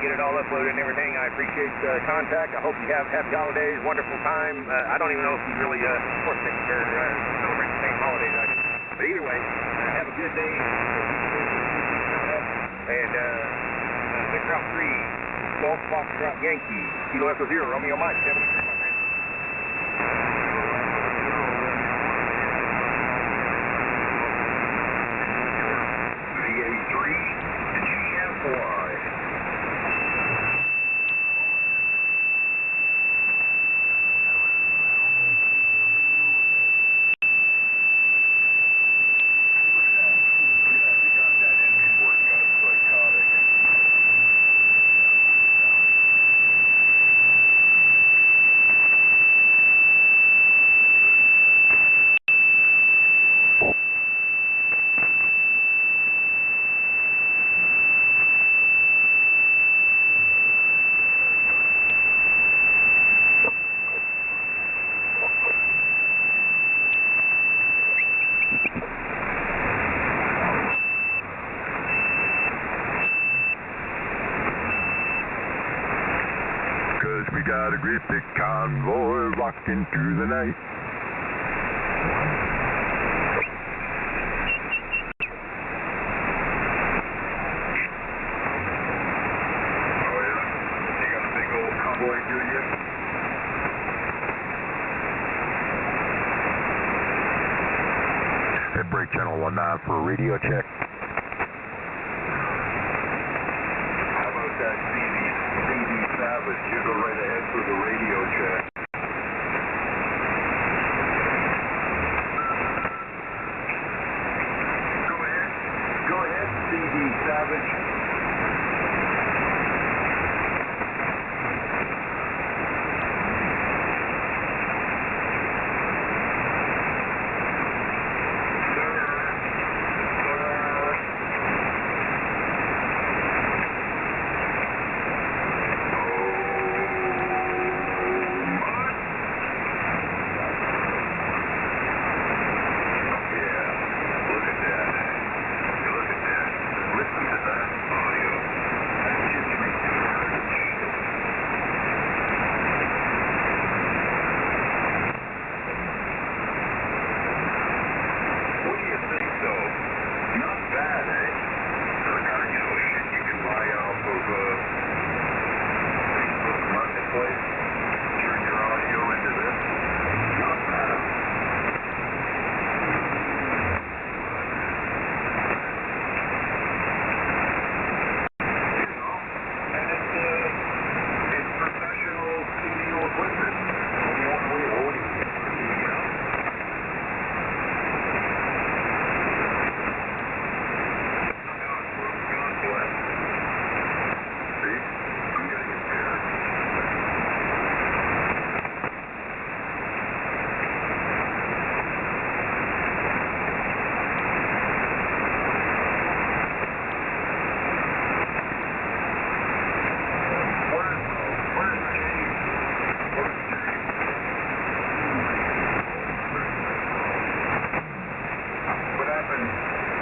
Get it all uploaded and everything. I appreciate the contact. I hope you have happy holidays, wonderful time. I don't even know if you really, of course, celebrate the same holidays. But either way, have a good day. And Victor Alpha 3, Golf Foxtrot Yankee, Kilo Echo 0, Romeo Mike, 73, my friend. VA3 GFY. Look at that. You got that in before it got psychotic. We got a great big convoy rocking through the night. Oh yeah? You got a big old convoy, do you? Hey, break channel 19 for a radio check. How about that CD Savage? You go right ahead for the radio check. Go ahead, CD Savage.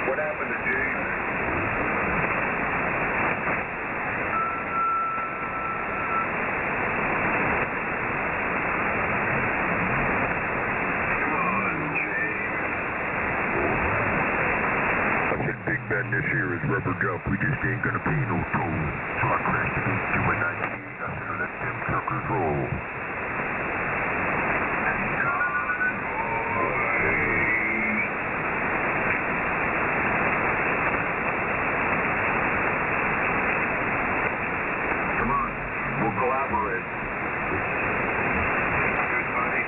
What happened to James? Come on, James. I said Big Ben this year is rubber duck. We just ain't gonna pay no toll. So I crashed against you in 98. I said let them truckers roll. Collaborate. Good, buddy.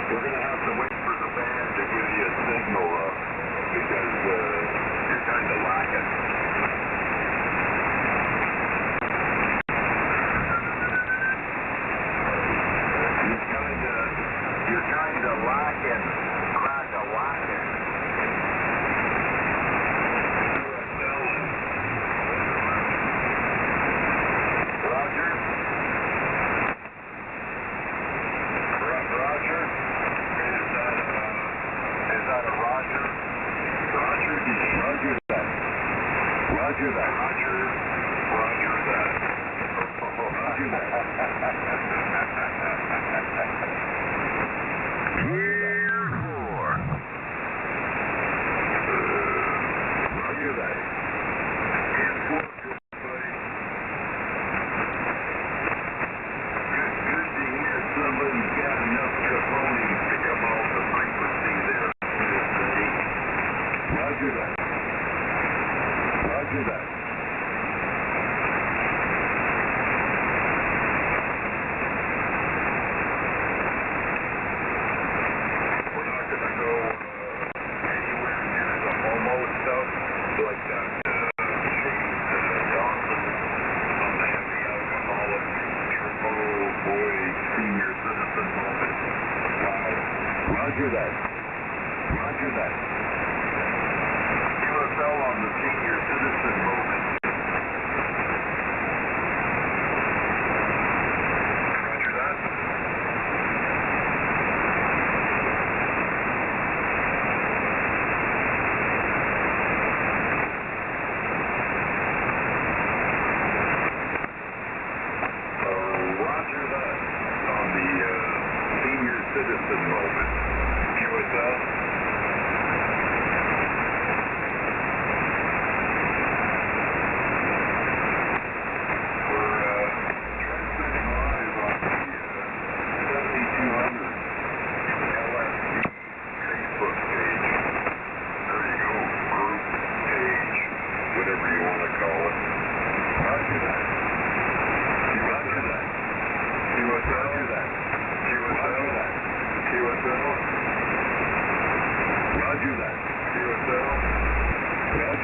We're going to have to wait for the band to give you a signal, because you're kind of lacking. You're kind of lacking. Crack-a-lacking. Roger that. Tier 4. Roger that. Good to hear somebody's got enough cojones to come off the frequency there. Roger that. Roger that. We're not going to go anywhere near the Momo stuff like that James Johnson on the heavy alcoholic triple boy senior citizen moment. Roger that. Roger that. QSL on the senior citizen moment. Roger that.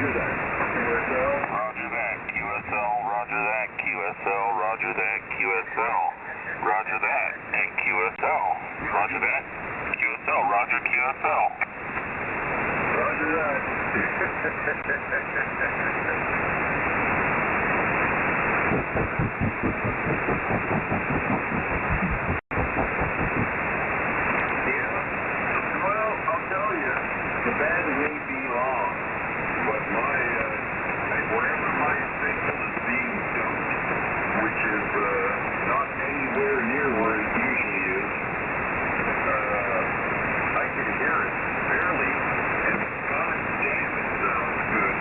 Roger that. QSL. Roger that, QSL, roger that, QSL, roger that, QSL, roger that, and QSL, roger that, QSL, roger QSL. Roger that. Yeah. Well, I'll tell you, the band may be long, but wherever my signal is being dumped, which is not anywhere near where it usually is, I can hear it barely, and god damn, it sounds good.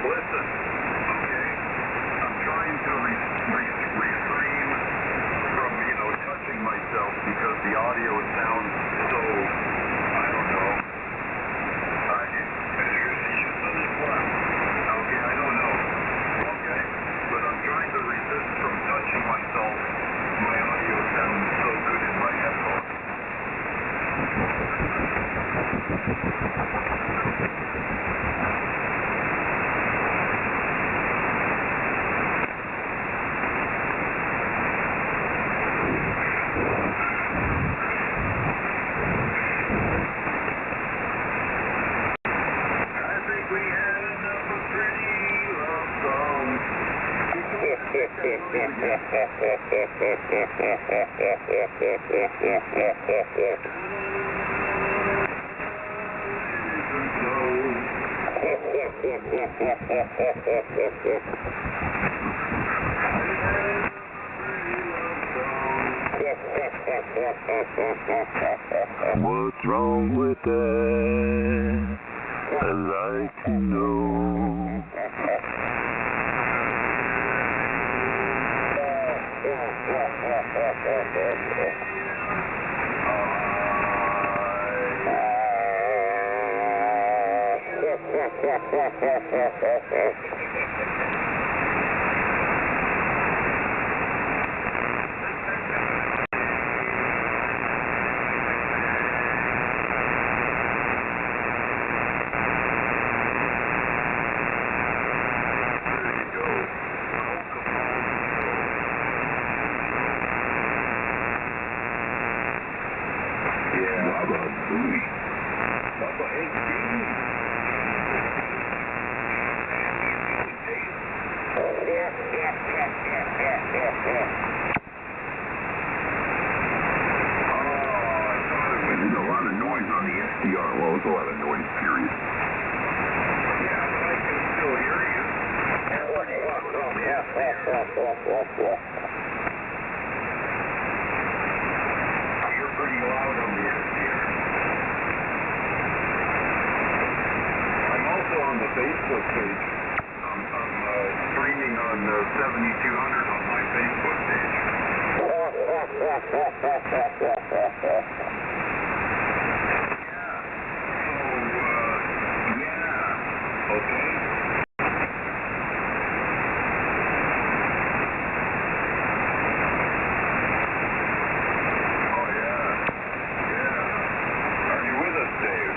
Listen, okay, I'm trying to refrain from, touching myself because the audio sounds so, I don't know. Okay, I don't know. Okay, but I'm trying to resist from touching myself. My audio sounds so good in my headphones. We had enough of pretty love songs. What's wrong with that? I'd like to know. There's a lot of noise on the SDR. Well, there's a lot of noise, period. Yeah, but I can still hear you. You're pretty loud on the SDR. I'm also on the Facebook page. I'm streaming on 7200 on my Facebook page. Okay. Oh, yeah. Yeah. Are you with us, Dave?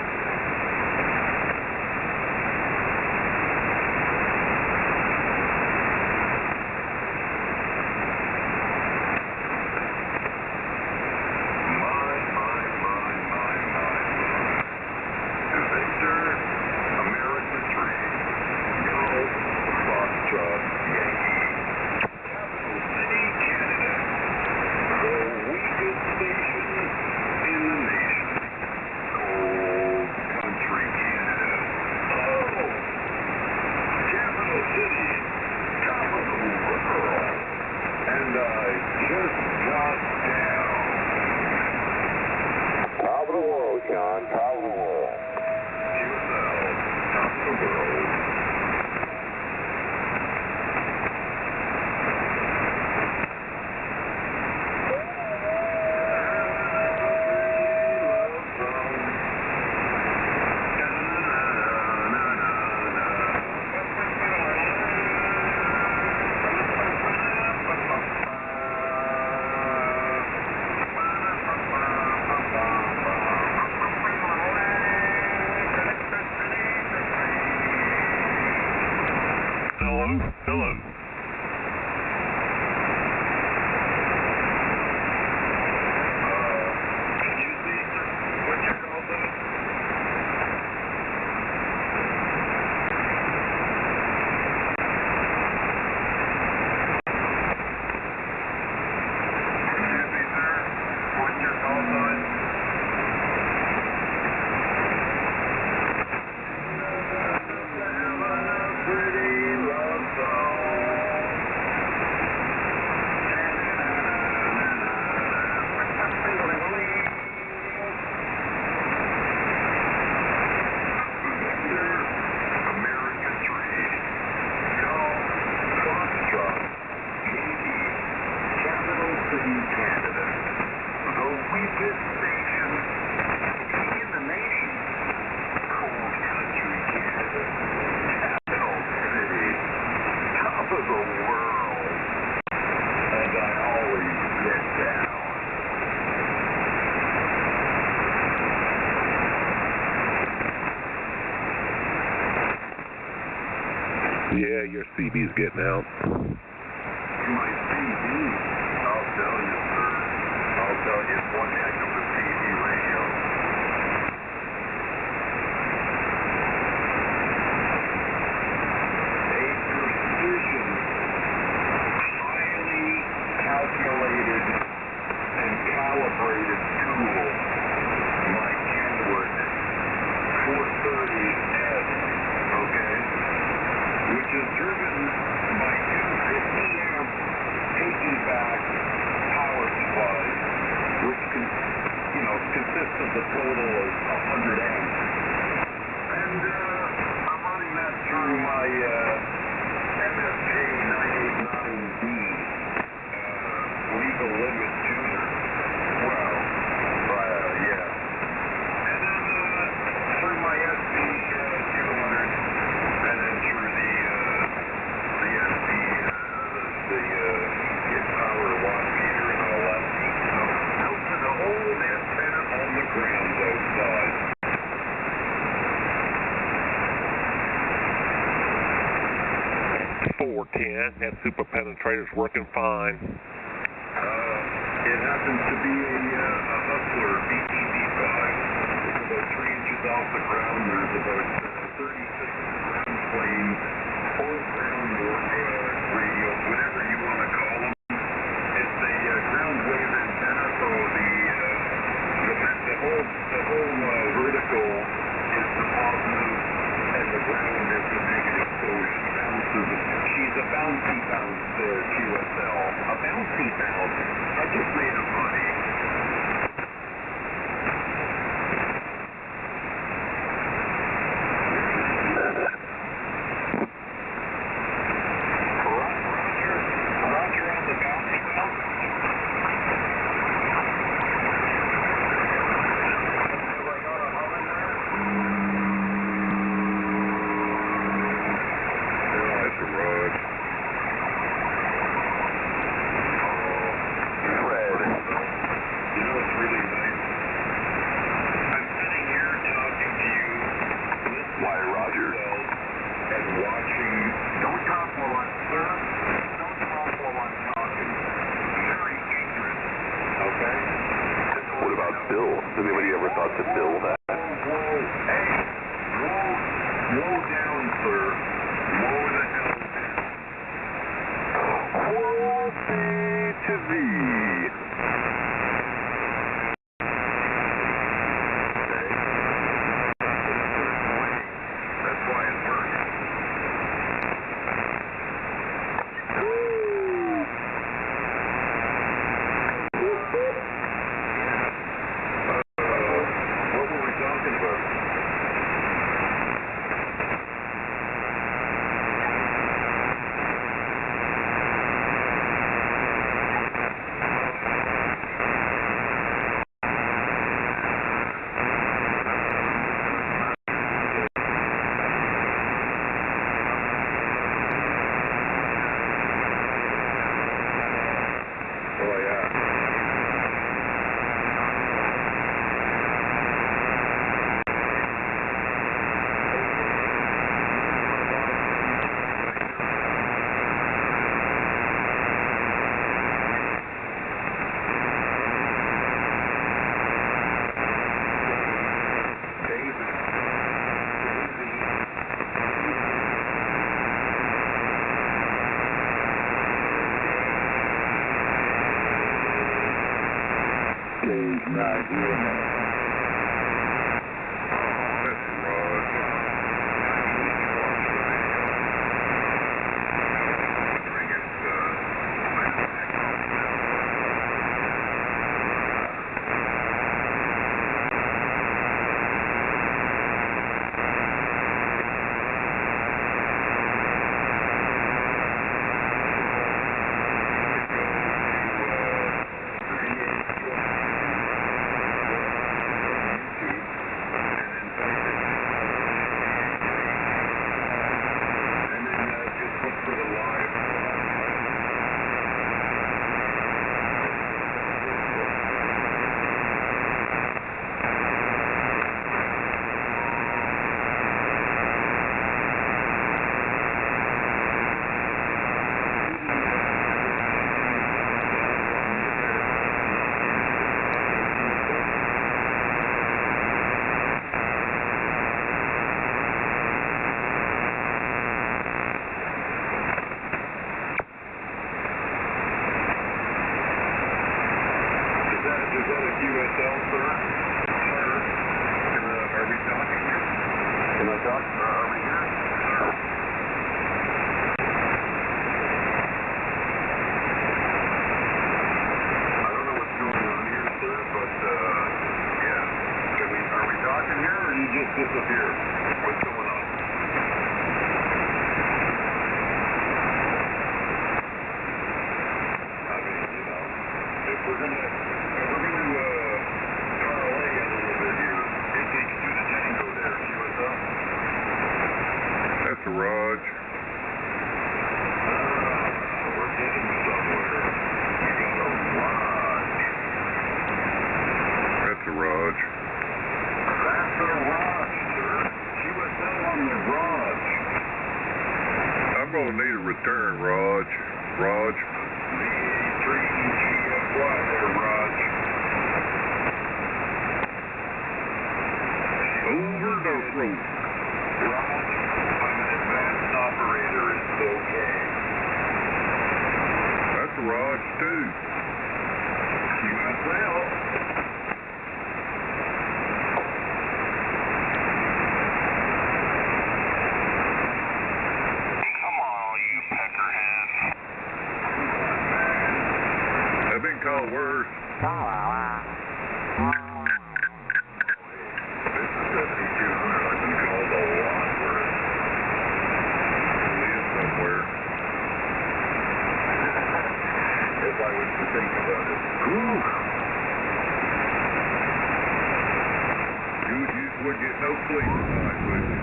in Canada, the weakest nation in the nation, cold country Canada, capital city, top of the world, and I always get down. Yeah, your CB's getting out. My CB, I'll tell you, sir. I'll tell you, it's one heck of a CB radio. A precision, highly calculated and calibrated tool, my Kenwood 430S, okay? Which is driven by two 50-amp piggyback power supplies, which consists of the total of 100 amps. And I'm running that through my MSJ 989B legal limit tuner. Well, yeah. And then through my SB 200, and then through the SB, get power watt meter and all that. So out to the old antenna on the ground outside. 410, that super penetrator's working fine. It happens to be a Hustler BTV5. It's about 3 inches off the ground. There's about 36 ground planes, full ground radio, whatever you want to call them. It's a ground wave antenna, so the whole vertical is the positive and the ground is the negative. So she bounces. She's a bouncy bounce QSL. A bouncy bounce. I just made it funny. Roger on the bouncy bounce. Have I got a hum in there? That's a Raj. Fred. You know what's really nice? I'm sitting here talking to you, listening Why, Roger? to yourself, and watching. Don't talk while I'm talking. Very ignorant. Okay? What about Bill? Has anybody ever thought to Bill that? Whoa. Hey. Whoa down, sir. Whoa the hell down. Whoa, B to V. That's why it works. What were we talking about? Oh, yeah. Dave's not here now. That's Raj. Wondering if QSL, sir. Sir. Are we talking? Can I talk? Are we here? Sir. I don't know what's going on here, sir, but, yeah. Are we talking here, or you just disappeared? What's going on? I mean, you know, if we're gonna parlay a little bit here, it takes two to tango there, QSL. That's a Raj. We're getting somewhere. We got a Raj. That's a Raj. That's a Raj, sir. QSL on the Raj. I'm gonna need a return, Raj. Raj. VA3ZW there, Raj. Over the rope. Raj, I'm an advanced operator. It's okay. That's a Raj too. QSL. Come on, all you peckerheads. I've been called worse. This is 7200. I've been called a lot worse. Live somewhere. If I was to think about it. Whew. You just wouldn't get no sleep tonight, would you?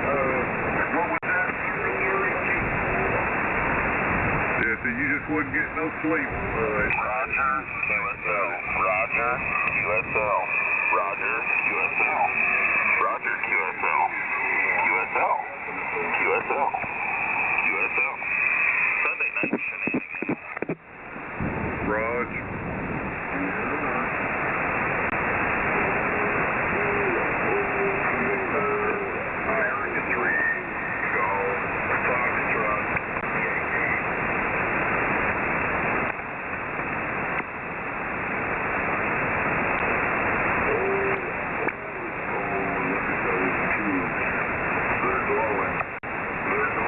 What was that? Yeah, so you just wouldn't get no sleep tonight. Roger, QSL. Roger, QSL. Roger, QSL. Roger, QSL. QSL. QSL. QSL. Sunday night shenanigans. Raj. America 3. Go. Foxtrot. Yankee. Oh, look at those tubes. They're glowing. They're glowing.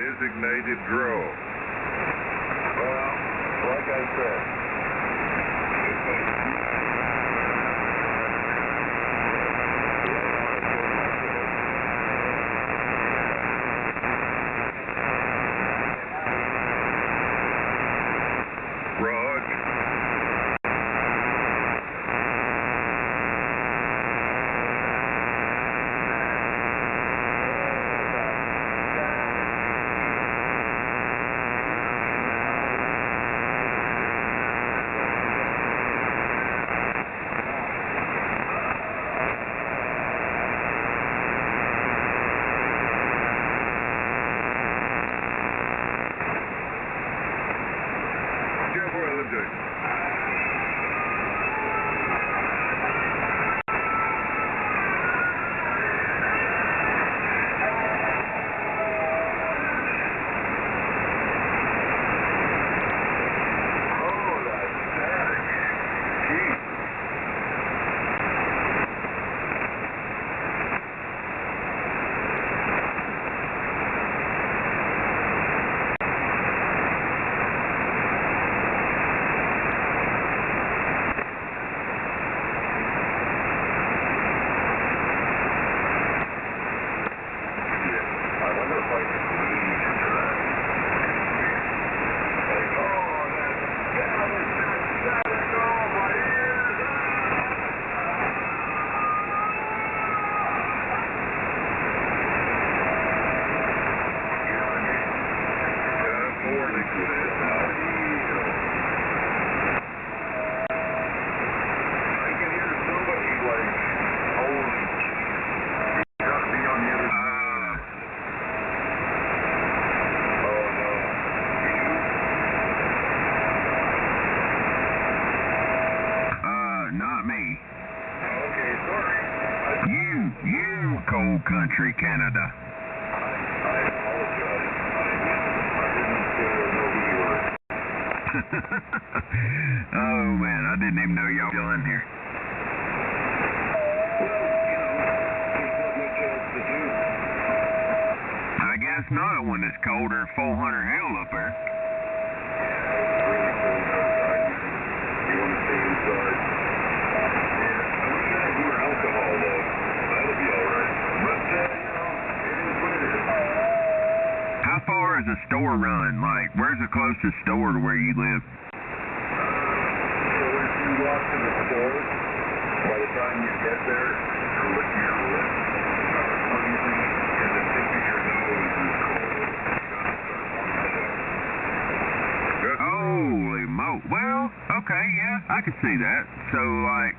designated drone. Well, like I said, Rog. Not me. okay, sorry. You, cold country Canada. I apologize. I didn't know who you were. Oh man, I didn't even know y'all were still in here. Well, there's not much else to do. I guess not when it's colder 400 hell up there. It's really cold outside. You want to stay inside? I wish I had more alcohol, though. That'll be all right. But, it is what it is. How far is a store run? Like, where's the closest store to where you live? So if you walk to the store, by the time you get there, you're licking your lips, freezing, and the tip of your nose is cold. Holy well, okay, yeah, I could see that. So, like,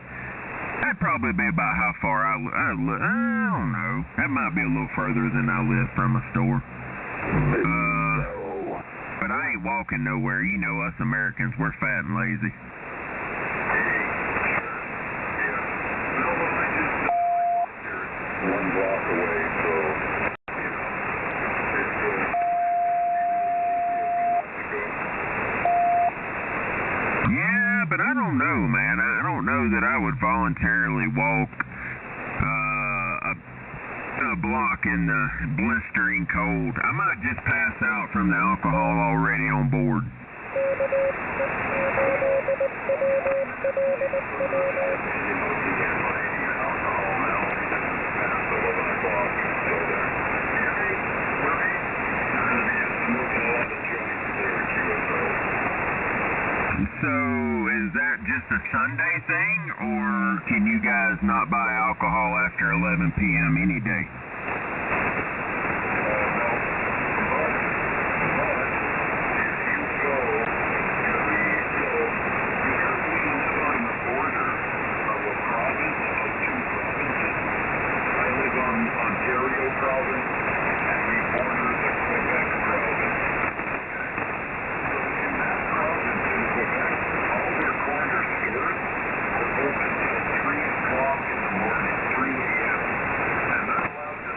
that'd probably be about how far I don't know. That might be a little further than I live from a store. But I ain't walking nowhere. You know us Americans, we're fat and lazy. One block away, so yeah, but I don't know, man. I don't know that I would voluntarily walk a block in the blistering cold. I might just pass out from the alcohol already on board. So, is that just a Sunday thing, or can you guys not buy alcohol after 11 p.m. any day? Ontario province, and we border the Quebec province. So in that province in Quebec, all their corner stores are open till 3 o'clock in the morning, 3 a.m. And they're allowed to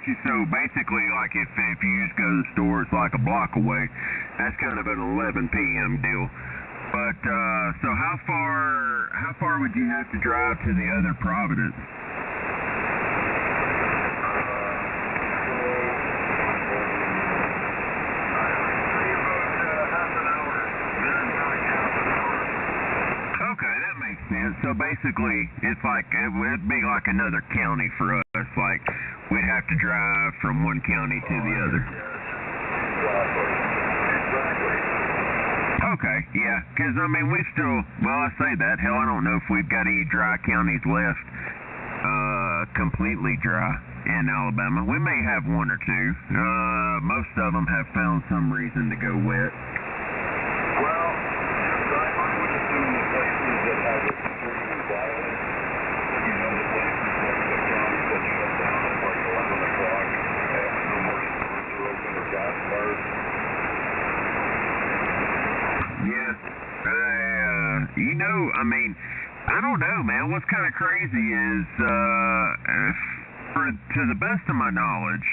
you. So basically, like if you just go to the store, it's like a block away. That's kind of an 11 p.m. deal. But so how far would you have to drive to the other Providence? So basically, it's like, it'd be like another county for us. Like, we'd have to drive from one county to the other. Exactly. Okay, yeah, because, I mean, we still, well, I say that. Hell, I don't know if we've got any dry counties left, completely dry in Alabama. We may have one or two. Most of them have found some reason to go wet. Well, I would assume the places that have extreme violence, you know, the places like the counties that shut down at like 11 o'clock and no more stores are open or gas bars. Yeah. You know, I mean, I don't know, man. What's kind of crazy is, to the best of my knowledge,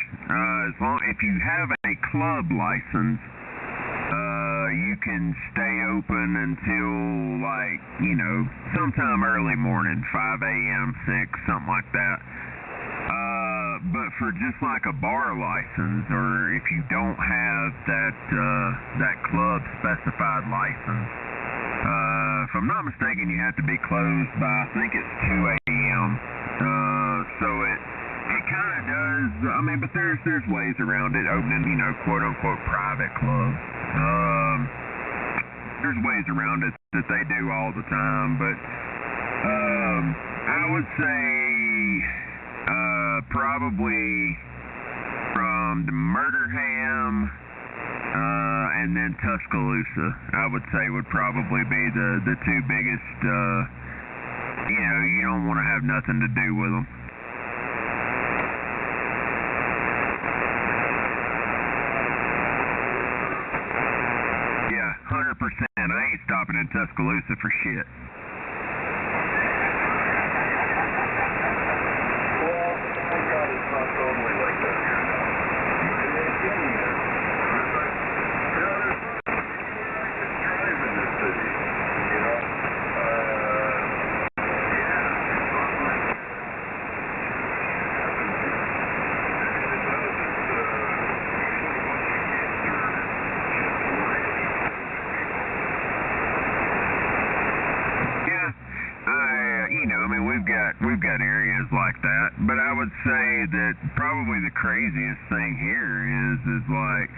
if you have a club license, you can stay open until, like, you know, sometime early morning, 5 a.m., 6, something like that. But for just like a bar license, or if you don't have that club specified license, if I'm not mistaken, you have to be closed by, I think it's 2 a.m. So it kind of does, I mean, but there's ways around it, opening, you know, quote unquote private clubs. There's ways around it that they do all the time, but I would say probably from the Murderham and then Tuscaloosa, I would say would probably be the two biggest, you know, you don't want to have nothing to do with them. Yeah, 100%. I ain't stopping in Tuscaloosa for shit. Well, thank God it's not totally like that here now. And there's getting there. There's like, you know, there's not anywhere I can drive in this city. You know? Yeah, it's not like happened here. And it does, it's usually once you get here, it's really you know, I mean, we've got areas like that, but I would say that probably the craziest thing here is like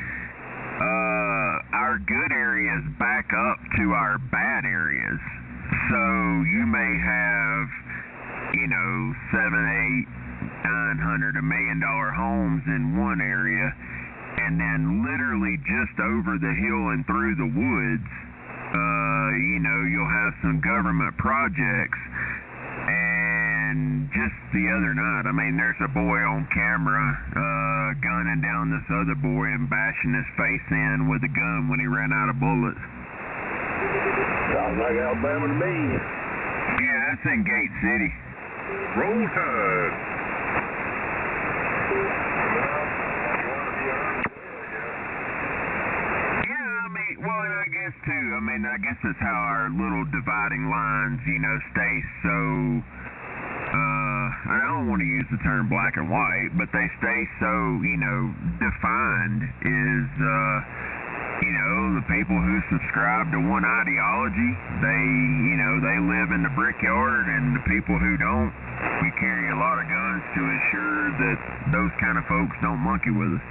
our good areas back up to our bad areas. So you may have, you know, 7, 8, 900, $1 million homes in one area, and then literally just over the hill and through the woods, you know, you'll have some government projects. And just the other night, I mean, there's a boy on camera gunning down this other boy and bashing his face in with a gun when he ran out of bullets. sounds like Alabama to me. Yeah, that's in Gate City. Roll Tide. I guess that's how our little dividing lines, you know, stay so, I don't want to use the term black and white, but they stay so, you know, defined is, you know, the people who subscribe to one ideology, they, you know, they live in the brickyard, and the people who don't, we carry a lot of guns to ensure that those kind of folks don't monkey with us.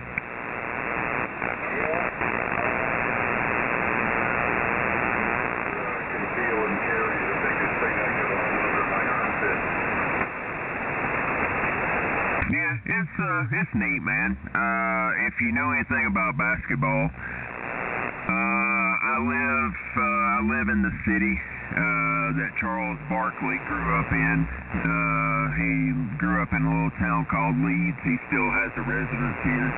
It's neat, man. If you know anything about basketball, I live in the city that Charles Barkley grew up in. He grew up in a little town called Leeds. He still has a residence here.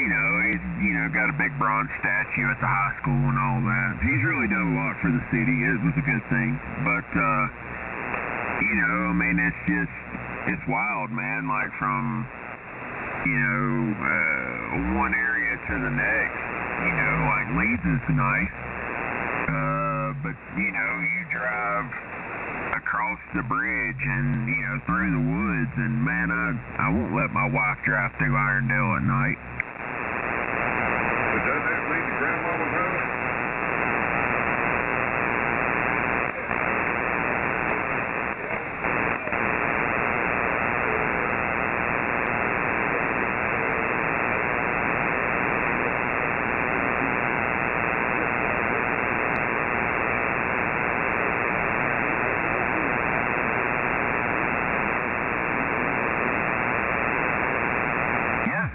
You know, he's, you know, got a big bronze statue at the high school and all that. He's really done a lot for the city. It was a good thing. But, you know, I mean, it's just, it's wild, man, like from, you know, one area to the next. You know, like Leeds is nice, but, you know, you drive across the bridge and, you know, through the woods, and, man, I won't let my wife drive through Irondale at night. But doesn't that lead to Grandmama's house?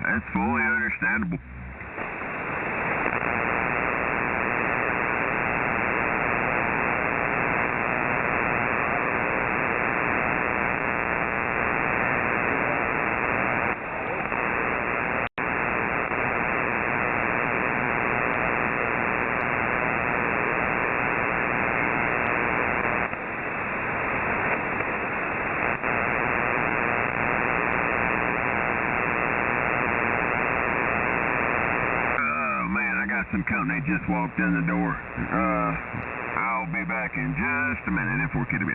That's fully understandable. Some company just walked in the door. I'll be back in just a minute if we're kidding me.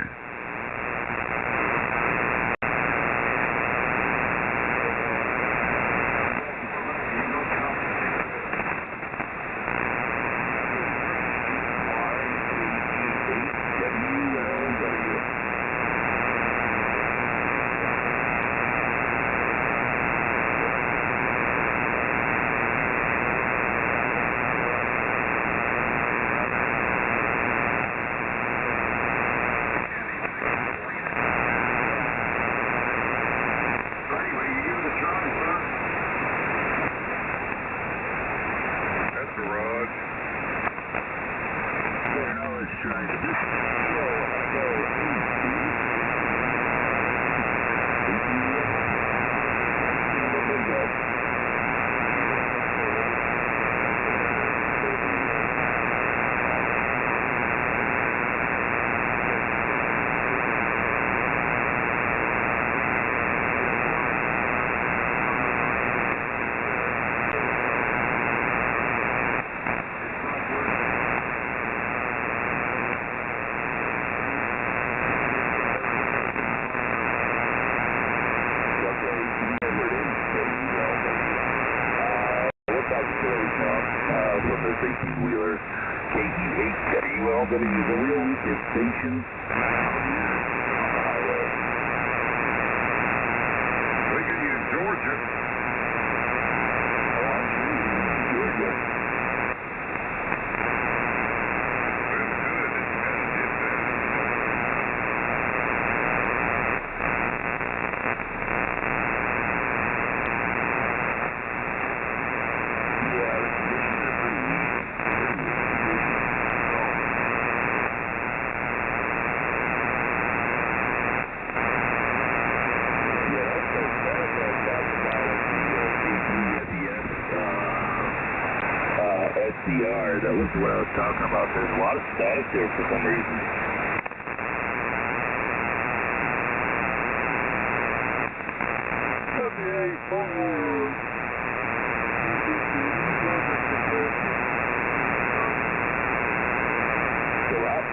Wheeler, KU8WLW, the real weekend station. Look at you in Georgia. Oh, I'm sure you're in Georgia. That's good. It's kind of get that. Yeah, the conditions are pretty weak. Pretty weak conditions. Yeah, that's what I talked about at the SCR. That was what I was talking about. There's a lot of static there for some reason. Still out?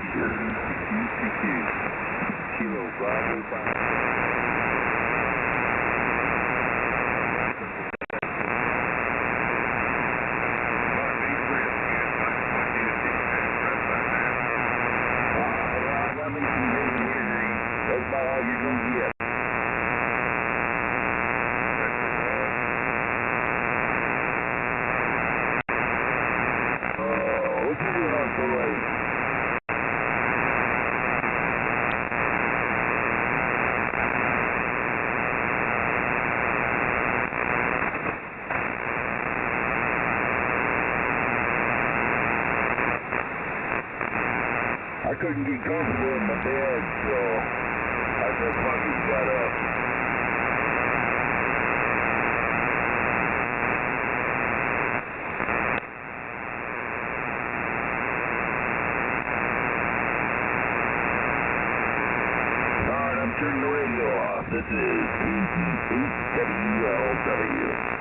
Kilo Bravo 5. That's about all you're going to get. What you doing on so late? I couldn't get comfortable in my bed, so I just fucking got up. Alright, I'm turning the radio off. This is VA3ZW.